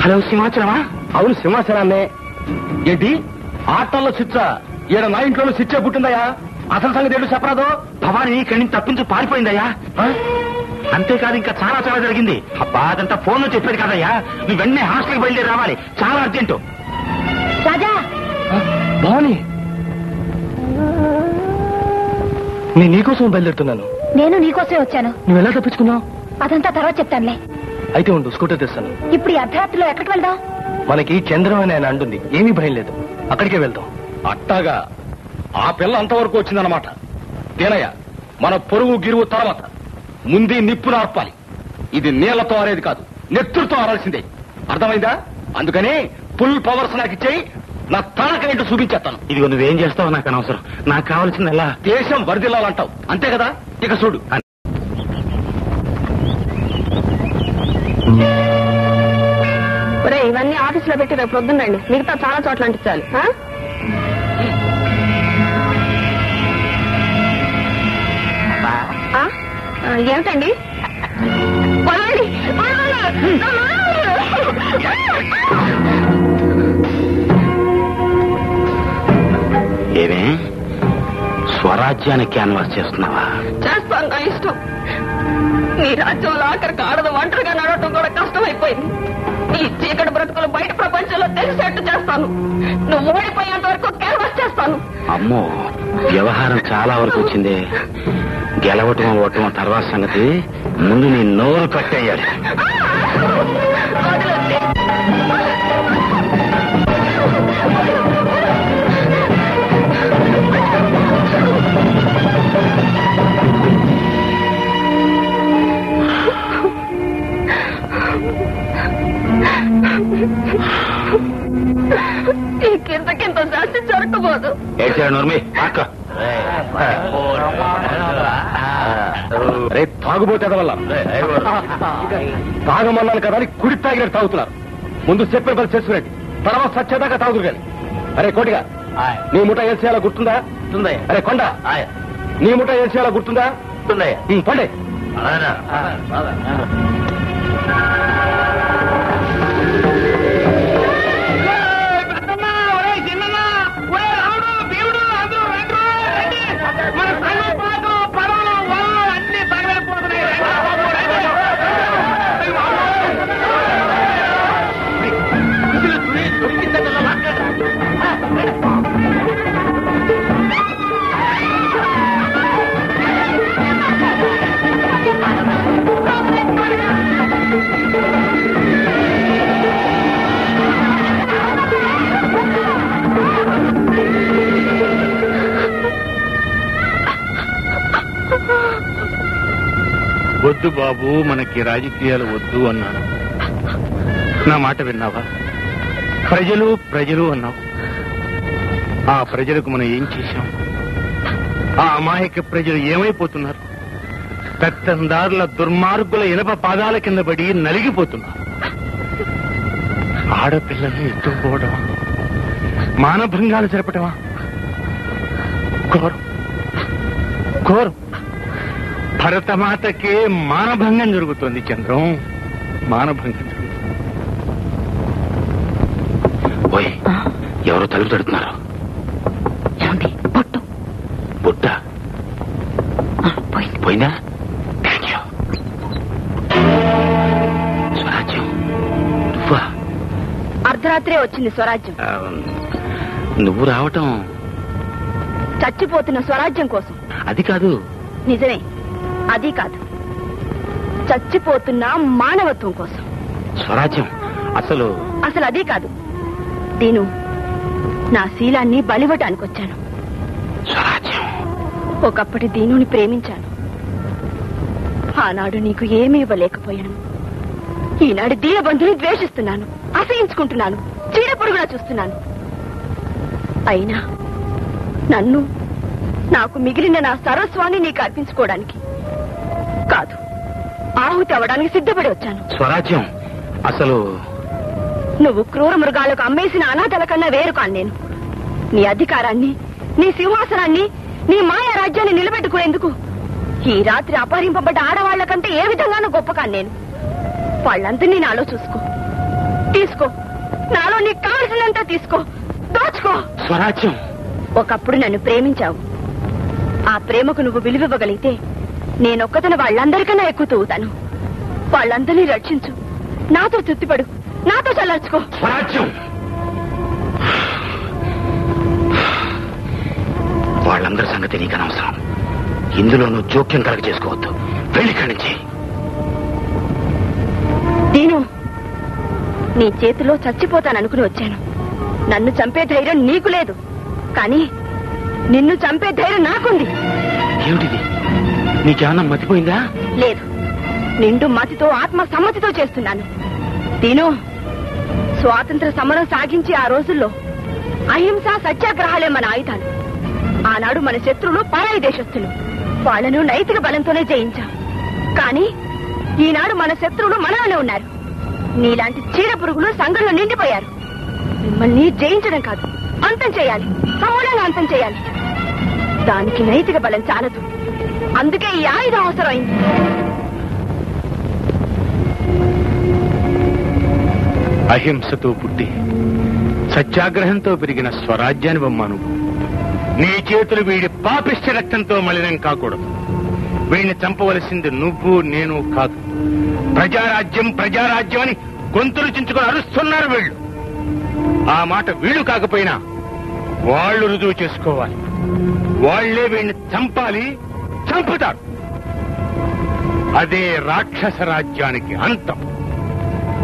హలో, సింహాచలమా? అవును, సింహాసనాన్నే. ఏంటి ఆటల్లో శిక్ష? ఈడ నా ఇంట్లోనూ శిక్ష పుట్టిందయ్యా. అసలు సంగతి ఏంటో చెప్పరాదు. భవానీ ఇక్కడి నుంచి తప్పించి పారిపోయిందయ్యా. అంతేకాదు, ఇంకా చాలా చాలా జరిగింది. అబ్బా, అదంతా ఫోన్ లో చెప్పేది కదయ్యా. నువ్వు వెంటనే హాస్టల్కి బయలుదేరి రావాలి, చాలా అర్జెంటు. రాజా, భవానీ, నేను నీకోసం బయలుదేరుతున్నాను. నేను నీకోసమే వచ్చాను. నువ్వు ఎలా తప్పించుకున్నావు? అదంతా తర్వాత చెప్తానులే. అయితే ఉండు, స్కూటర్ తెస్తాను. ఇప్పుడు ఈ అర్ధరాత్రిలో ఎక్కడికి వెళ్దాం? మనకి చంద్రం అని ఆయన అంటుంది. ఏమీ భయం లేదు, అక్కడికే వెళ్దాం. అట్టాగా ఆ పిల్ల అంతవరకు వచ్చిందన్నమాట. తేనయ్య, మన పొరుగు గిరువు తర్వాత ముందే నిప్పును ఆర్పాలి. ఇది నీళ్లతో ఆరేది కాదు, నెత్తులతో ఆరాల్సిందే. అర్థమైందా? అందుకని ఫుల్ పవర్స్ నాకు ఇచ్చేయి. నా తనకేంటో చూపించేస్తాను. ఇదిగో నువ్వేం చేస్తావు నాకు అనవసరం. నాకు కావాల్సింది ఎలా దేశం వరదిల్లాలంటావు, అంతే కదా? ఇక చూడు. ఇవన్నీ ఆఫీసులో పెట్టి రేపు పొద్దున్నండి. మిగతా చాలా చోట్ల అంటించాలి. ఏమిటండి? ఏమే స్వరాజ్యాన్ని క్యాన్వాస్ చేస్తున్నావా? చేస్తాను, నా ఇష్టం. నీ రాజ్యంలో ఆఖరికి ఆడదు ఒంటరిగా నడవటం కూడా కష్టమైపోయింది. ఈ చీకటి బ్రతుకులు బయట ప్రపంచంలో తెలిసేట్టు చేస్తాను. నువ్వు ఓడిపోయేంత వరకు క్యాన్వాస్ చేస్తాను. అమ్మో, వ్యవహారం చాలా వరకు వచ్చింది. గెలవటం ఓటం తర్వాత సంగతి. ముందు నీ నోరు కట్టేయాలి. ఇంతకింత శాంతి జరగబోదు. ఏడ్చాడు నోర్మి అక్క. రే తాగుబోతే వల్ల తాగమన్నాను కదా అని కుడి తాగినట్టు తాగుతున్నారు. ముందు చెప్పే పని చేసుకునేది, తర్వాత సచ్చేదాకా తాగుతురు కానీ. అరే కోటిగా, నీ ముఠ ఏం చేయాలో గుర్తుందా? అరే కొండ, నీ ముఠ ఏం చేయాలో గుర్తుందా? పండే. వద్దు బాబు, మనకి రాజకీయాలు వద్దు అన్నాను. నా మాట విన్నావా? ప్రజలు ప్రజలు అన్నావు. ఆ ప్రజలకు మనం ఏం చేశాం? ఆ అమాయక ప్రజలు ఏమైపోతున్నారు? పెత్తందారుల దుర్మార్గుల ఇనప పాదాల కింద పడి నలిగిపోతున్నారు. ఆడపిల్లల్ని ఎత్తుకుపోవడమా, మానభంగాలు జరపటమా? ఘోరం ఘోరం. భరతమాతకే మానభంగం జరుగుతోంది చంద్రం, మానభంగం జరుగుతుంది. ఓయ్, ఎవరో తలుపు తడుతున్నారు. బుట్ట పోయిందా? Thank you. అర్ధరాత్రే వచ్చింది స్వరాజ్యం. నువ్వు రావటం చచ్చిపోతున్న స్వరాజ్యం కోసం. అది కాదు. నిజమే, అది కాదు. చచ్చిపోతున్న మానవత్వం కోసం. స్వరాజ్యం అసలు అది కాదు. నేను నా శీలాన్ని బలివ్వటానికి వచ్చాను. స్వరాజ్యం. ఒకప్పటి దీనుని ప్రేమించాను. ఆనాడు నీకు ఏమీ ఇవ్వలేకపోయాను. ఈనాడు దీనబంధుని ద్వేషిస్తున్నాను, అసహించుకుంటున్నాను, చీడపురుగులా చూస్తున్నాను. అయినా నన్ను, నాకు మిగిలిన నా సర్వస్వాన్ని నీకు అర్పించుకోవడానికి కాదు, ఆహుతి అవ్వడానికి సిద్ధపడి వచ్చాను. స్వరాజ్యం అసలు నువ్వు క్రూర మృగాలకు అమ్మేసిన అనాథల కన్నా వేరు కాను నేను. నీ అధికారాన్ని, నీ సింహాసనాన్ని, నీ మాయా రాజ్యాన్ని నిలబెట్టుకునేందుకు ఈ రాత్రి అపహరింపబడ్డ ఆడవాళ్ల కంటే ఏ విధంగానూ గొప్ప కాను నేను. వాళ్ళందరినీ నాలో చూసుకో, తీసుకో, నాలో నీకు కావలసినంత తీసుకో, దోచుకో. స్వరాజ్యం. ఒకప్పుడు నన్ను ప్రేమించావు. ఆ ప్రేమకు నువ్వు విలువివ్వగలిగితే నేనొక్కతను వాళ్ళందరికన్నా ఎక్కువ తూగుతాను. వాళ్ళందరినీ రక్షించు, నాతో తృప్తిపడు, నాతో చల్లార్చుకో. స్వరాజ్యం. వాళ్ళందరి సంగతి నీకు అనవసరం. ఇందులో నువ్వు జోక్యం కలగ చేసుకోవద్దు. వెళ్ళి ఇక్కడి నుంచి. దీను, నీ చేతిలో చచ్చిపోతాననుకుని వచ్చాను. నన్ను చంపే ధైర్యం నీకు లేదు, కానీ నిన్ను చంపే ధైర్యం నాకుంది. ఏమిటిది? నీకేమన్నా మతిపోయిందా? లేదు, నిండు మతితో ఆత్మ సమ్మతితో చేస్తున్నాను. దీను, స్వాతంత్ర సమరం సాగించి ఆ రోజుల్లో అహింస సత్యాగ్రహాలే మన ఆయుధాలు. ఆనాడు మన శత్రువులు పరాయి దేశస్థులు. వాళ్ళను నైతిక బలంతోనే జయించాం. కానీ ఈనాడు మన శత్రువులు మనలోనే ఉన్నారు. నీలాంటి చీడ పురుగులు సంఘంలో నిండిపోయారు. మిమ్మల్ని జయించడం కాదు, అంతం చేయాలి, సమూలంగా అంతం చేయాలి. దానికి నైతిక బలం చాలదు. అందుకే ఈ ఆయుధం అవసరమైంది. అహింసతో పుట్టి సత్యాగ్రహంతో పెరిగిన స్వరాజ్యాన్ని బొమ్మను నీ చేతులు వీడి పాపిష్ట రక్తంతో మలినం కాకూడదు. వీడిని చంపవలసింది నువ్వు, నేను కాదు. ప్రజారాజ్యం, ప్రజారాజ్యం అని గొంతులు చించుకొని అరుస్తున్నారు వీళ్ళు. ఆ మాట వీళ్ళు కాకపోయినా వాళ్ళు రుజువు చేసుకోవాలి. వాళ్లే వీడిని చంపాలి, చంపుతారు. అదే రాక్షస రాజ్యానికి అంతం,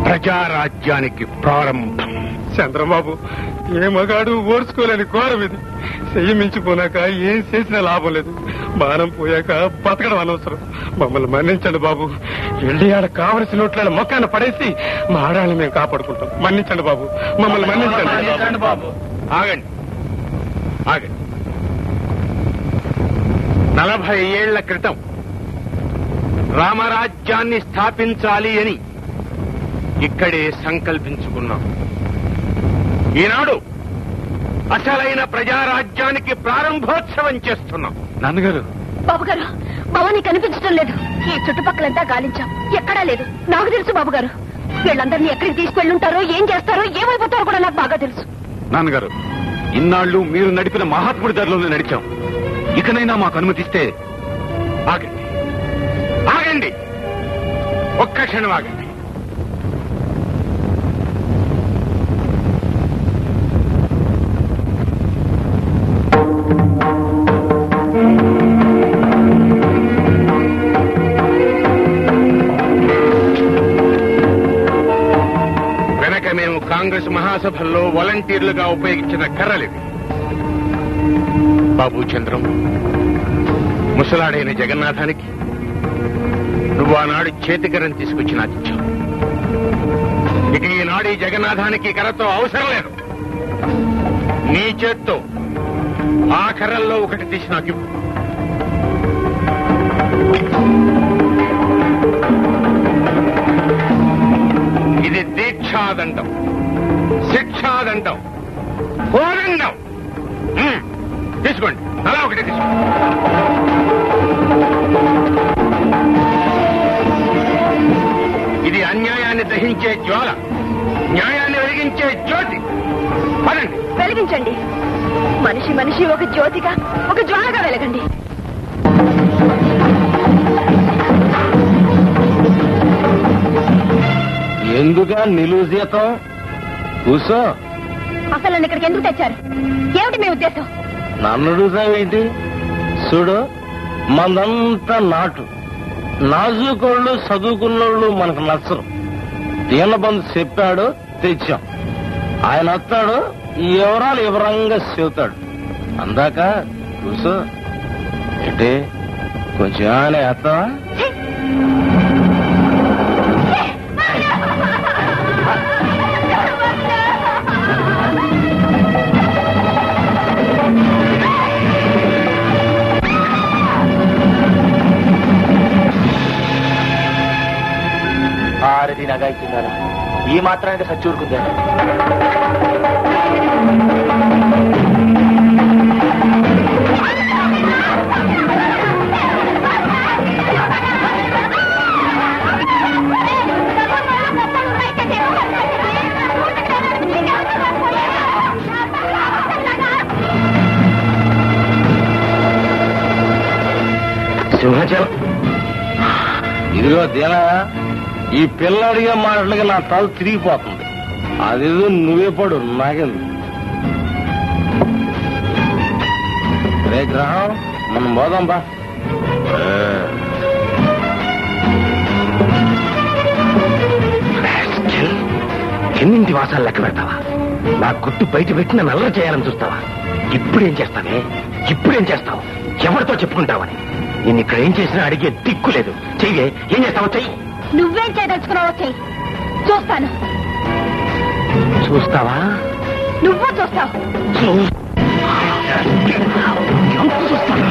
ప్రజారాజ్యానికి ప్రారంభం. చంద్రబాబు, ఏ మగాడు ఓర్చుకోలేని ఘోరం ఇది. చెయ్యి మించిపోనాక ఏం చేసినా లాభం లేదు. బాణం పోయాక బతకడం అనవసరం. మమ్మల్ని మన్నించండి బాబు. వెళ్ళి ఆడ కావలసిన నోట్ల మొక్కాన పడేసి మా ఆడాళ్ళని మేము కాపాడుకుంటాం. మన్నించండి బాబు, మమ్మల్ని మన్నించండి బాబు. ఆగండి, ఆగండి. 40 ఏళ్ల క్రితం రామరాజ్యాన్ని స్థాపించాలి అని ఇక్కడే సంకల్పించుకున్నాం. ఈనాడు అసలైన ప్రజారాజ్యానికి ప్రారంభోత్సవం చేస్తున్నాం. నాన్నగారు. బాబుగారు, భవానీ కనిపించడం లేదు. ఈ చుట్టుపక్కలంతా గాలించాం, ఎక్కడా లేదు. నాకు తెలుసు బాబుగారు. వీళ్ళందరినీ ఎక్కడికి తీసుకెళ్ళుంటారో, ఏం చేస్తారో, ఏమైపోతారో కూడా నాకు బాగా తెలుసు. నాన్నగారు, ఇన్నాళ్లు మీరు నడిపిన మహాత్ముడి దారిలోనే నడిచాం. ఇకనైనా మాకు అనుమతిస్తే. ఆగండి, ఆగండి, ఒక్క క్షణం ఆగండి. వెనక మేము కాంగ్రెస్ మహాసభల్లో వాలంటీర్లుగా ఉపయోగించిన కర్రలివి. బాబు చంద్రం, ముసలాడైన జగన్నాథానికి నువ్వు ఆనాడు చేతికరం తీసుకొచ్చి నాకిచ్చావు. ఇక ఈనాడు ఈ జగన్నాథానికి కర్రతో అవసరం లేదు. నీ చేత్తో ఆ కర్రల్లో ఒకటి తీసి నాకు ఇవ్వు. ఇది దీక్షాదండం, శిక్షాదండం, కోదండం. తీసుకోండి, అలా ఒకటి తీసుకోండి. ఇది అన్యాయాన్ని దహించే జ్వాల, న్యాయాన్ని వెలిగించే జ్యోతి. పదండి, వెలిగించండి. మనిషి మనిషి ఒక జ్యోతిగా, ఒక జ్వాలగా వెలగండి. ఎందుగా నిలువు జీతం? కూర్చో. అసలు నన్ను ఇక్కడికి ఎందుకు తెచ్చారు? ఏమిటి మీ ఉద్దేశం? నన్ను అడుగుతావేంటి? చూడు, మందంతా నాజుకోళ్ళు చదువుకున్నోళ్ళు మనకు నచ్చరు. దీనబంధు చెప్పాడు, తెచ్చాం. ఆయన వస్తాడు, ఈ వివరాలు వివరంగా చెబుతాడు. అందాక కూర్చో. ఏంటి కొంచెం ఏమైనా వేస్తావా? ఆరది నగా ఇచ్చిందా? ఈ మాత్రానికి సచ్చూరుకుందా? సింహాచలం, ఇదిగో దీనా, ఈ పిల్లడిగా మాటలకి నా తల తిరిగిపోతుంది. అదేదో నువ్వే పడు, నాకెందుకు? రే గ్రహం, మనం పోదాం బా. ఎన్నింటి వాసాలు లెక్క పెడతావా? నా గుట్టు బయట పెట్టి నన్ను అల్లరి చేయాలని చూస్తావా? ఇప్పుడేం చేస్తావే? ఇప్పుడేం చేస్తావు? ఎవరితో చెప్పుకుంటావని? నేను ఇక్కడ ఏం చేసినా అడిగే దిక్కు లేదు. చెయ్యే, ఏం చేస్తావో చెయ్యి. నువ్వేం చేయదలుచుకున్నావో చెయ్యి, చూస్తాను. చూస్తావా? నువ్వు చూస్తావు. చూస్తావా?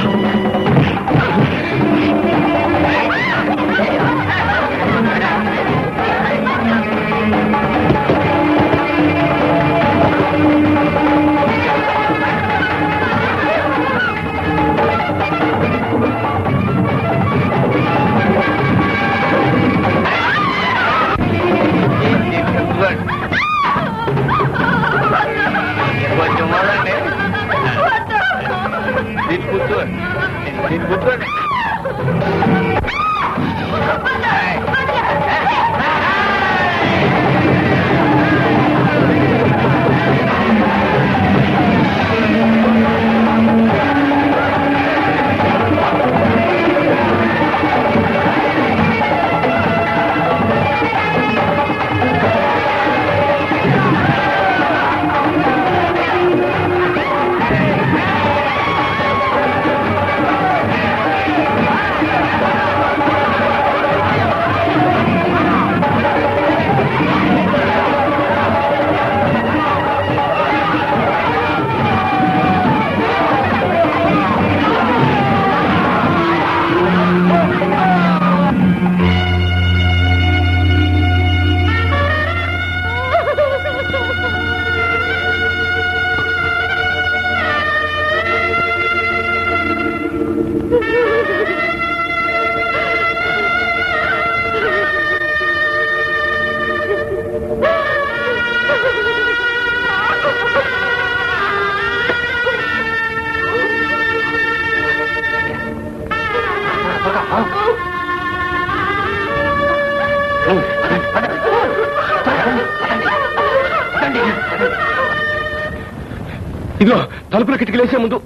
ఇదిగో తలుపుల కిటికలేసే ముందు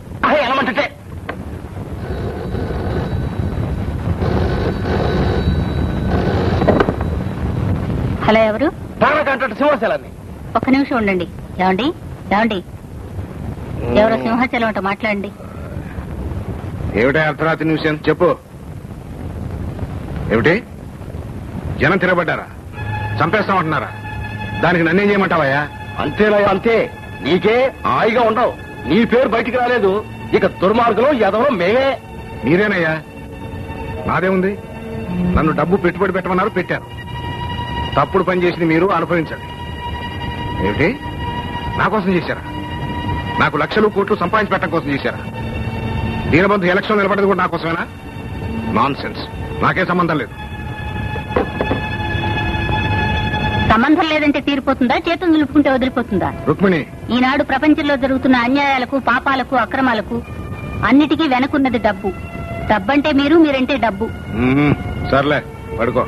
ఎలమంటే. హలో, ఎవరు? కాంట్రాక్టర్ సింహాచలాన్ని. ఒక్క నిమిషం ఉండండి. ఏమండి ఏమండి, ఎవరో సింహాచలం అంట, మాట్లాడండి. ఏమిటా అర్ధరాత్రి నిమిషం చెప్పు. ఏమిటి జనం తిరగబడ్డారా? చంపేస్తామంటున్నారా? దానికి నన్నేం చేయమంటావయ్యా? అంతేనా? అంతే. నీకే హాయిగా ఉండవు. నీ పేరు బయటికి రాలేదు. ఇక దుర్మార్గులు ఎదవో మేమే. మీరేనయ్యా, నాదేముంది? నన్ను డబ్బు పెట్టుబడి పెట్టమన్నారు, పెట్టాను. తప్పుడు పని చేసింది మీరు, అనుభవించండి. ఏమిటి నా కోసం చేశారా? నాకు లక్షలు కోట్లు సంపాదించి పెట్టడం కోసం చేశారా? దీనబంధు ఎలక్షన్ నిలబడేది కూడా నా కోసమేనా? Non sense. నాకే సంబంధం లేదు. సంబంధం లేదంటే తీరిపోతుందా? చేతులు నిలుపుకుంటే వదిలిపోతుందా? రుక్మిణి, ఈనాడు ప్రపంచంలో జరుగుతున్న అన్యాయాలకు, పాపాలకు, అక్రమాలకు అన్నిటికీ వెనకున్నది డబ్బు. డబ్బంటే మీరు, మీరంటే డబ్బు. సర్లే పడుకో.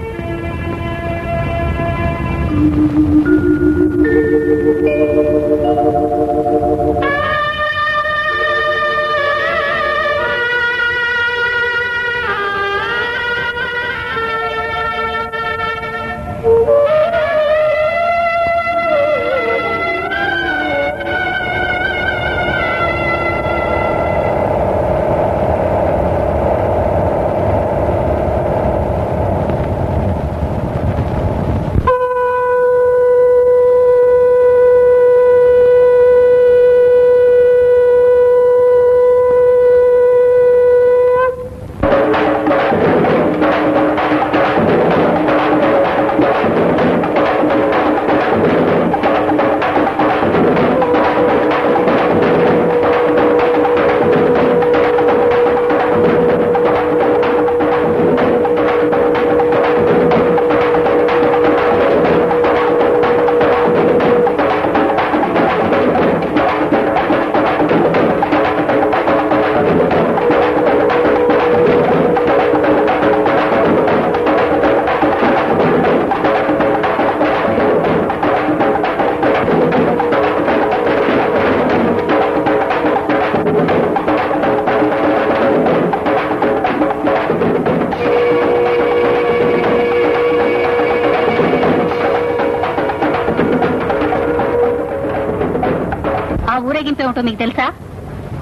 ఏమిటో మీకు తెలుసా?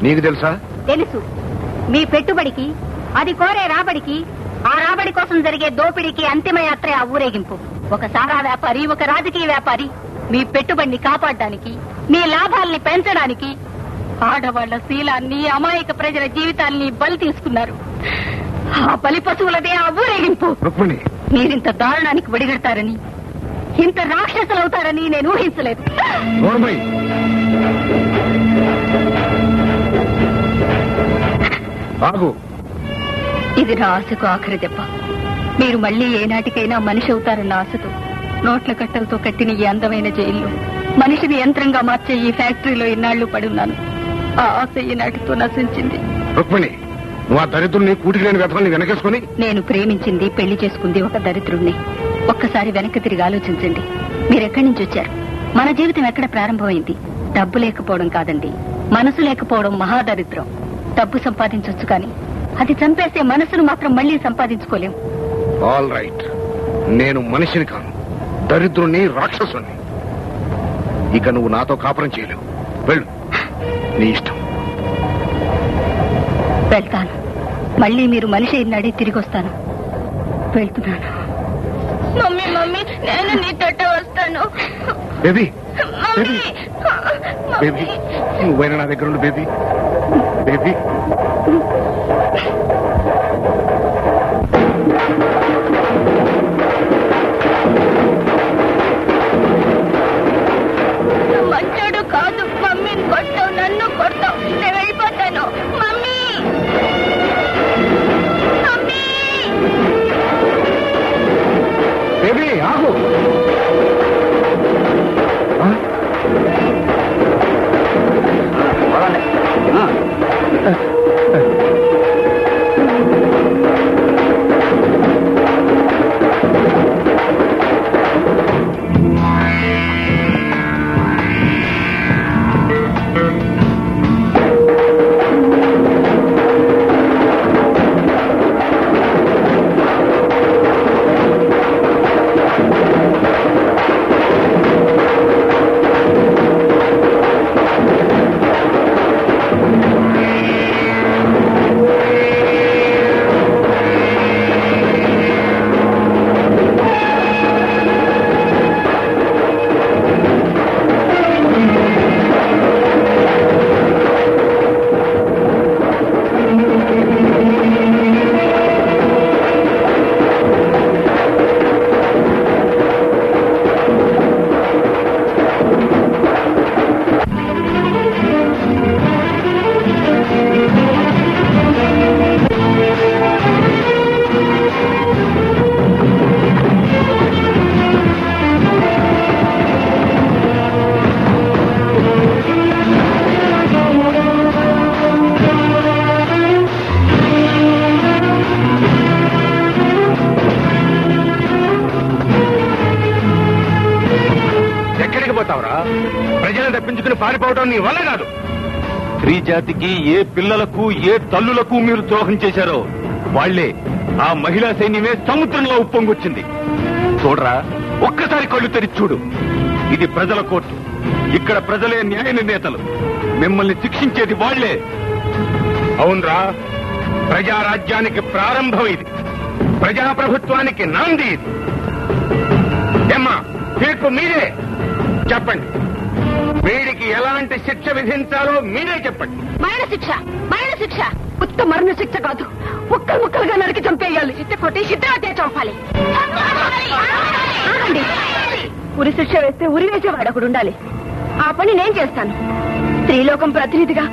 నీకు తెలుసా? తెలుసు. మీ పెట్టుబడికి, అది కోరే రాబడికి, ఆ రాబడి కోసం జరిగే దోపిడీకి అంతిమ యాత్రే ఆ ఊరేగింపు. ఒక సారా వ్యాపారి, ఒక రాజకీయ వ్యాపారి మీ పెట్టుబడిని కాపాడడానికి, మీ లాభాల్ని పెంచడానికి ఆడవాళ్ల శీలాన్ని, అమాయక ప్రజల జీవితాల్ని బలి తీసుకున్నారు. ఆ బలి పశువులదే ఆ ఊరేగింపు. మీరింత దారుణానికి ఒడిగడతారని, ఇంత రాక్షసులవుతారని నేను ఊహించలేదు. ఇది నా ఆశకు ఆఖరి దెబ్బ. మీరు మళ్లీ ఏనాటికైనా మనిషి అవుతారన్న ఆశతో నోట్ల కట్టలతో కట్టిన ఈ అందమైన జైల్లో మనిషిని యంత్రంగా మార్చే ఈ ఫ్యాక్టరీలో ఇన్నాళ్లు పడున్నాను. ఆ ఆశ ఈనాటితో నశించింది. నేను ప్రేమించింది, పెళ్లి చేసుకుంది ఒక దరిద్రుణ్ణి. ఒక్కసారి వెనక్కి తిరిగి ఆలోచించండి. మీరెక్కడి నుంచి వచ్చారు? మన జీవితం ఎక్కడ ప్రారంభమైంది? డబ్బు లేకపోవడం కాదండి, మనసు లేకపోవడం మహాదరిద్రం. డబ్బు సంపాదించొచ్చు కానీ అది చంపేసే మనసును మాత్రం మళ్లీ సంపాదించుకోలేం. ఆల్ రైట్, నేను మనిషిని కాను, దరిద్రుణ్ణి, రాక్షసుని. ఇక నువ్వు నాతో కాపురం చేయలేవు. వెళ్ళు, నీ ఇష్టం. వెళ్తాను. మళ్ళీ మీరు మనిషి అయినాడే తిరిగి వస్తాను. వెళ్తున్నాను. మమ్మీ మమ్మీ, నేను నీతోటే వస్తాను. బేబీ, బేబీ, నువ్వైనా నా దగ్గర ఉండు బేబీ. బేబీ, మంచోడు కాదు. మమ్మీని కొట్టావు, నన్ను కొట్టావు, నేను వెళ్ళిపోతాను. మమ్మీ, మమ్మీ, బేబీ ఆగు. పారిపోవడం నీ వల్ల కాదు. స్త్రీ జాతికి ఏ పిల్లలకు ఏ తల్లులకు మీరు ద్రోహం చేశారో వాళ్లే ఆ మహిళా సైన్యమే సముద్రంలో ఉప్పొంగొచ్చింది. చూడరా, ఒక్కసారి కళ్ళు తెరిచి చూడు. ఇది ప్రజల కోర్టు. ఇక్కడ ప్రజలే న్యాయ నిర్ణేతలు. మిమ్మల్ని శిక్షించేది వాళ్లే. అవునరా, ప్రజారాజ్యానికి ప్రారంభం ఇది. ప్రజాప్రభుత్వానికి నాంది ఇది. ఏమ్మా, తీర్పు మీరే చెప్పండి. వీడికి ఎలాంటి శిక్ష విధించాలో మీరే చెప్పండి. మరణ శిక్ష, మరణ శిక్ష. ఉత్త మరణ శిక్ష కాదు, ముక్కలు ముక్కలుగా నరికి చంపేయాలి. కొట్టి చిత్రవతే చంపాలి. ఉరి శిక్ష వేస్తే ఉరి వేసేవాడు ఒకడు ఉండాలి. ఆ పని నేను చేస్తాను. స్త్రీలోకం ప్రతినిధిగా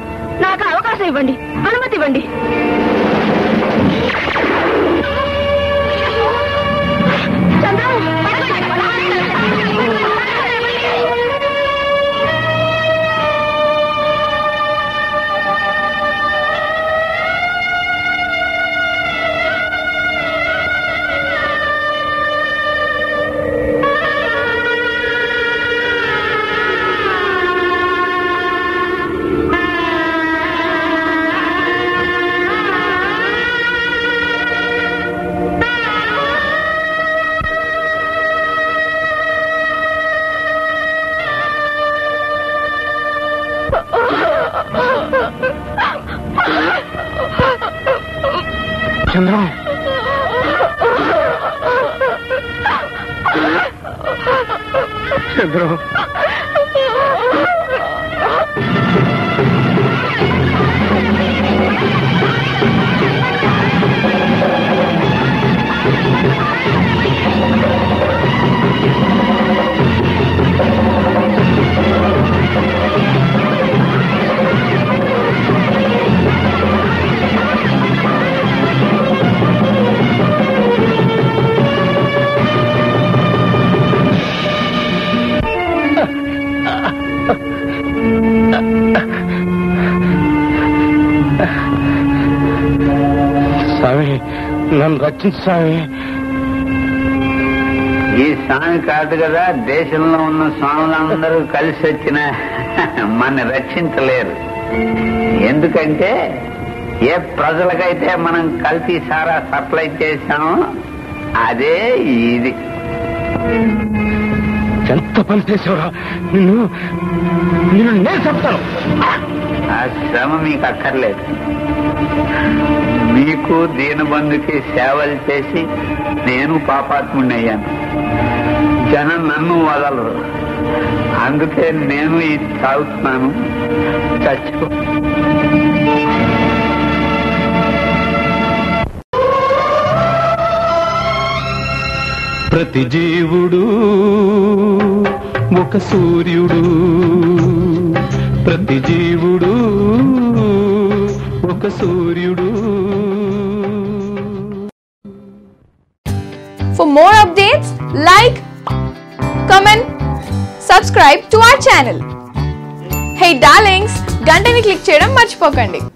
నాకు అవకాశం ఇవ్వండి, అనుమతి ఇవ్వండి. చంద్రం, చంద్రం, స్వామి, నన్ను రక్షించు స్వామి. ఈ స్వామి కాదు కదా, దేశంలో ఉన్న స్వాములందరూ కలిసి వచ్చిన మన రక్షించలేరు. ఎందుకంటే ఏ ప్రజలకైతే మనం కల్తీ సారా సప్లై చేశామో అదే ఇది. ఎంత పని చేసావురా! నిన్ను నేను చెప్తాను. ఆ శ్రమ మీకు అక్కర్లేదు. మీకు దీనబంధుకి సేవలు చేసి నేను పాపాత్ముడిని అయ్యాను. జనం నన్ను వదలరు. అందుకే నేను ఇది తాగుతున్నాను. చచ్చిపో. ప్రతి జీవుడు ఒక సూర్యుడు, ప్రతి జీవుడు ఒక సూర్యుడు. For more updates, like, comment, subscribe to our channel. Hey darlings, గంటని click చేయడం మర్చిపోకండి.